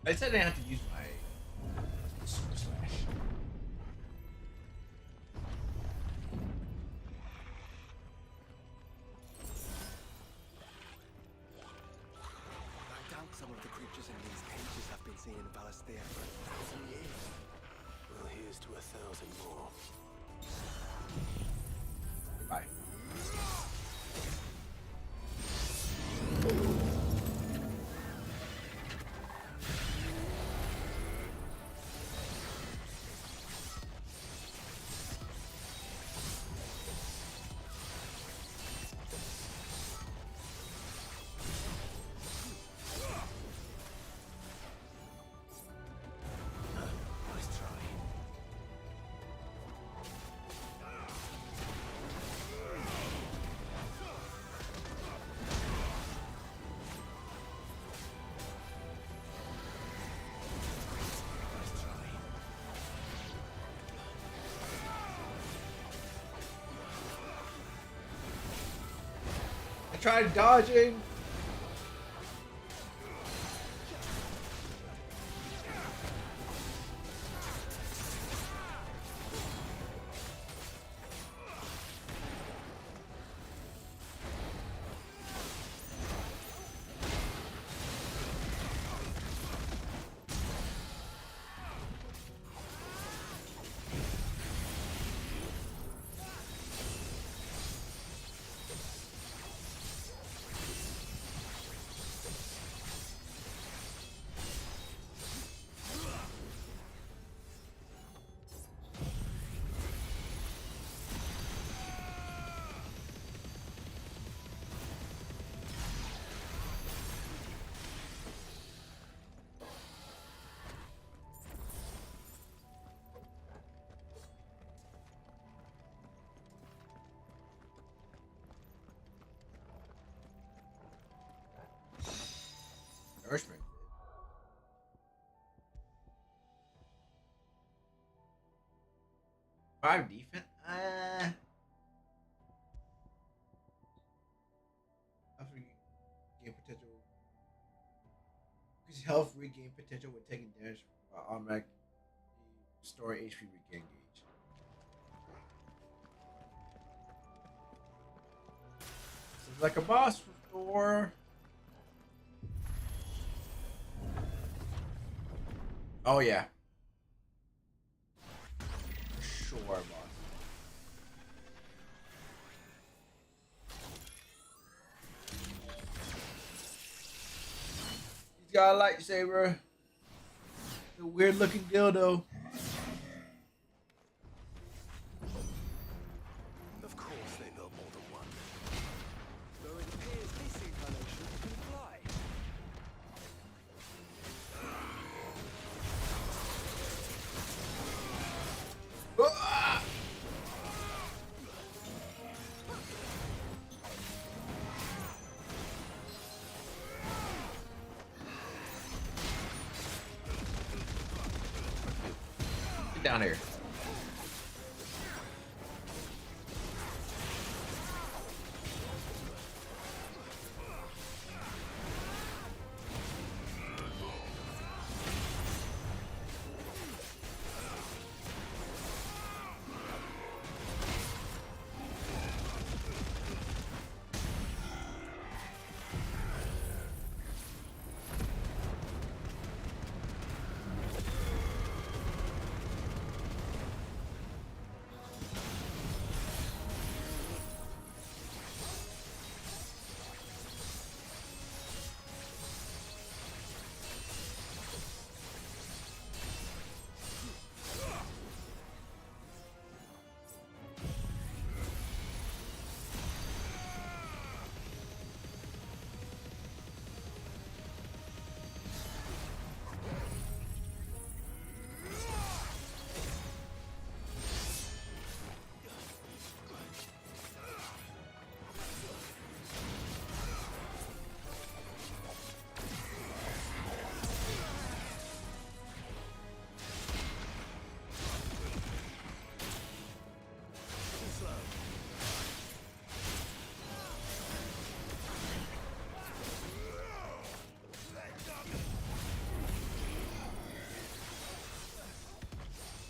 I said I didn't have to use my super slash. I doubt some of the creatures in these cages have been seeing Valasthea for 1,000 years. Well, here's to 1,000 more. Bye. Nice try. I tried dodging. Nourishment. 5 defense? After you gain potential. Increase health regain potential when taking damage while automatic restore HP regain gauge. Seems like a boss door. Oh yeah. Sure, boss. He's got a lightsaber. The weird looking dildo. Of course they built more than one. Though it appears this incarnation can fly. Get down here.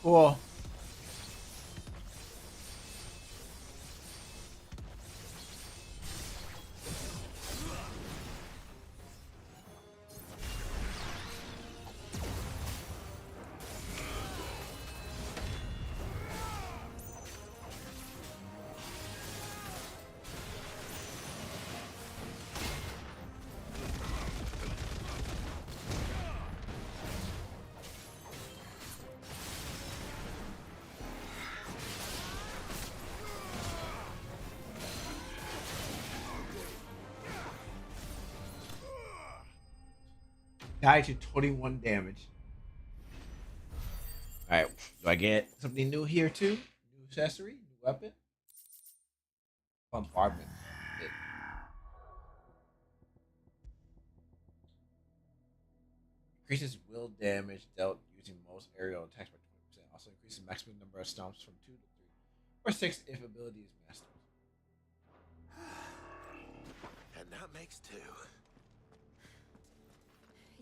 Cool. Die to 21 damage. Alright, do I get something new here too? New accessory? New weapon? Bombardment. It. Increases will damage dealt using most aerial attacks by 20%. Also increases maximum number of stomps from 2 to 3. Or 6 if ability is mastered. And that makes 2.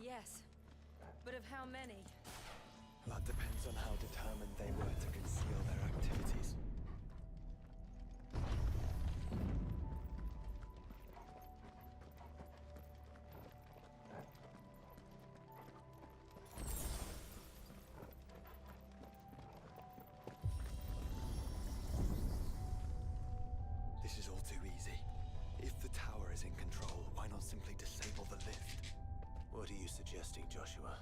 Yes, but of how many? That depends on how determined they were to conceal their activities. This is all too easy. If the tower is in control, why not simply disable the lift? What are you suggesting, Joshua?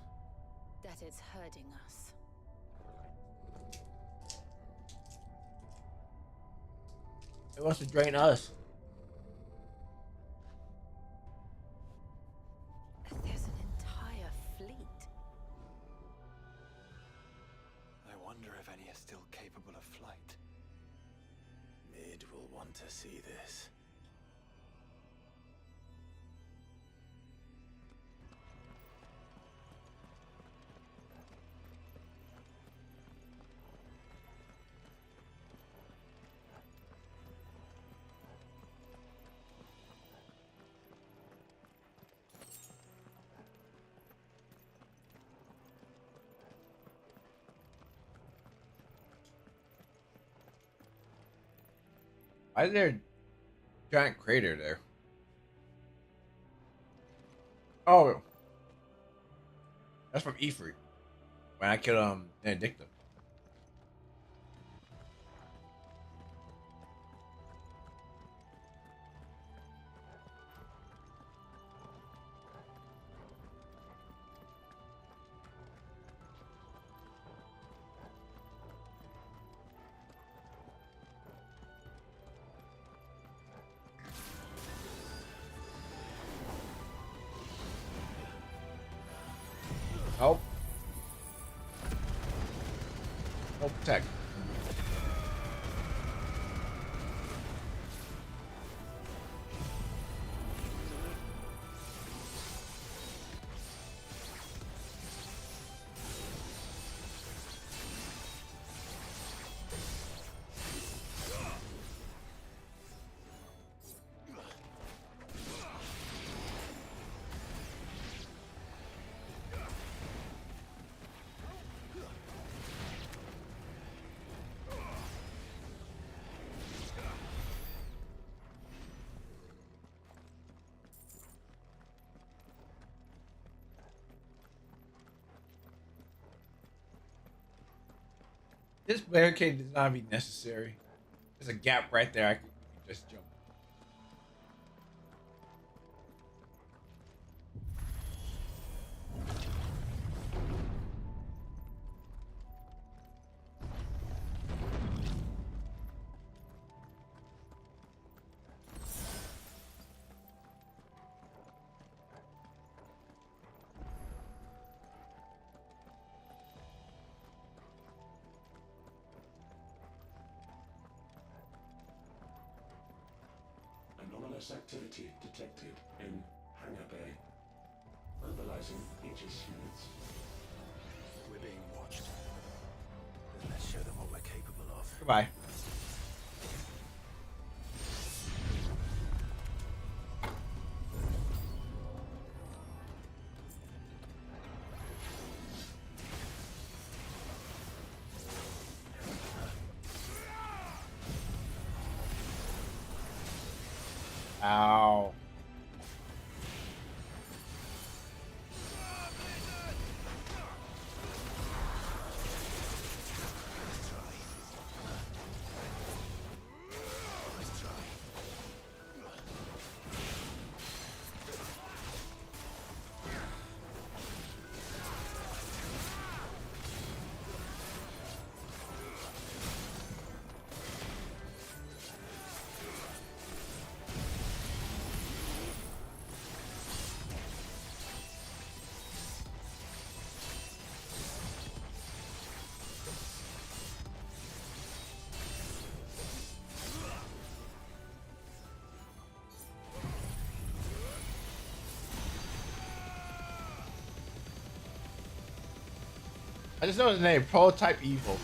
That it's hurting us. It wants to drain us. There's an entire fleet. I wonder if any are still capable of flight. Mid will want to see this. Why is there a giant crater there? Oh, that's from Ifrit. When I killed Benedicta. Oh. Oh, protect. This barricade does not be necessary. There's a gap right there. I could just jump. Anomalous activity detected in Hangar Bay. Mobilizing Aegis units. We're being watched. Then let's show them what we're capable of. Goodbye. Ow. I just know his name, Prototype Evil.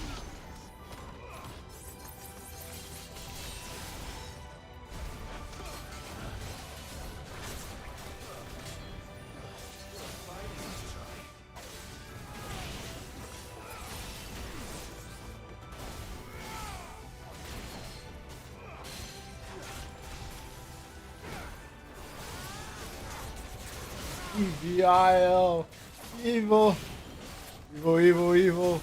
EVIL. Evil. Evil, evil, evil.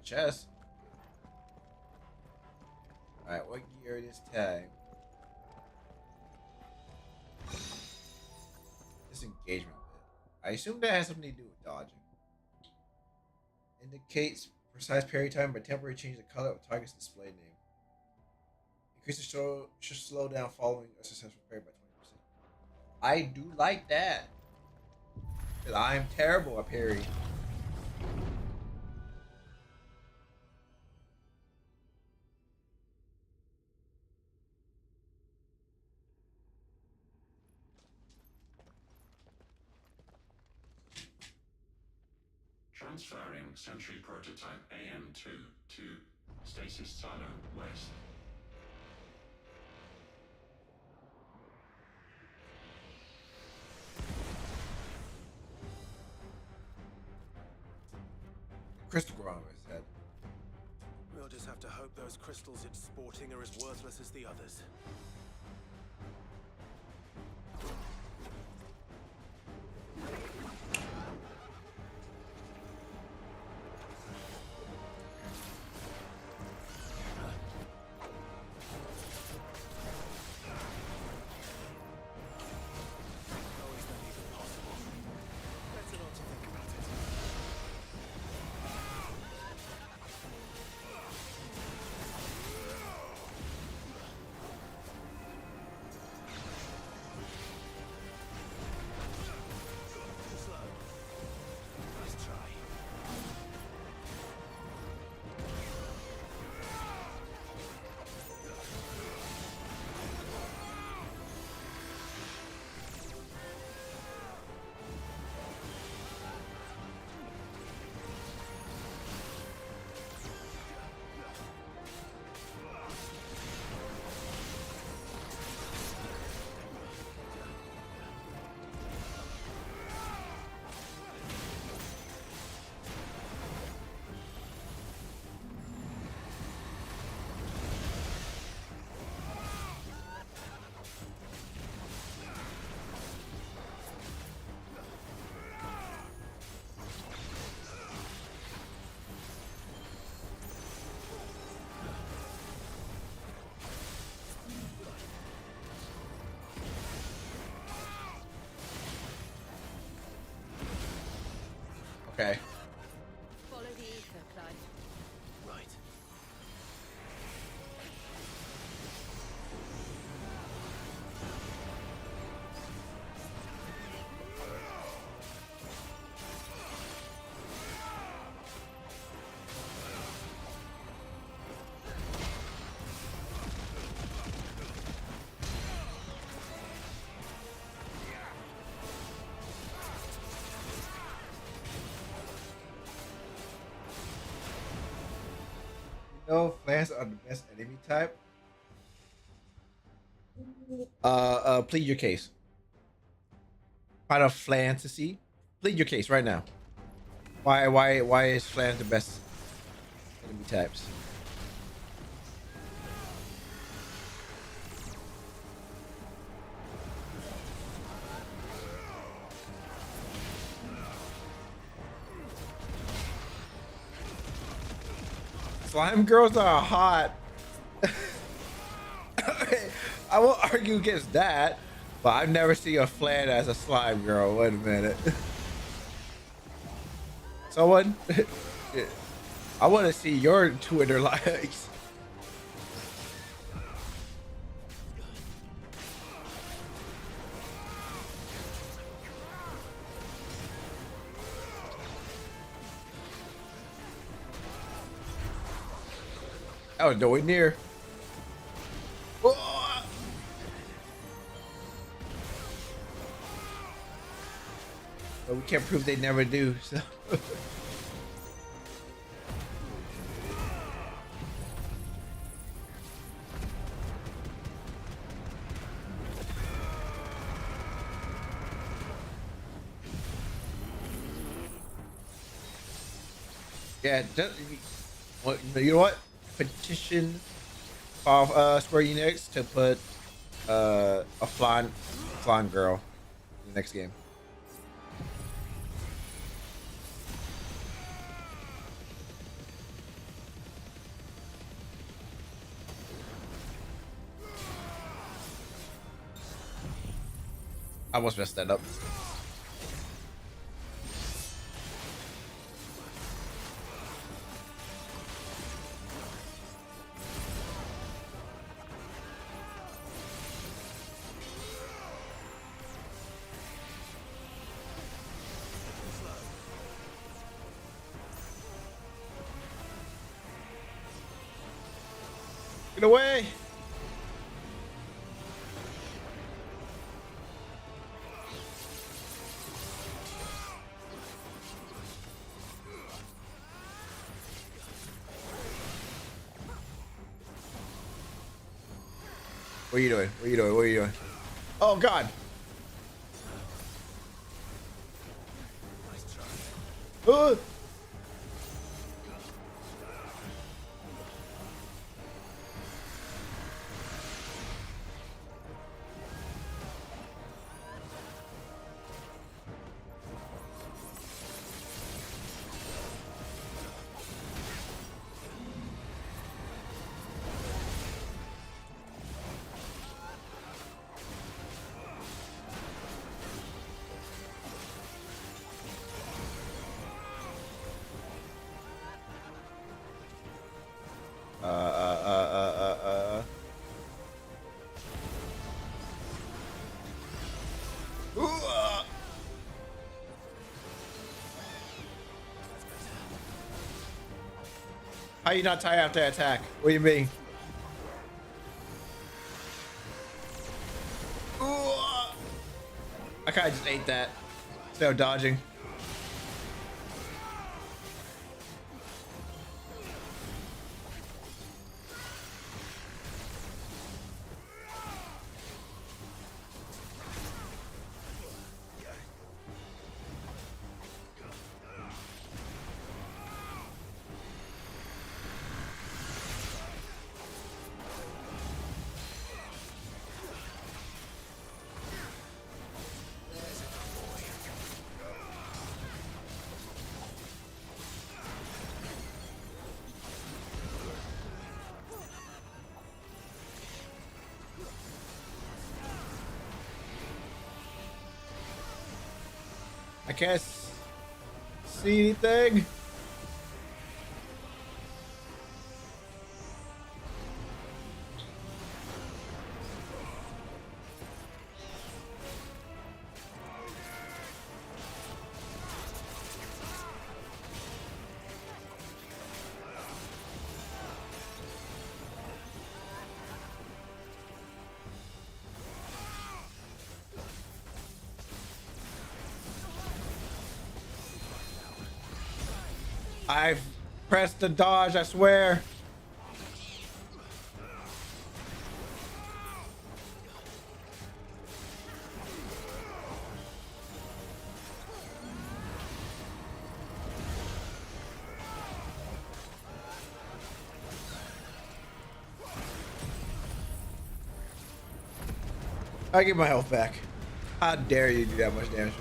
Chest. Alright, what gear it is tag? Disengagement bit. I assume that has something to do with dodging. Indicates precise parry time by temporarily change the color of target's display name. Increase the should slow down following a successful parry by 20%. I do like that. Because I am terrible at parry. Transferring Sentry Prototype AM2 to Stasis Silo West. Crystal ground on his head. We'll just have to hope those crystals it's sporting are as worthless as the others. Okay. Follow the ether, Clyde. Right. You know, flans are the best enemy type. Plead your case. Final fantasy. Plead your case right now. Why is flan the best enemy types? Slime girls are hot. I won't argue against that, but I've never seen a flan as a slime girl. Wait a minute. Someone, I want to see your Twitter likes. That was nowhere near. Oh! But we can't prove they never do. So. Yeah, you know what? Petition Square Enix to put a flan girl in the next game. I almost messed that up. Get away! What are you doing? What are you doing? What are you doing? Oh God! Uh! How you not tie after attack? What do you mean? I kind of just ate that. Instead of dodging. I guess see anything. I've pressed the dodge, I swear. I get my health back. How dare you do that much damage?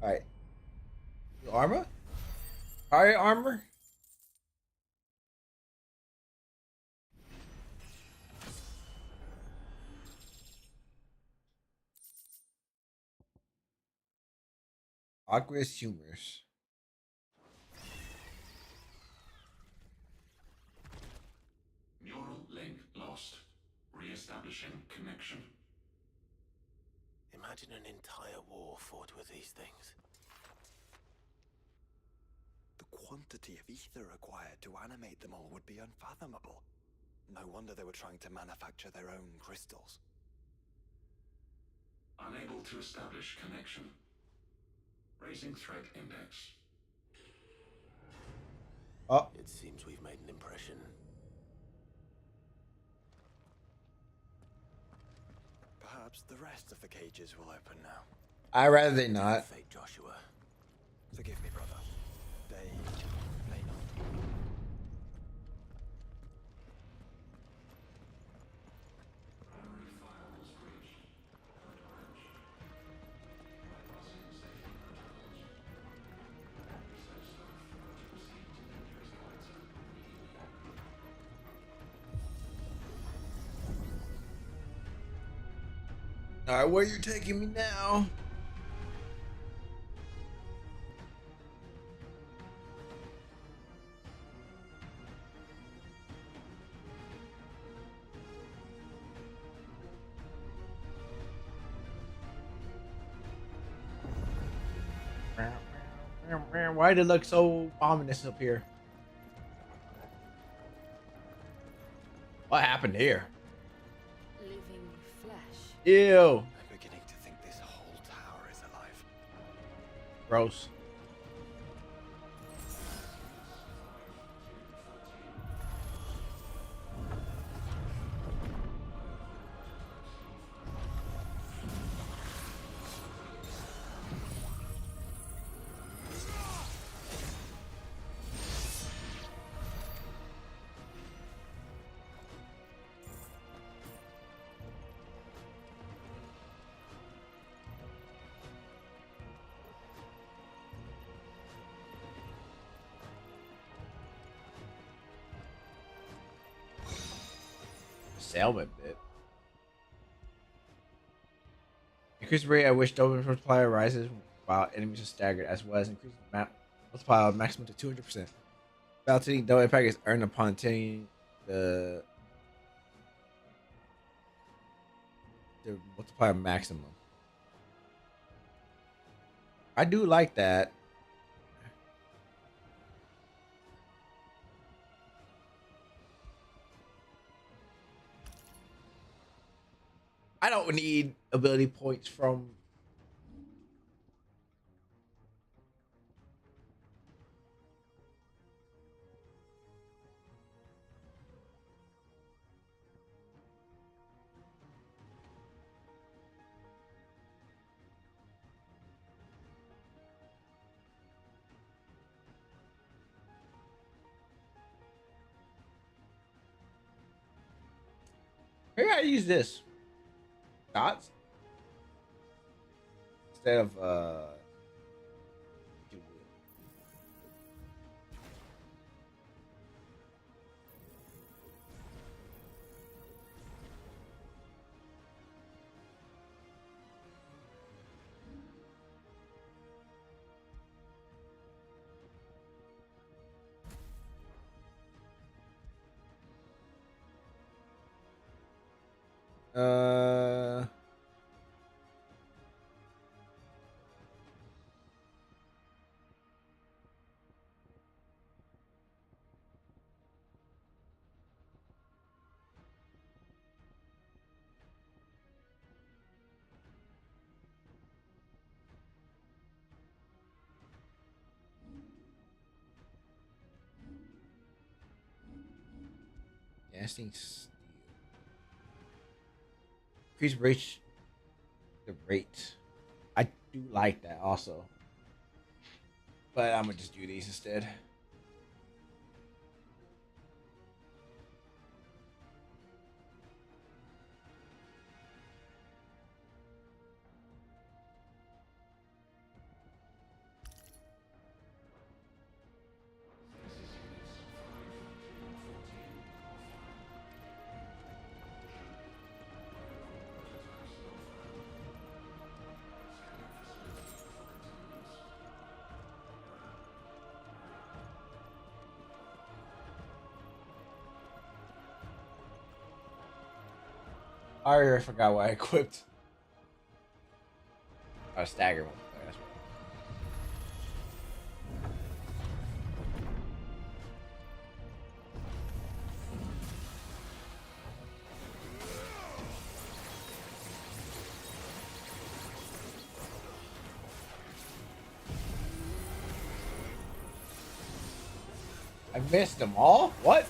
Alright. Armor? Alright, armor. Aqueous humors. Neural link lost. Re-establishing connection. Imagine an entire war fought with these things. The quantity of ether required to animate them all would be unfathomable. No wonder they were trying to manufacture their own crystals. Unable to establish connection. Raising threat index. Oh. It seems we've made an impression. Perhaps the rest of the cages will open now. I'd rather they not. Fate, Joshua. Forgive me, brother. They may not. Primary file was breached. Front branch. Bypassing safety protocols. Research staff are to proceed to dangerous character immediately. Alright, where you taking me now? Why did it look so ominous up here? What happened here? Living flesh. Ew. I'm beginning to think this whole tower is alive. Gross. Sailment bit. Increased rate at which Doberman multiplier rises while enemies are staggered, as well as increased map multiplier maximum to 200%. Balloting double impact is earned upon attaining the multiplier maximum. I do like that. I don't need ability points from Maybe I use this dots instead of uh. Yeah, this thing's increase reach the rate. I do like that also, but I'm gonna just do these instead. I already forgot what I equipped. A stagger one. That's right. I missed them all? What?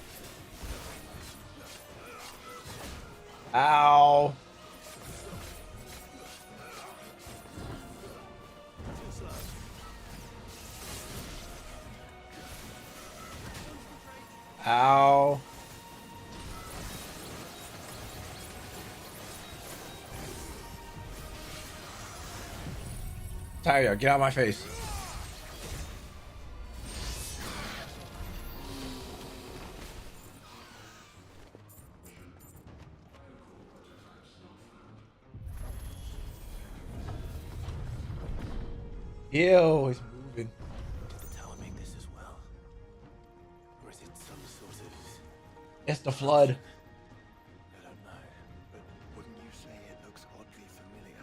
Ow. Ow. Tyler, get out of my face. Ew, he's moving. Did the tower make this as well? Or is it some sort of... It's the flood. I don't know, but wouldn't you say it looks oddly familiar?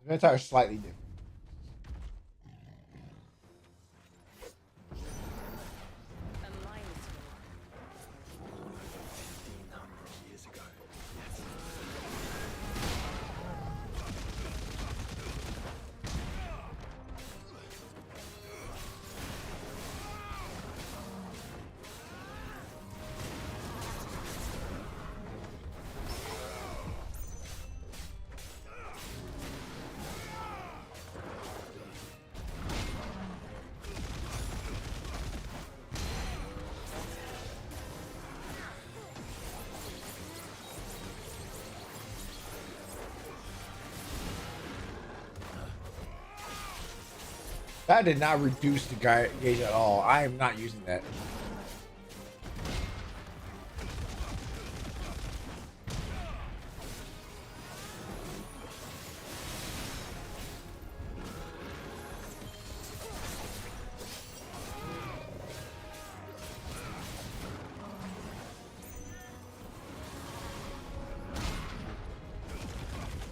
The Minotaur is slightly different. A minotaur. 1500 years ago. That did not reduce the gauge at all. I am not using that.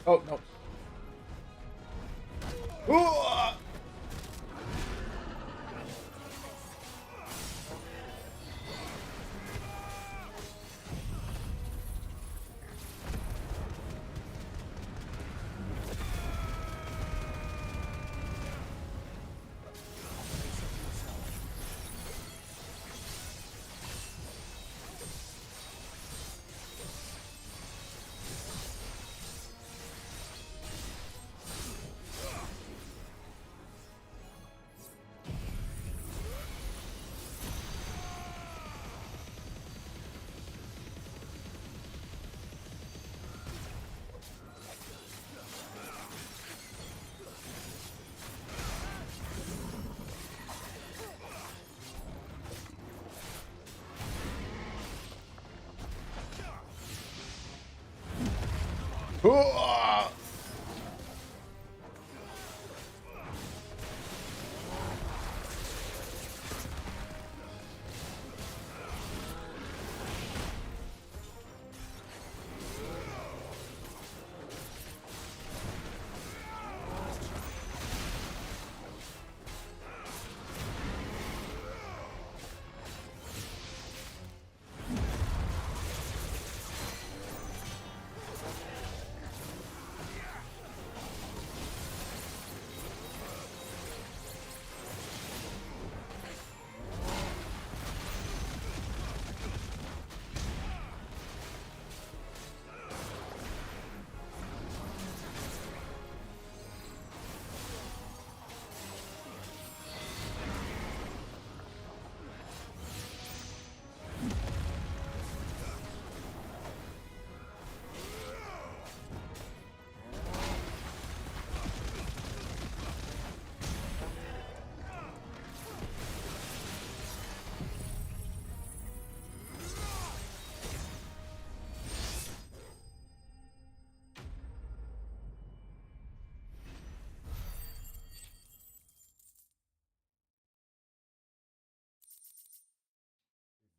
Oh, no. Ooh! Hooah!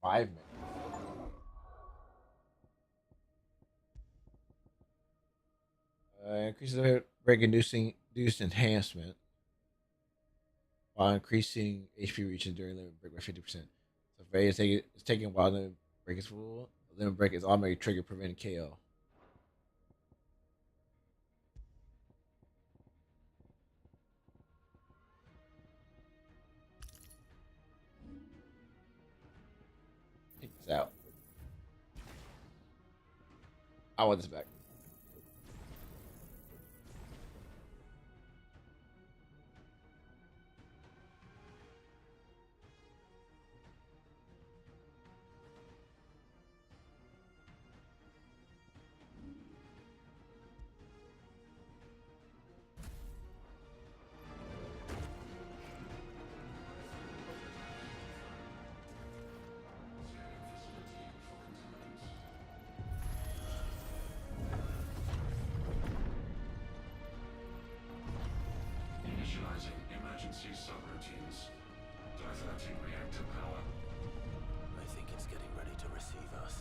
Revivement. Increases the break induced enhancement while increasing HP reaches during limit break by 50%. So if A is taken while limit break is full, limit break is automatically triggered, preventing KO. Take this out. I want this back. Initializing emergency subroutines. Diverting reactor power. I think it's getting ready to receive us.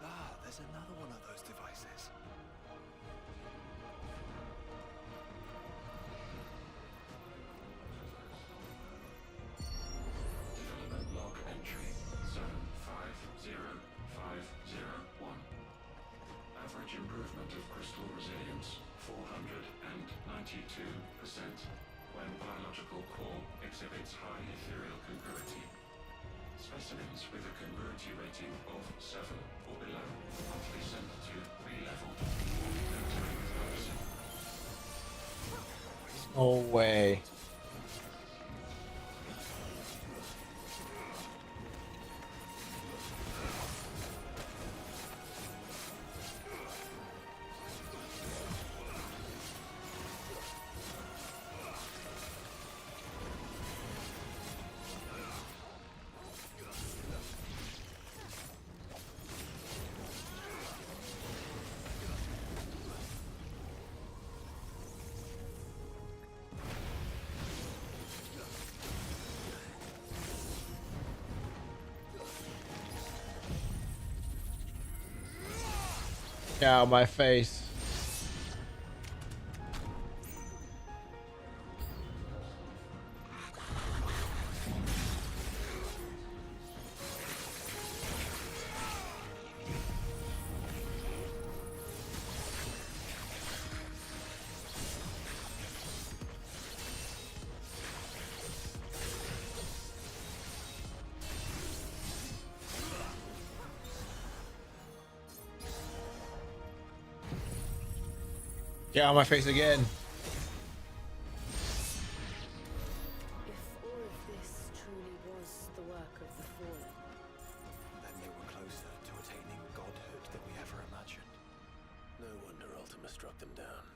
Ah, there's another one of those devices. Development log entry 750501. Average improvement of crystal resilience 492% when biological core exhibits high ethereal congruity. Specimens with a congruity rating of 7 or below must be sent to re-level. No way. Get out of my face. Get out of my face again. If all of this truly was the work of the Fallen, Then they were closer to attaining godhood than we ever imagined. No wonder Ultima struck them down.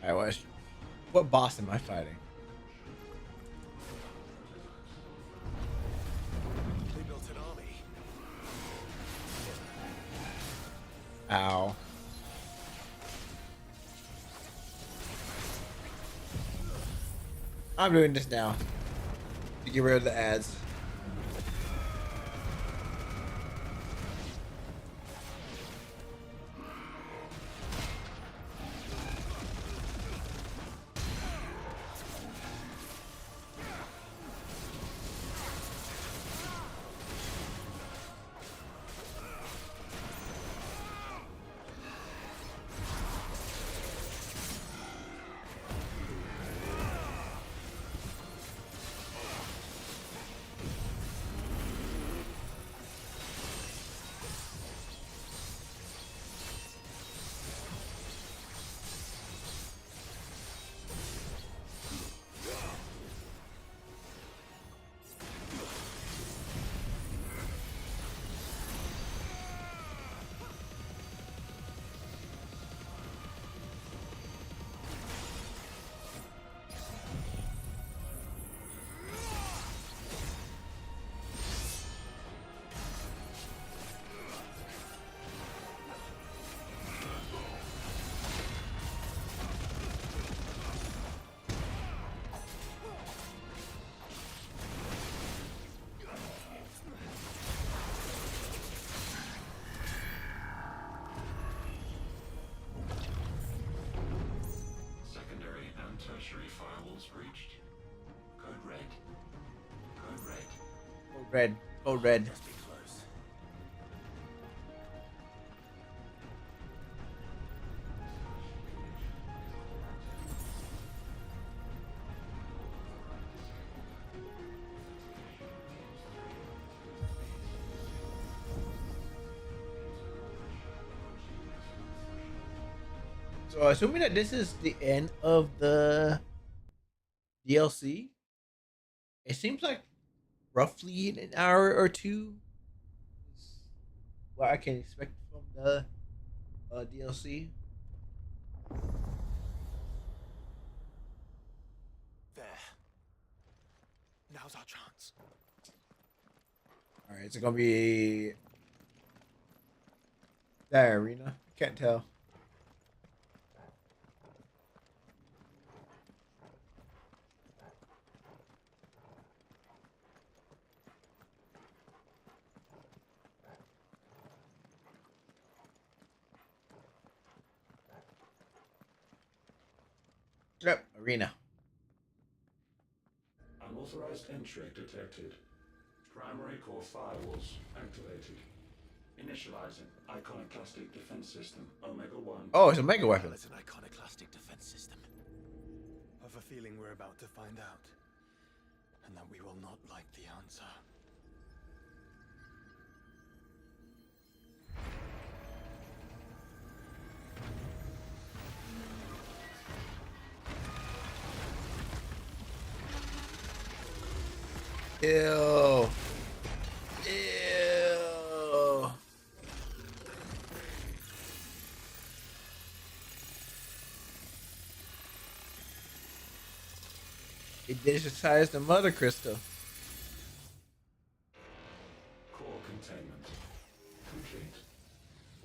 Alright, what boss am I fighting? They built an army. Ow. I'm doing this now to get rid of the ads. Tertiary firewalls breached. Code red. Code red. Code red. Code red. Must be close. So assuming that this is the end of the DLC, it seems like roughly an hour or two is what I can expect from the DLC. There. Now's our chance. All right, it's gonna be that arena. Can't tell. Yep, arena. Unauthorized entry detected. Primary core firewalls activated. Initializing iconoclastic defense system Omega 1. Oh, it's a mega weapon. It's an iconoclastic defense system. I've a feeling we're about to find out. And that we will not like the answer. Ew. Ew. It digitized the mother crystal. Core containment complete.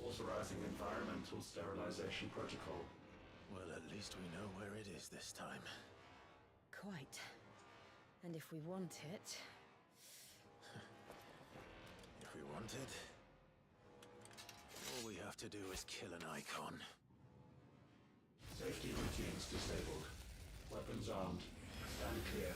Authorizing environmental sterilization protocol. Well, at least we know where it is this time. Quite. And if we want it... If we want it, all we have to do is kill an icon. Safety routines disabled. Weapons armed. Stand clear.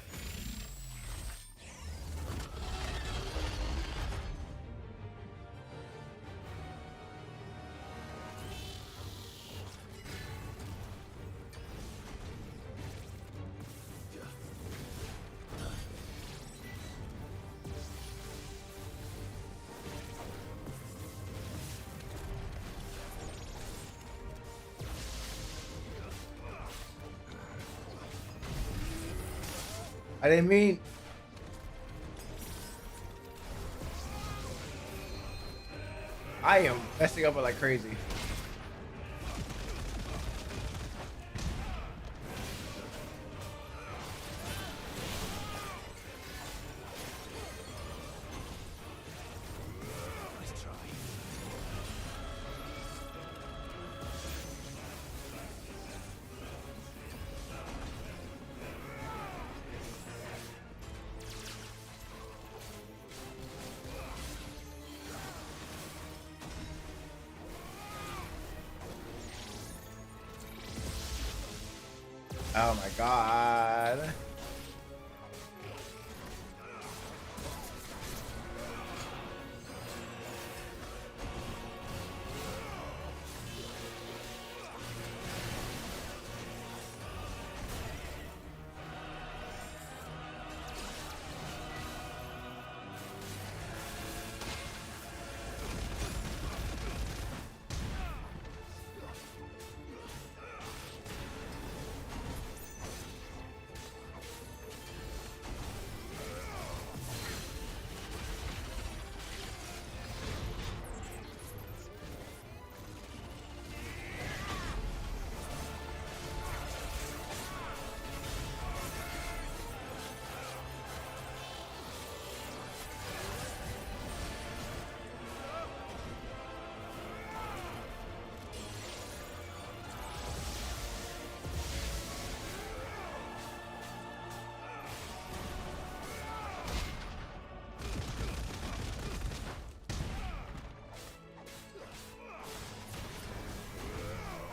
I didn't mean. I am messing up like crazy. Oh my god.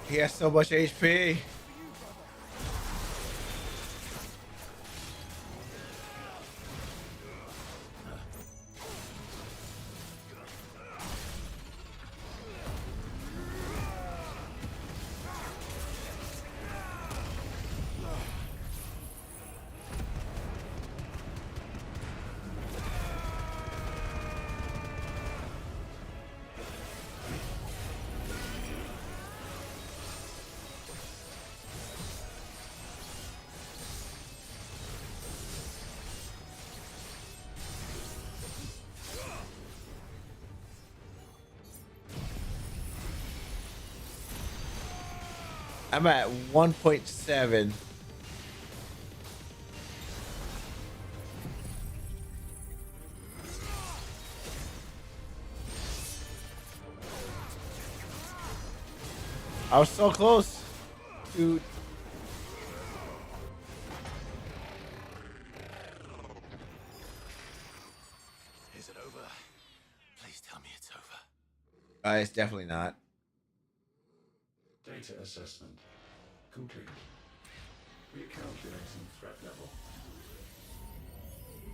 He has so much HP. I'm at 1.7. I was so close, dude. Is it over? Please tell me it's over. It's definitely not. Data assessment complete. Recalculating threat level.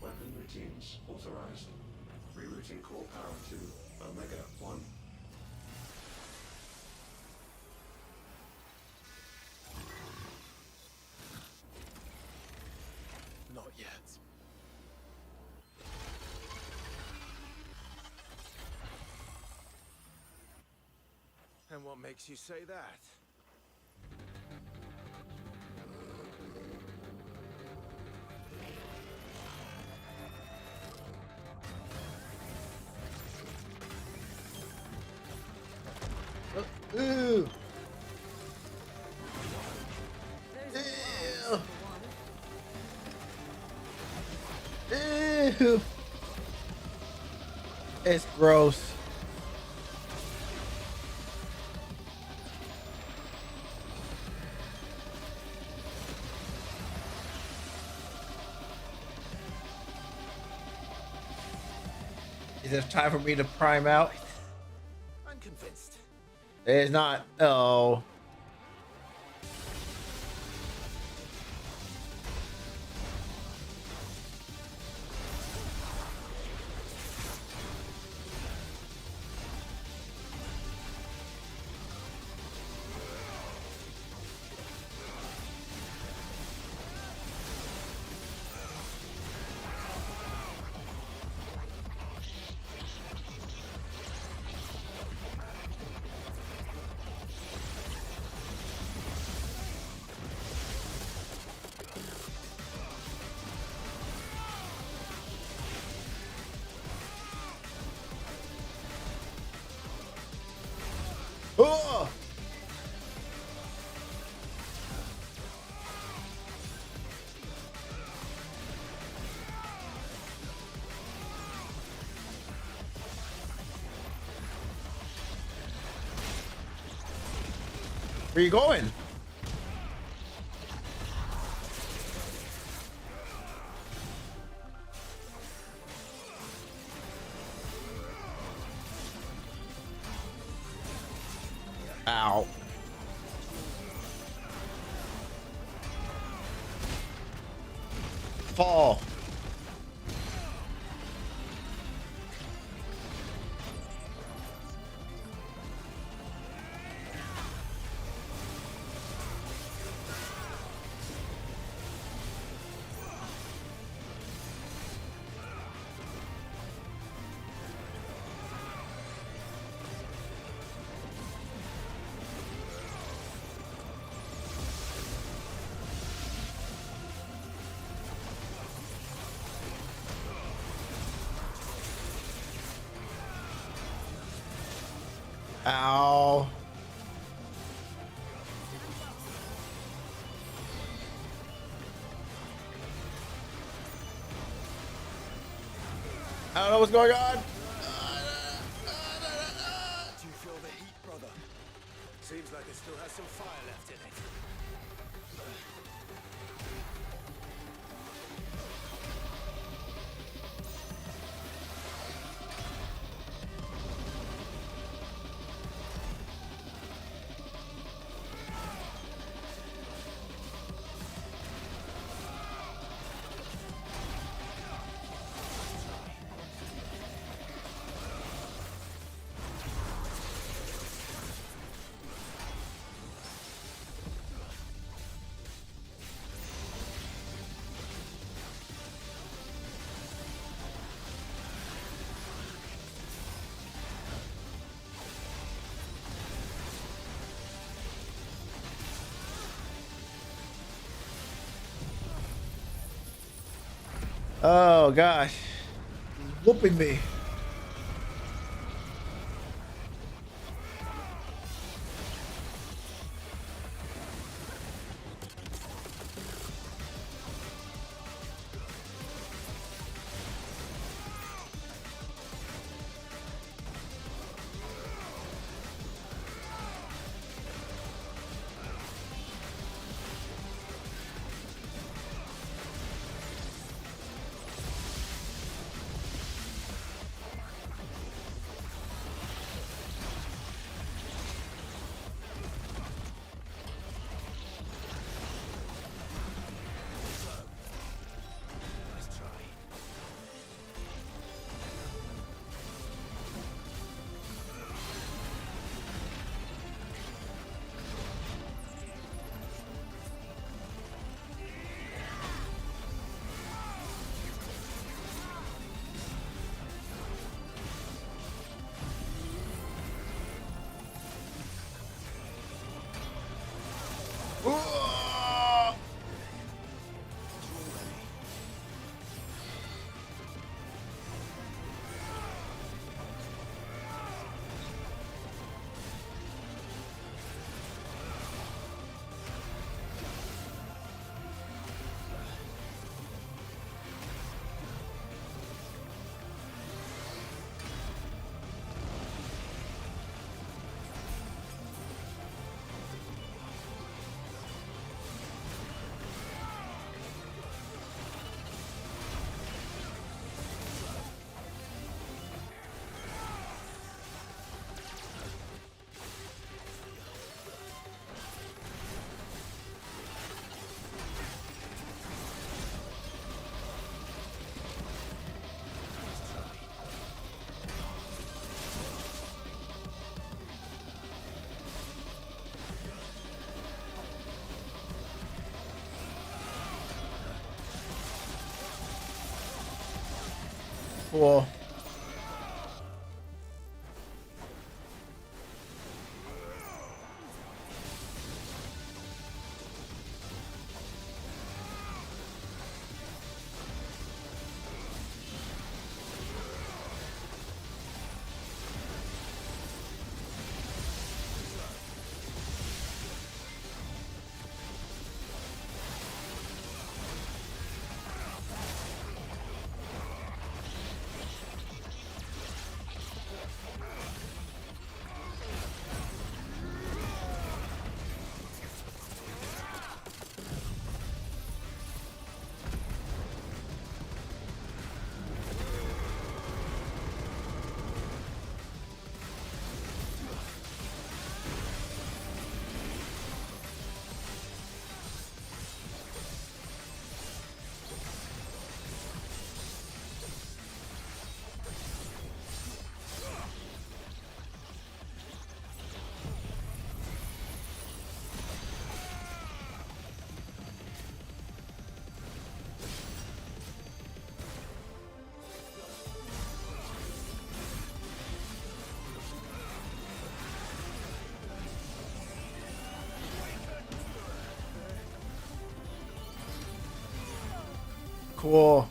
Weapon routines authorized. Rerouting core power to Omega 1. Not yet. And what makes you say that? Ooh. Ew. Ew. It's gross. Is it time for me to prime out? I'm convinced. It is not. Oh. Oh! Where you going? Ow. fall. Ow. I don't know what's going on. Do you feel the heat, brother? Seems like it still has some fire left in it. Oh gosh. Whooping me. Cool. cool.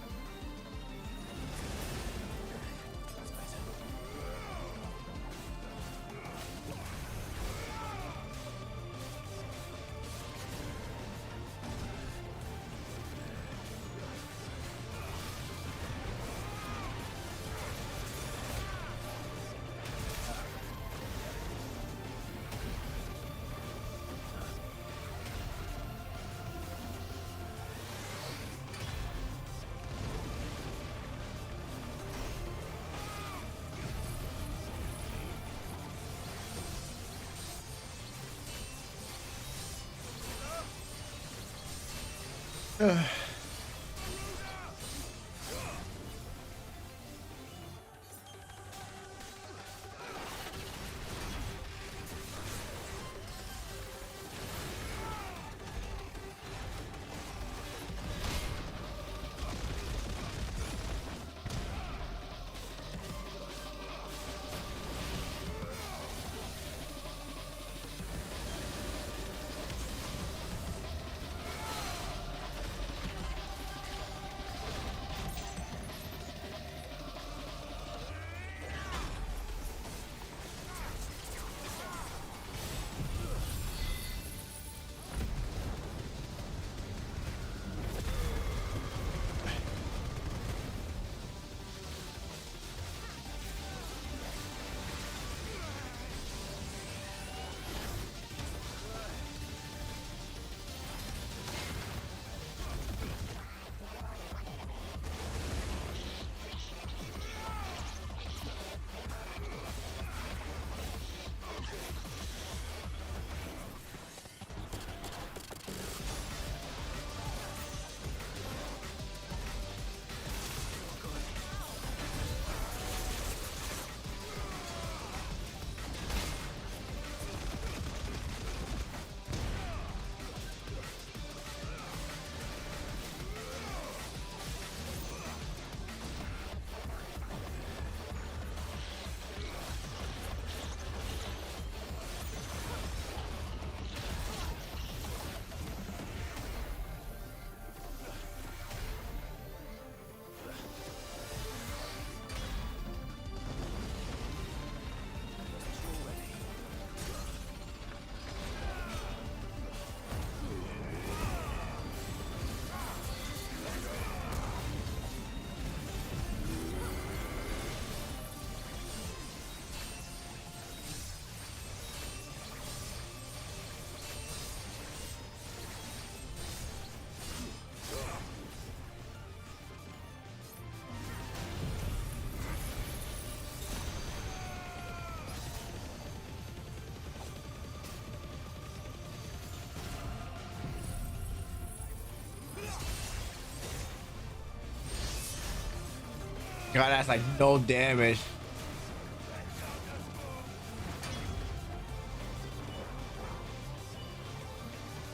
God, that's like no damage.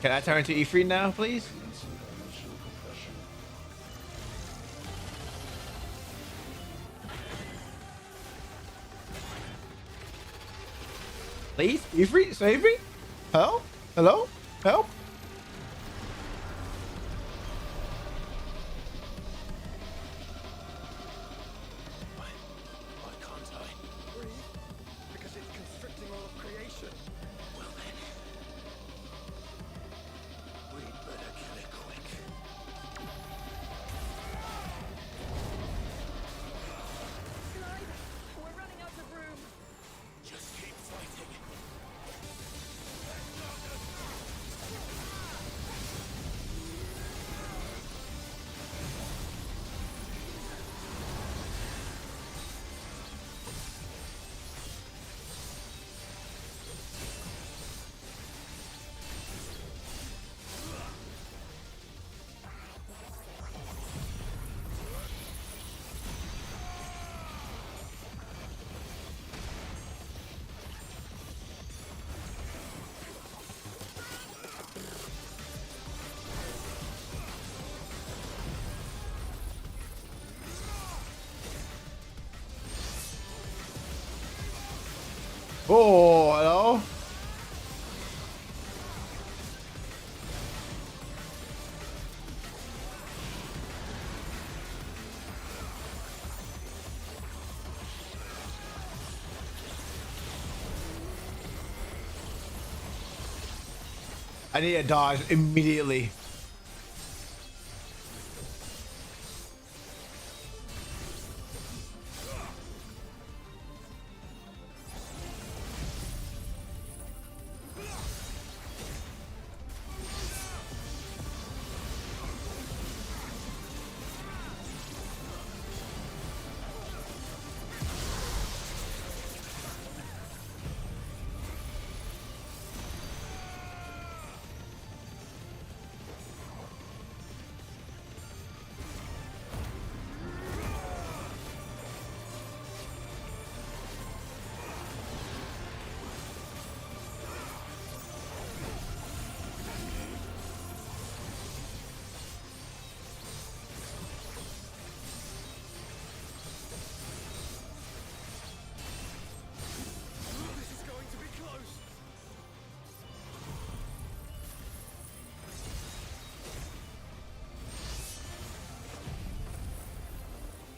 Can I turn to Ifrit now, please? Please? Ifrit? Save me? Hello? Hello? Help? Oh, hello? I need a dodge immediately.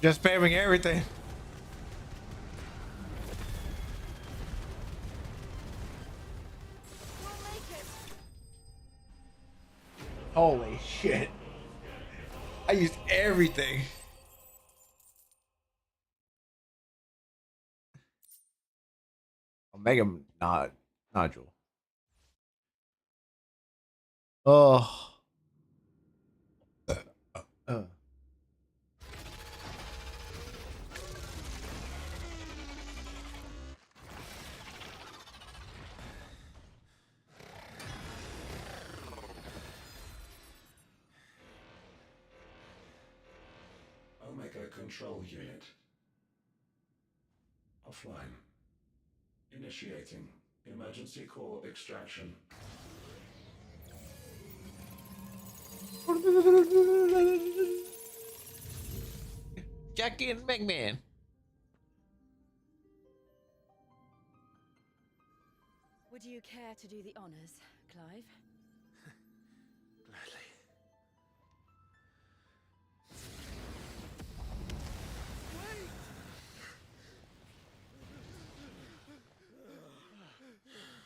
Just spamming everything. Holy shit. I used everything. Omega nodule. Oh. Omega Control Unit. Offline. Initiating emergency core extraction. Jackie and McMahon. Would you care to do the honors, Clive? Gladly.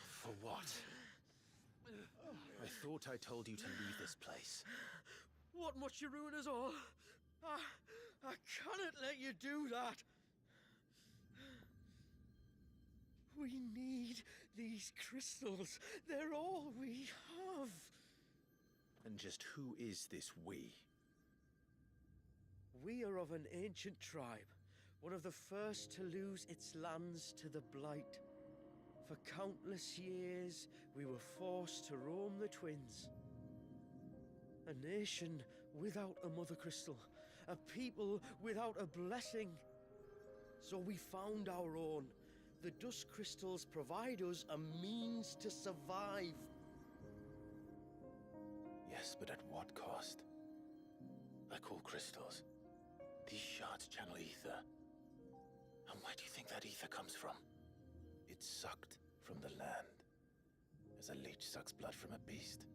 For what? I thought I told you to leave this place. What must you ruin us all? I cannot let you do that. We need these crystals. They're all we have. And just who is this we? We are of an ancient tribe, one of the first to lose its lands to the Blight. For countless years, we were forced to roam the Twins. A nation without a mother crystal, a people without a blessing. So we found our own. The dust crystals provide us a means to survive. Yes, but at what cost? Like all crystals, these shards channel ether. And where do you think that ether comes from? It's sucked from the land, as a leech sucks blood from a beast.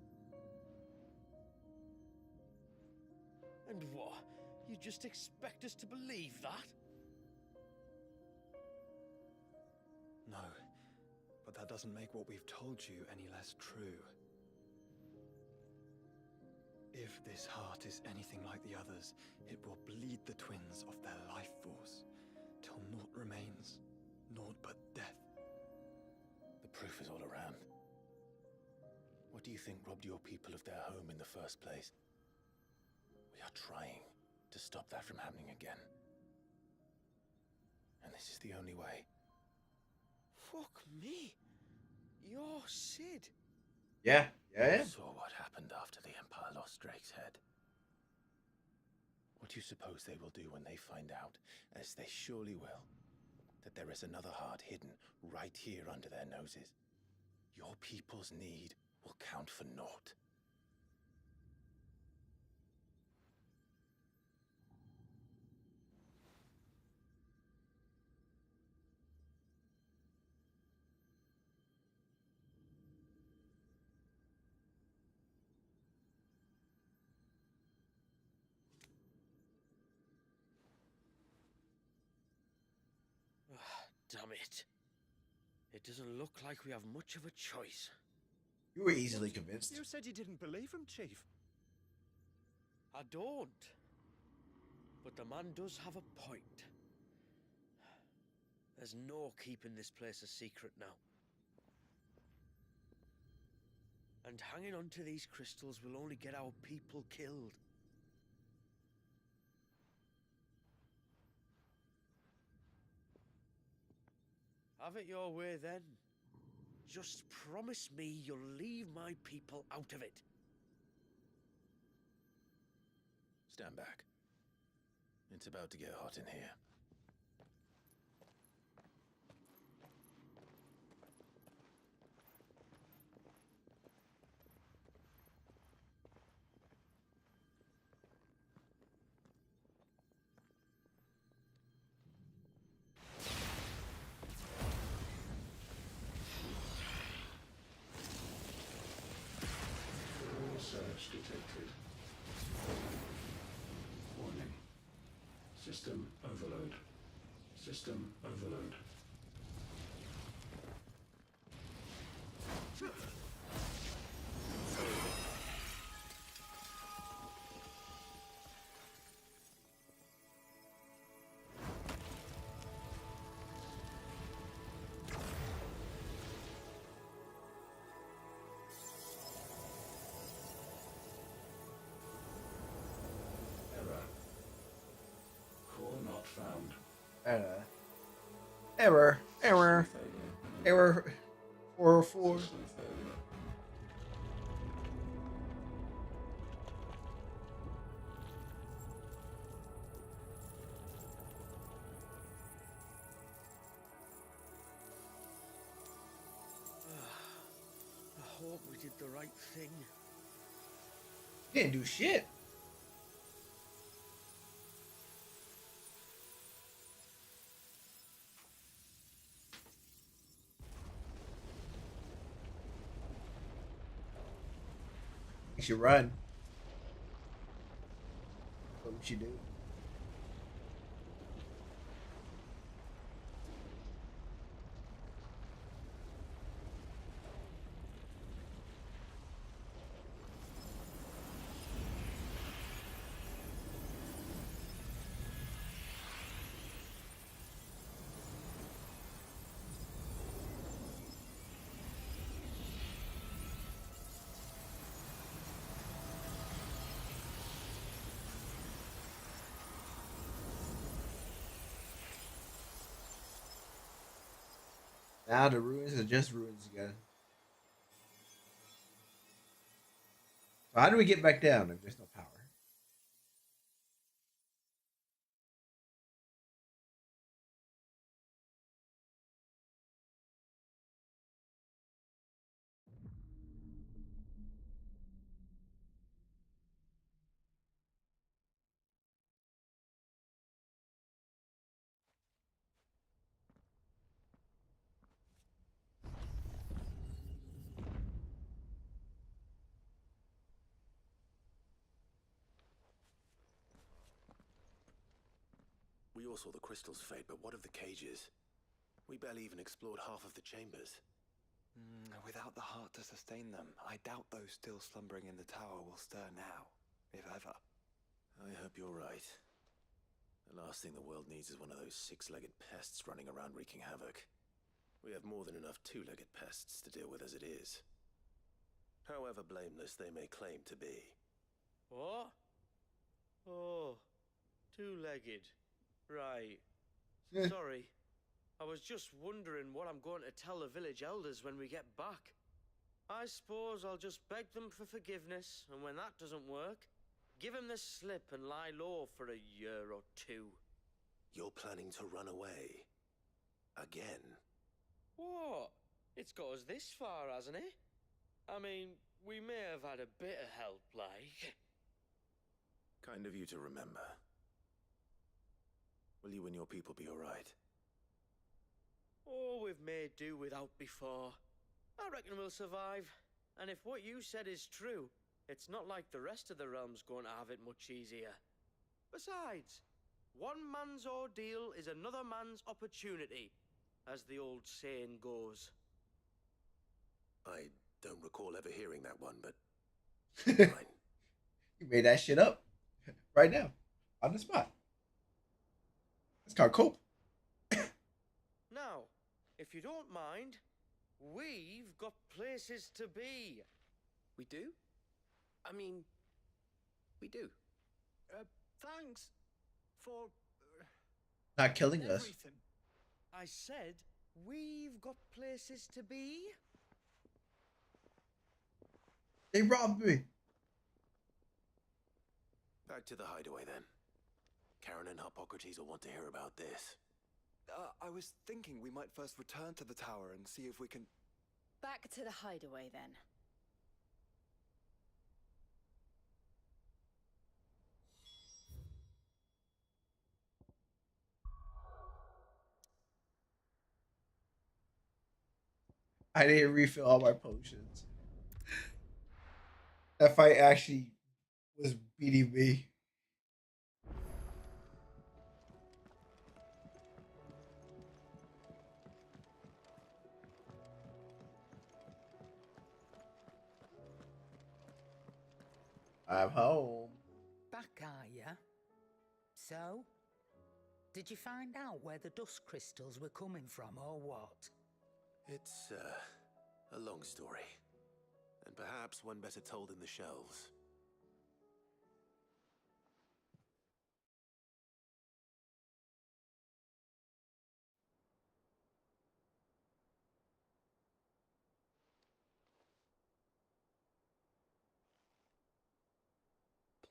And what? You just expect us to believe that? No, but that doesn't make what we've told you any less true. If this heart is anything like the others, it will bleed the twins of their life force, till naught remains, naught but death. The proof is all around. What do you think robbed your people of their home in the first place? We are trying to stop that from happening again. And this is the only way. Fuck me. You're Sid. Yeah. Saw what happened after the Empire lost Drake's head. What do you suppose they will do when they find out, as they surely will, that there is another heart hidden right here under their noses? Your people's need will count for naught. Damn it. It doesn't look like we have much of a choice. You were easily convinced. You said you didn't believe him, Chief. I don't. But the man does have a point. There's no keeping this place a secret now. And hanging on to these crystals will only get our people killed. Have it your way then. Just promise me you'll leave my people out of it. Stand back. It's about to get hot in here. Surge detected. Warning. System overload. System overload. Error. Core not found. Error. Error. Error. 404. System failure. I hope we did the right thing. Didn't do shit. You should run. What we should do. Now the ruins are just ruins again. So how do we get back down if there's no power? We all saw the crystals fade, but what of the cages? We barely even explored half of the chambers. Without the heart to sustain them, I doubt those still slumbering in the tower will stir now, if ever. I hope you're right. The last thing the world needs is one of those six-legged pests running around wreaking havoc. We have more than enough two-legged pests to deal with as it is. However blameless they may claim to be. What? Oh, two-legged. Right. Sorry. I was just wondering what I'm going to tell the village elders when we get back. I suppose I'll just beg them for forgiveness, and when that doesn't work, give them the slip and lie low for a year or two. You're planning to run away? Again? What? It's got us this far, hasn't it? I mean, we may have had a bit of help, like. Kind of you to remember. Will you and your people be alright? Oh, we've made do without before. I reckon we'll survive. And if what you said is true, it's not like the rest of the realm's going to have it much easier. Besides, one man's ordeal is another man's opportunity, as the old saying goes. I Don't recall ever hearing that one, but You made that shit up right now on the spot. It's called cope. Now, if you don't mind, we've got places to be. We do? I mean, we do. Thanks for Not killing us. everything. I said we've got places to be. They robbed me. Back to the hideaway then. Karen and Hippocrates will want to hear about this. I was thinking we might first return to the tower and see if we can... Back to the hideaway, then. I didn't refill all my potions. That fight actually was beating me. I'm home. Back, are ya? So? Did you find out where the dust crystals were coming from, or what? It's, a long story. And perhaps one better told in the shelves.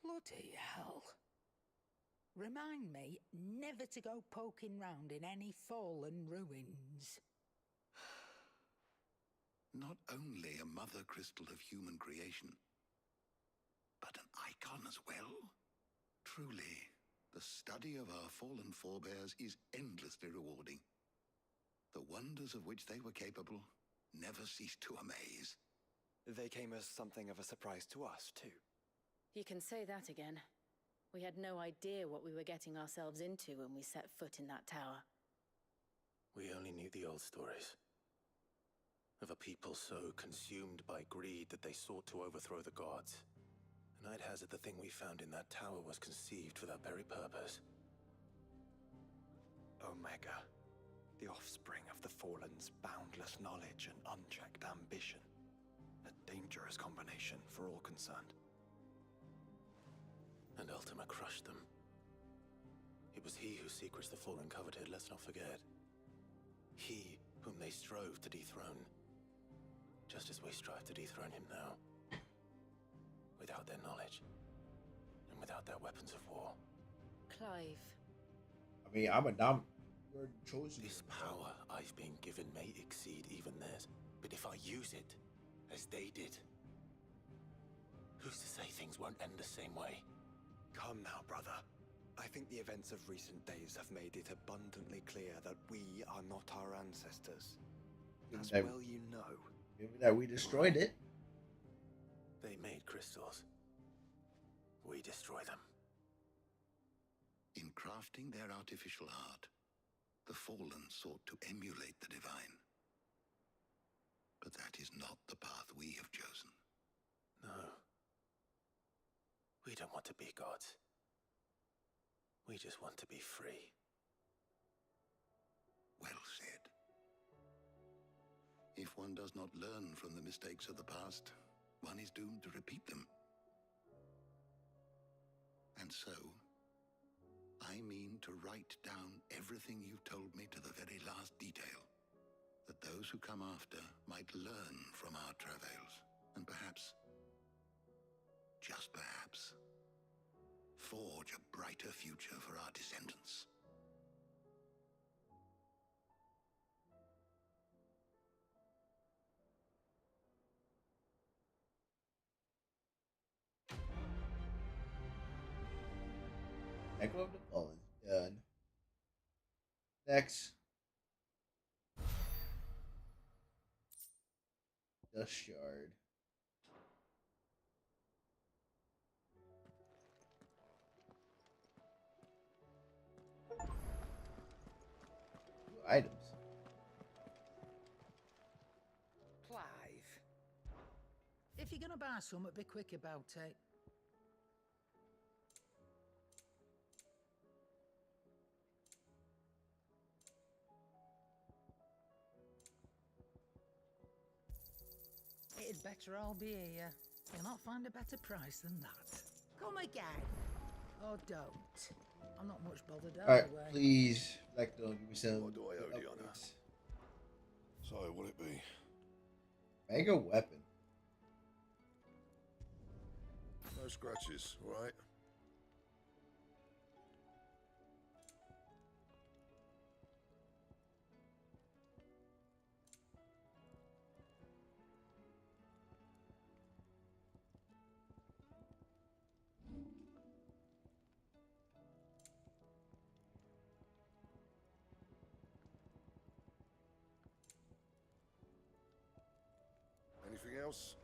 Bloody hell. Remind me never to go poking round in any fallen ruins. Not only a mother crystal of human creation, but an icon as well? Truly, the study of our fallen forebears is endlessly rewarding. The wonders of which they were capable never cease to amaze. They came as something of a surprise to us, too. You can say that again. We had no idea what we were getting ourselves into when we set foot in that tower. We only knew the old stories. Of a people so consumed by greed that they sought to overthrow the gods. And I'd hazard the thing we found in that tower was conceived for that very purpose. Omega, the offspring of the Fallen's boundless knowledge and unchecked ambition. A dangerous combination for all concerned. And Ultima crushed them. It was he whose secrets the Fallen coveted, let's not forget. He whom they strove to dethrone. Just as we strive to dethrone him now. Without their knowledge. And without their weapons of war. Clive. I mean, I'm a You're chosen. This power I've been given may exceed even theirs. But if I use it, as they did, who's to say things won't end the same way? Come now, brother. I think the events of recent days have made it abundantly clear that we are not our ancestors. As well you know. Maybe that we destroyed it. They made crystals. We destroy them. In crafting their artificial art, the Fallen sought to emulate the divine. But that is not the path we have chosen. No. We don't want to be gods. We just want to be free. Well said. If one does not learn from the mistakes of the past, one is doomed to repeat them. And so, I mean to write down everything you told me to the very last detail, that those who come after might learn from our travails, and perhaps, just perhaps, forge a brighter future for our descendants. Echo of the Fallen. Done. Next. Dust Shard. Items. Clive, you're gonna buy something, be quick about it. It'd better all be here. You'll not find a better price than that. Come again. Or don't. I'm not much bothered Alright, either way. please, Black Dog, give me some. What do I owe good the honor? upgrades. So, what'll it be? Mega weapon. No scratches, right? Anything else?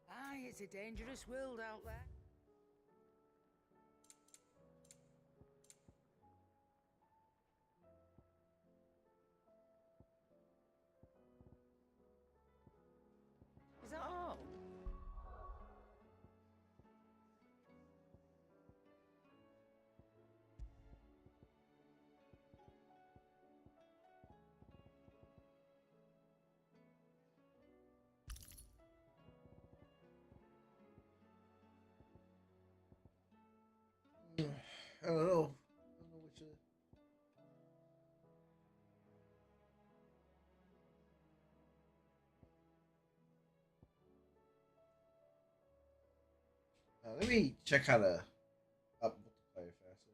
Aye, it's a dangerous world out there. Is that all? I don't know. I don't know what you. Let me check how to up multiplayer faster.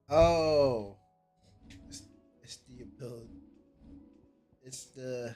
Oh, it's the ability. It's the.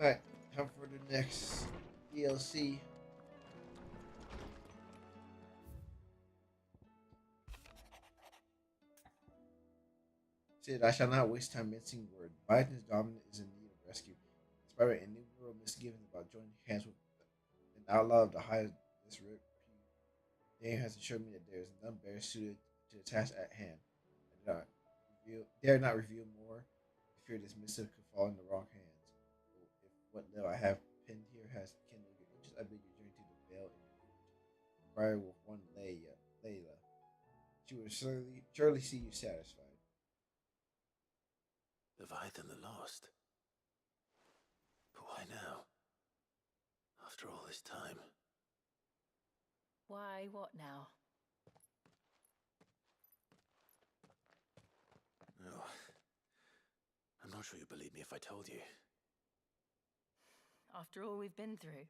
Alright, time for the next DLC. Said, I shall not waste time mincing words. Biden's dominant is in need of rescue. Despite innumerable misgivings about joining hands with an outlaw of the highest repute, Dame has assured me that there is none better suited to the task at hand. Dare not reveal more. I fear this missive could fall in the wrong hands. If what little I have penned here has kindled your interest, I bid you journey to the Vale and inquire with one Layla. She will surely see you satisfied. Leviathan the Lost. But why now? After all this time. Why, what now? Oh, I'm not sure you'd believe me if I told you. After all we've been through.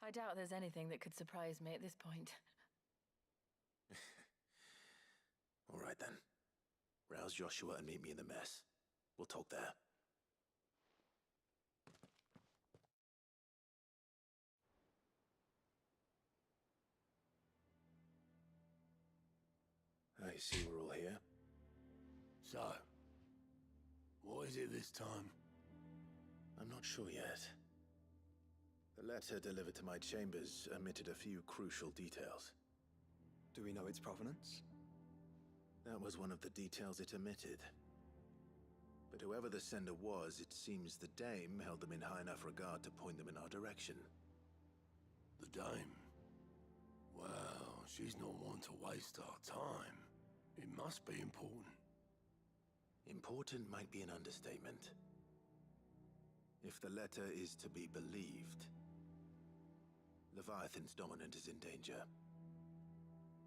I doubt there's anything that could surprise me at this point. All right then. Rouse Joshua and meet me in the mess. We'll talk there. I see we're all here. So, what is it this time? I'm not sure yet. The letter delivered to my chambers omitted a few crucial details. Do we know its provenance? That was one of the details it omitted. But whoever the sender was, it seems the Dame held them in high enough regard to point them in our direction. The Dame? Well, she's not one to waste our time. It must be important. Important might be an understatement. If the letter is to be believed, Leviathan's dominant is in danger.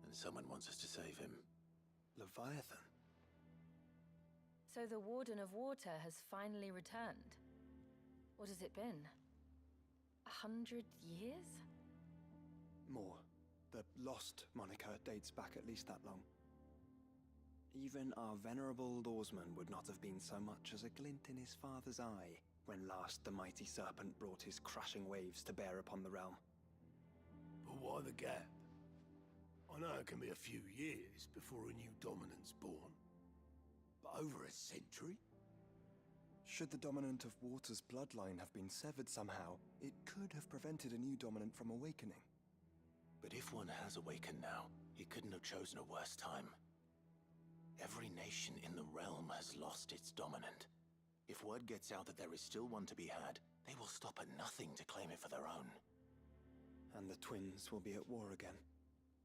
And someone wants us to save him. Leviathan? So the Warden of Water has finally returned. What has it been? 100 years? More. The Lost moniker dates back at least that long. Even our venerable lawsman would not have been so much as a glint in his father's eye when last the mighty serpent brought his crashing waves to bear upon the realm. But why the gap? I know it can be a few years before a new dominant's born. But over a century? Should the dominant of Water's bloodline have been severed somehow, it could have prevented a new dominant from awakening. But if one has awakened now, he couldn't have chosen a worse time. Every nation in the realm has lost its dominant. If word gets out that there is still one to be had, they will stop at nothing to claim it for their own. And the twins will be at war again,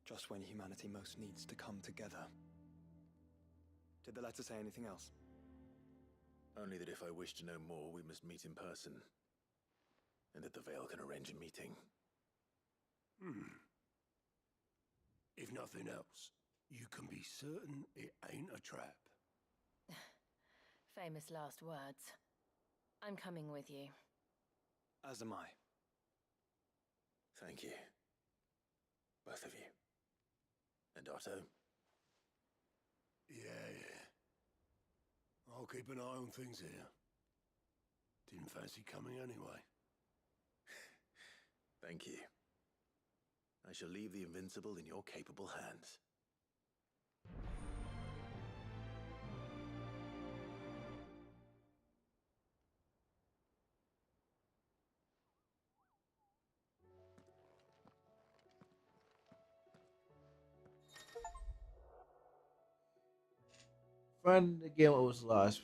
just when humanity most needs to come together. Did the letter say anything else? Only that if I wish to know more, we must meet in person. And that the Vale can arrange a meeting. If nothing else, you can be certain it ain't a trap. Famous last words. I'm coming with you. As am I. Thank you. Both of you. And Otto? Yeah. I'll keep an eye on things here. Didn't fancy coming anyway. Thank you. I shall leave the Invincible in your capable hands. Find again what was lost.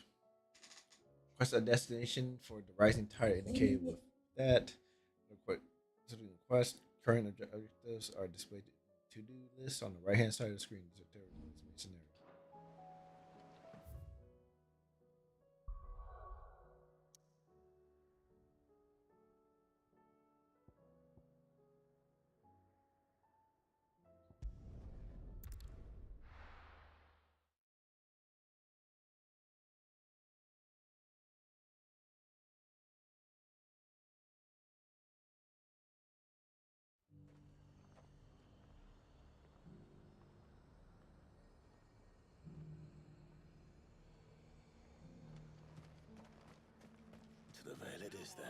Request a destination for the rising tide indicated with that. Request current objectives are displayed to-do list on the right hand side of the screen. Scenario. it is then.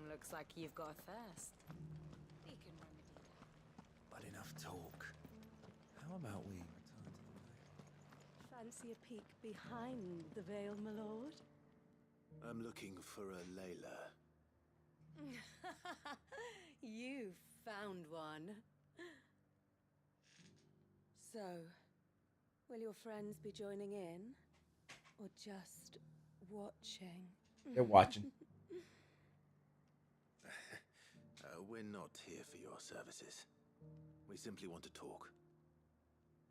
Looks like you've got a thirst. We can remedy that. But enough talk. How about we return to the veil? Fancy a peek behind the veil, my lord? I'm looking for a Layla. You found one. So, will your friends be joining in? Or just watching? They're watching. We're not here for your services. We simply want to talk.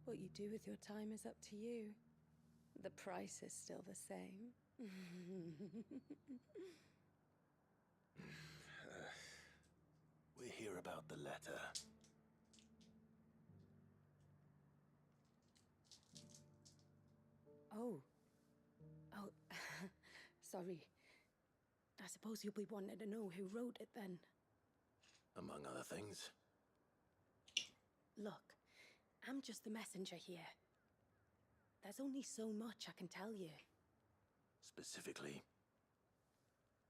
What you do with your time is up to you. The price is still the same. We're here about the letter. Oh. Sorry. I suppose you'll be wanting to know who wrote it then. Among other things. Look, I'm just the messenger here. There's only so much I can tell you. Specifically?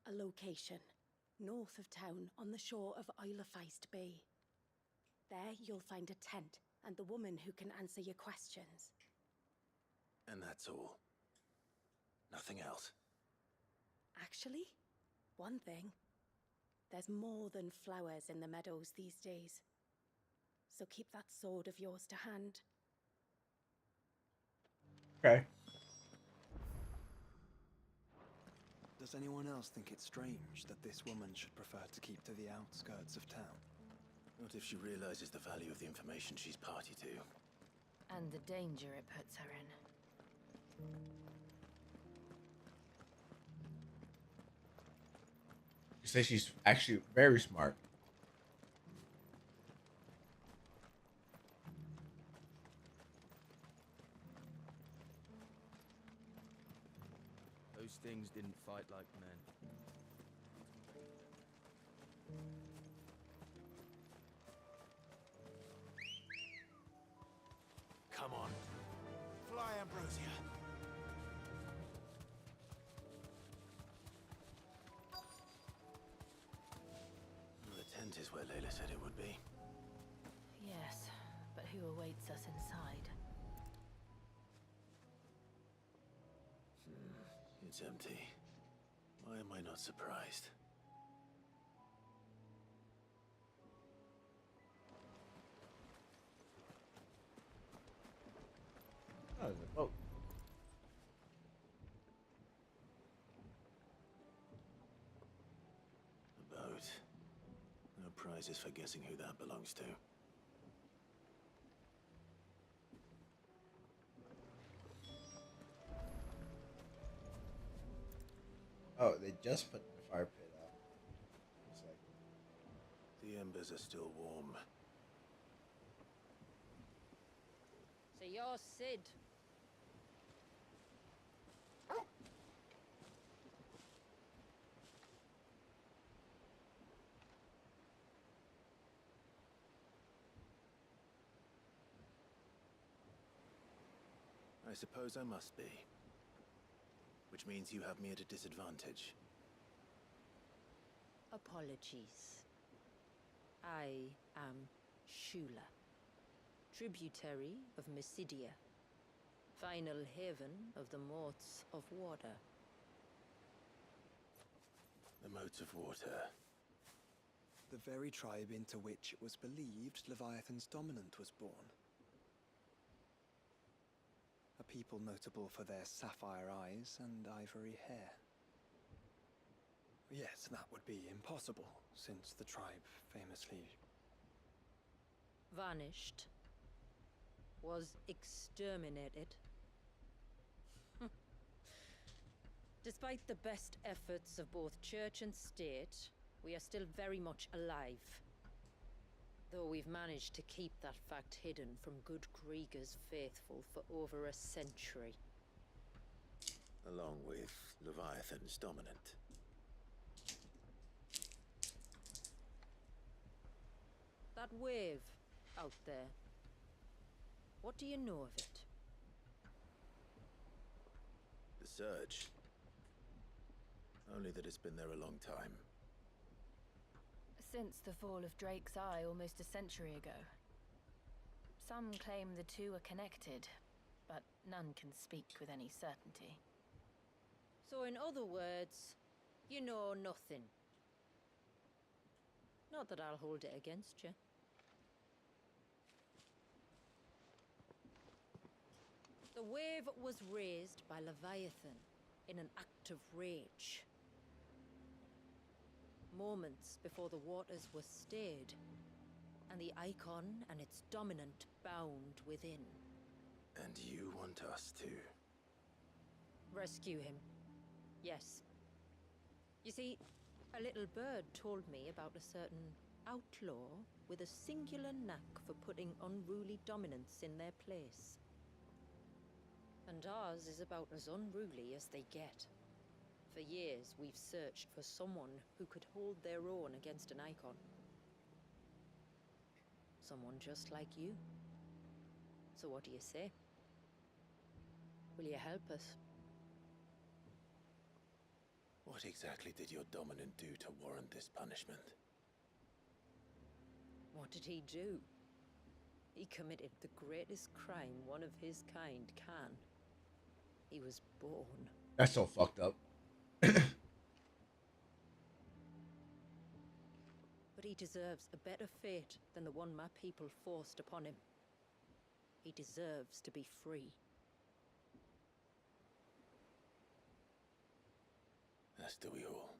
A location, north of town, on the shore of Isle of Feist Bay. There you'll find a tent and the woman who can answer your questions. And that's all? Nothing else? Actually, one thing. There's more than flowers in the meadows these days. So keep that sword of yours to hand. Okay. Does anyone else think it's strange that this woman should prefer to keep to the outskirts of town? What if she realizes the value of the information she's party to? And the danger it puts her in. You say she's actually very smart. Those things didn't fight like men. Come on. Fly, Ambrosia. The tent is where Layla said it would be. Yes, but who awaits us inside? It's empty. Why am I not surprised? Oh, there's a boat. A boat. No prizes for guessing who that belongs to. Oh, they just put the fire pit out. It's like The embers are still warm. So you're Sid. I suppose I must be. Which means you have me at a disadvantage. Apologies. I am Shula, tributary of Mysidia, final haven of the Motes of Water. The Motes of Water. The very tribe into which it was believed Leviathan's dominant was born. A people notable for their sapphire eyes and ivory hair. Yes, that would be impossible, since the tribe famously Vanished. Was exterminated. Despite the best efforts of both church and state, we are still very much alive. Though we've managed to keep that fact hidden from good Krieger's faithful for over a century. Along with Leviathan's dominant. That wave out there. What do you know of it? The surge. Only that it's been there a long time. Since the fall of Drake's Eye almost a century ago. Some claim the two are connected, but none can speak with any certainty. So in other words, you know nothing. Not that I'll hold it against you. The wave was raised by Leviathan in an act of rage. Moments before the waters were stayed, and the icon and its dominant bound within. And you want us to... Rescue him. Yes. You see, a little bird told me about a certain outlaw with a singular knack for putting unruly dominants in their place. And ours is about as unruly as they get. For years, we've searched for someone who could hold their own against an icon. Someone just like you. So what do you say? Will you help us? What exactly did your dominant do to warrant this punishment? What did he do? He committed the greatest crime one of his kind can. He was born. That's so fucked up. But he deserves a better fate than the one my people forced upon him. He deserves to be free. As do we all.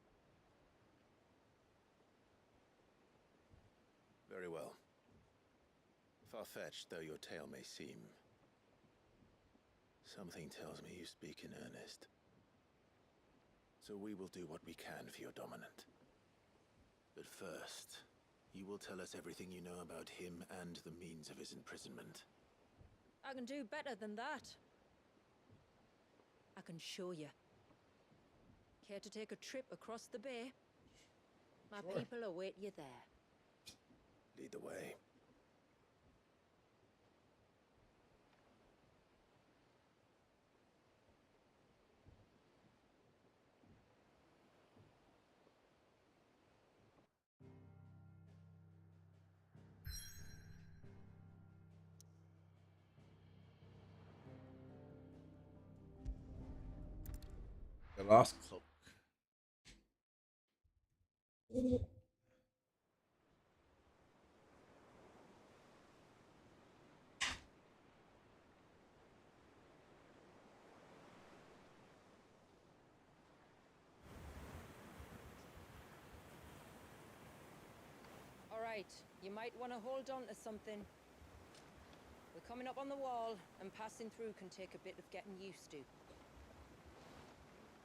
Very well. Far-fetched though your tale may seem, something tells me you speak in earnest. So we will do what we can for your dominant. But first, you will tell us everything you know about him and the means of his imprisonment. I can do better than that. I can show you. Care to take a trip across the bay? My people await you there. Lead the way. The Lost Cloak. All right, you might want to hold on to something. We're coming up on the wall, and passing through can take a bit of getting used to.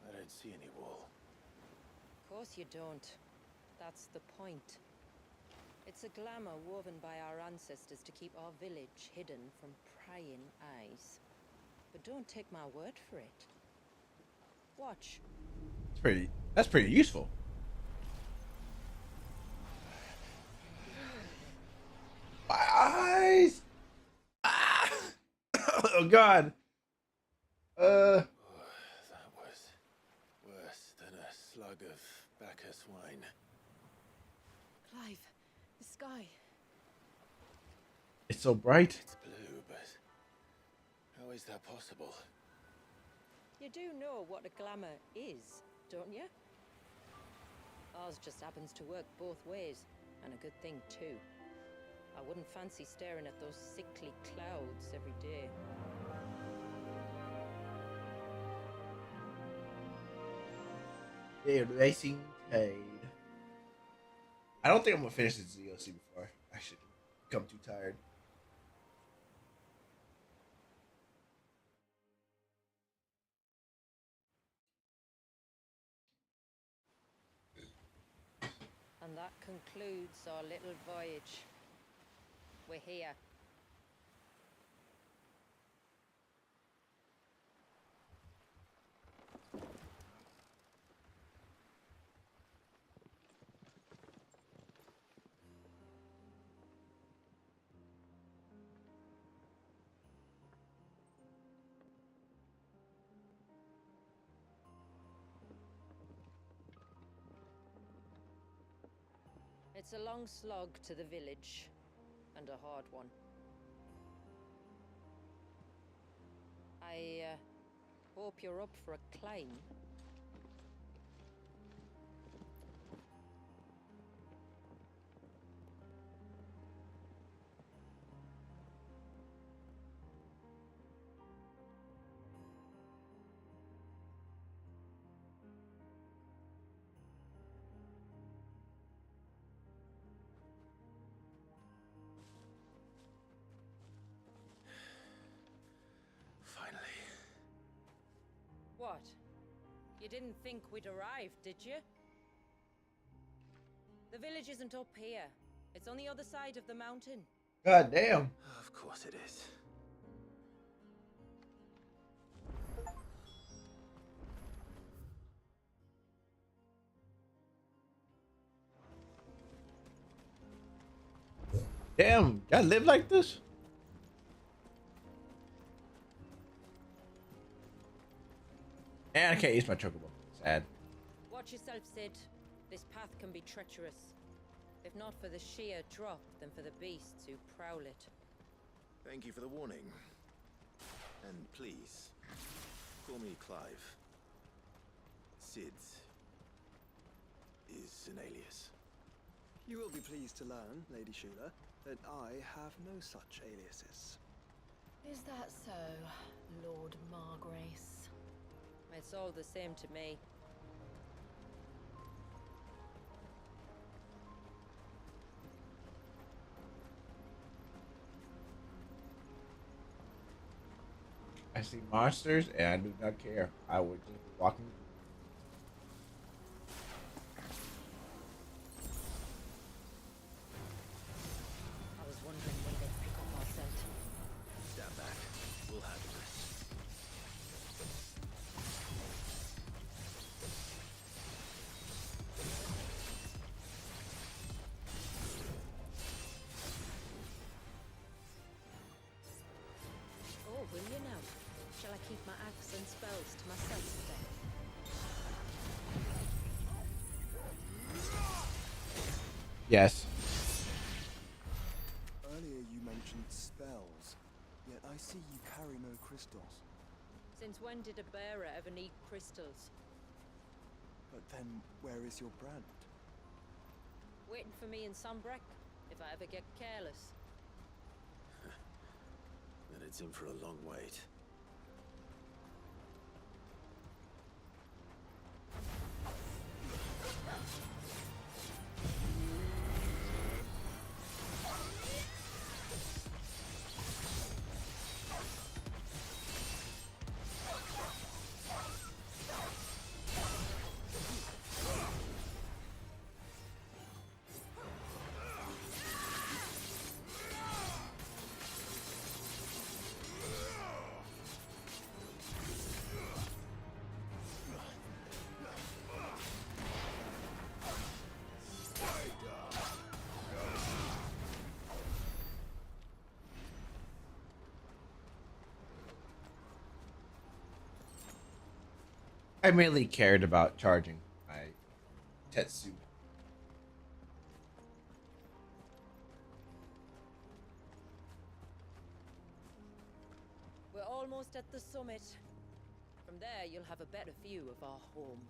I don't see any wall. Of course you don't. That's the point. It's a glamour woven by our ancestors to keep our village hidden from prying eyes. But don't take my word for it. Watch. That's pretty useful. My eyes! Ah! Oh god. That was worse than a slug of Bacchus wine. Clive, the sky. It's so bright. It's blue, but how is that possible? You do know what a glamour is, don't you? Ours just happens to work both ways, and a good thing too. I wouldn't fancy staring at those sickly clouds every day. Yeah, Racing Tide. I don't think I'm gonna finish this DLC before I should become too tired. And that concludes our little voyage. We're here. It's a long slog to the village, and a hard one. I hope you're up for a climb. Finally. What? You didn't think we'd arrived, did you? The village isn't up here. It's on the other side of the mountain. God damn. Of course it is. Damn, y'all live like this? And I can't use my chocobo. Sad. Watch yourself, Sid. This path can be treacherous. If not for the sheer drop, then for the beasts who prowl it. Thank you for the warning. And please, call me Clive. Sid is an alias. You will be pleased to learn, Lady Shula, that I have no such aliases. Is that so, Lord Margrace? It's all the same to me. I see monsters and I do not care. I would just be walking. I was wondering when they'd pick up our scent. Stand back. We'll handle this. Oh, will you now? Shall I keep my axe and spells to myself then? Yes. Earlier you mentioned spells, yet I see you carry no crystals. Since when did a bearer ever need crystals? But then, where is your brand? Waiting for me in Sunbreck, if I ever get careless. Then it's in for a long wait. I mainly cared about charging my Tetsu. We're almost at the summit. From there, you'll have a better view of our home.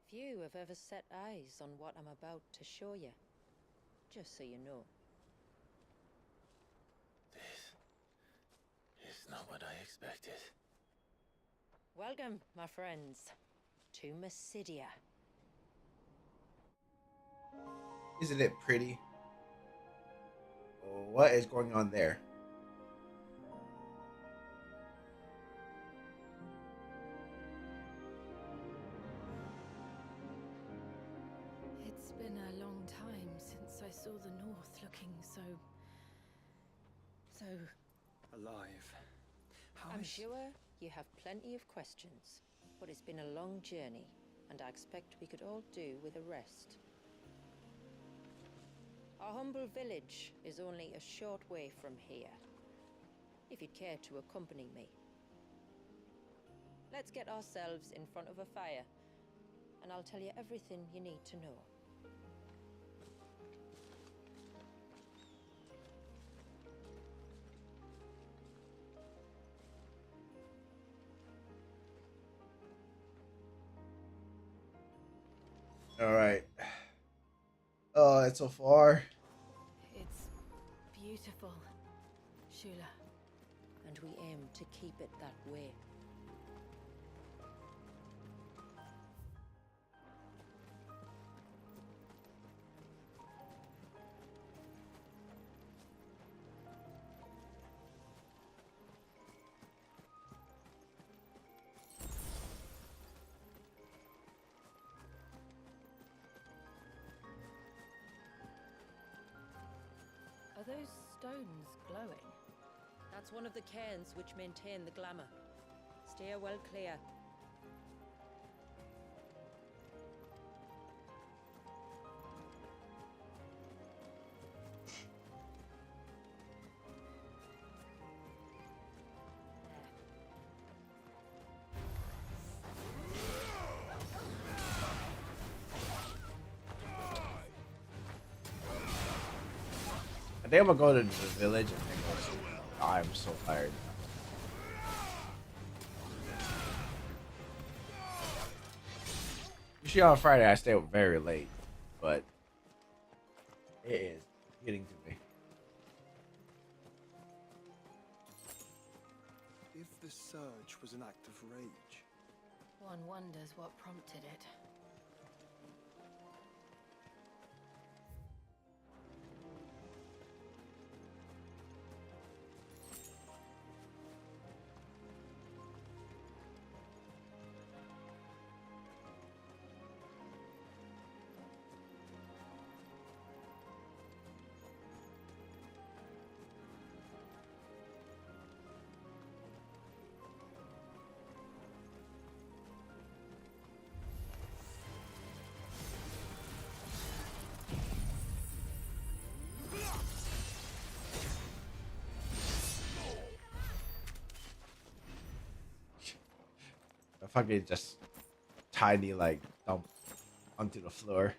Few have ever set eyes on what I'm about to show you. Just so you know. This is not what I expected. Welcome, my friends, to Mysidia. Isn't it pretty? Oh, what is going on there? It's been a long time since I saw the North looking so Alive. I'm sure you have plenty of questions, but it's been a long journey, and I expect we could all do with a rest. Our humble village is only a short way from here. If you'd care to accompany me. Let's get ourselves in front of a fire, and I'll tell you everything you need to know. All right. Oh, it's so far. It's beautiful, Shula. And we aim to keep it that way. Are those stones glowing? That's one of the cairns which maintain the glamour. Steer well clear. I think I'm gonna go to the village and then go sleep. I'm so tired. Usually on Friday I stay up very late, but it is getting to me. If the surge was an act of rage, One wonders what prompted it. I fucking just tiny like dump onto the floor.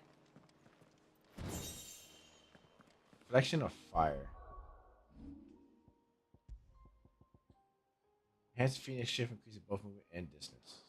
Reflection of fire. Enhanced Phoenix shift increases both movement and distance.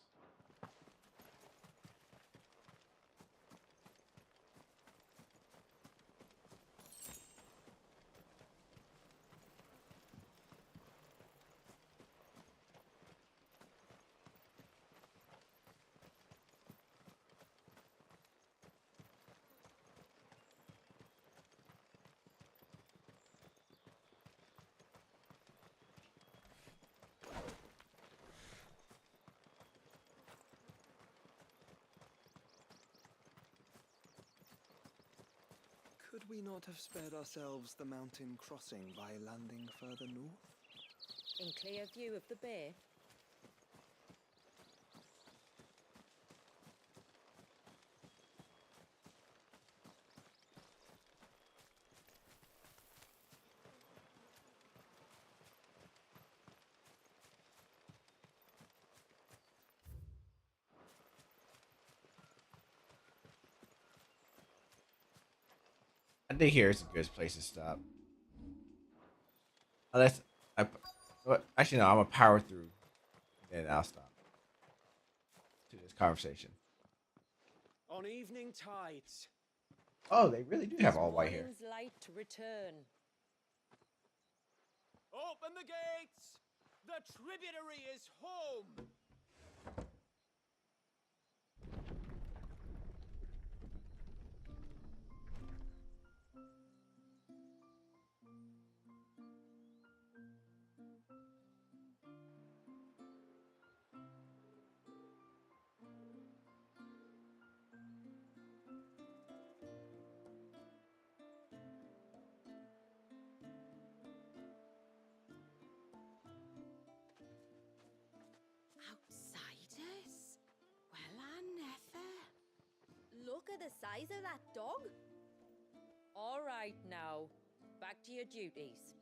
could we not have spared ourselves the mountain crossing by landing further north? In clear view of the bay? I think here is a good place to stop. Unless actually no, I'm gonna power through, then I'll stop to this conversation. On evening tides. Oh, they really do have all white hair. Morning's light return. Open the gates! The tributary is home! Outsiders? Well, I never. Look at the size of that dog. All right now, back to your duties.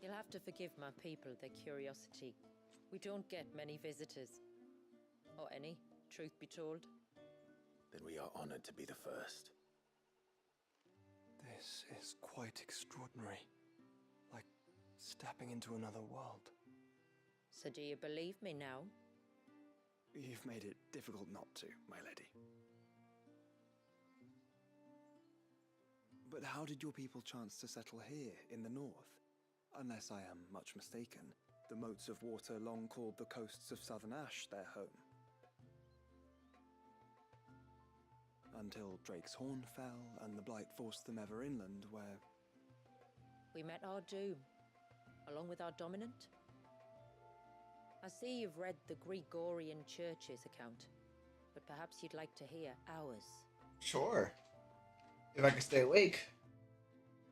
You'll have to forgive my people their curiosity. We don't get many visitors. Or any, truth be told. Then we are honored to be the first. This is quite extraordinary. Like stepping into another world. So do you believe me now? You've made it difficult not to, my lady. But how did your people chance to settle here in the north? Unless I am much mistaken, the moats of water long called the coasts of Southern Ash their home. Until Drake's Horn fell and the Blight forced them ever inland, where... We met our doom, along with our dominant. I see you've read the Gregorian Church's account, but perhaps you'd like to hear ours. Sure. If I can stay awake.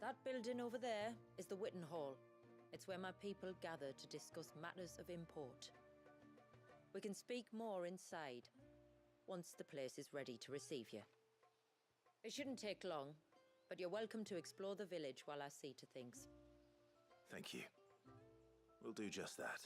That building over there is the Witten Hall. It's where my people gather to discuss matters of import. We can speak more inside, once the place is ready to receive you. It shouldn't take long, but you're welcome to explore the village while I see to things. Thank you. We'll do just that.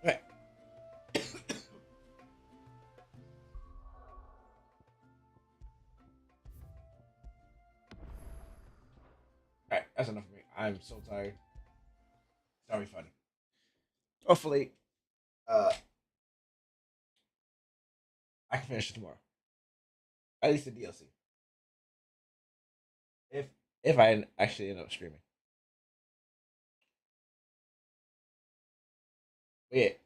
Right. Alright, that's enough for me. I'm so tired. Sorry, funny. Hopefully, I can finish it tomorrow. At least the DLC. if I actually end up streaming. Wait,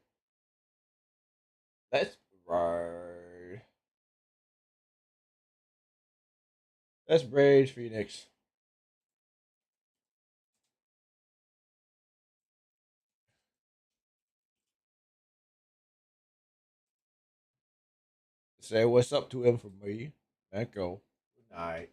let's ride. Let's braid Phoenix. Say what's up to him for me. Echo. Good night.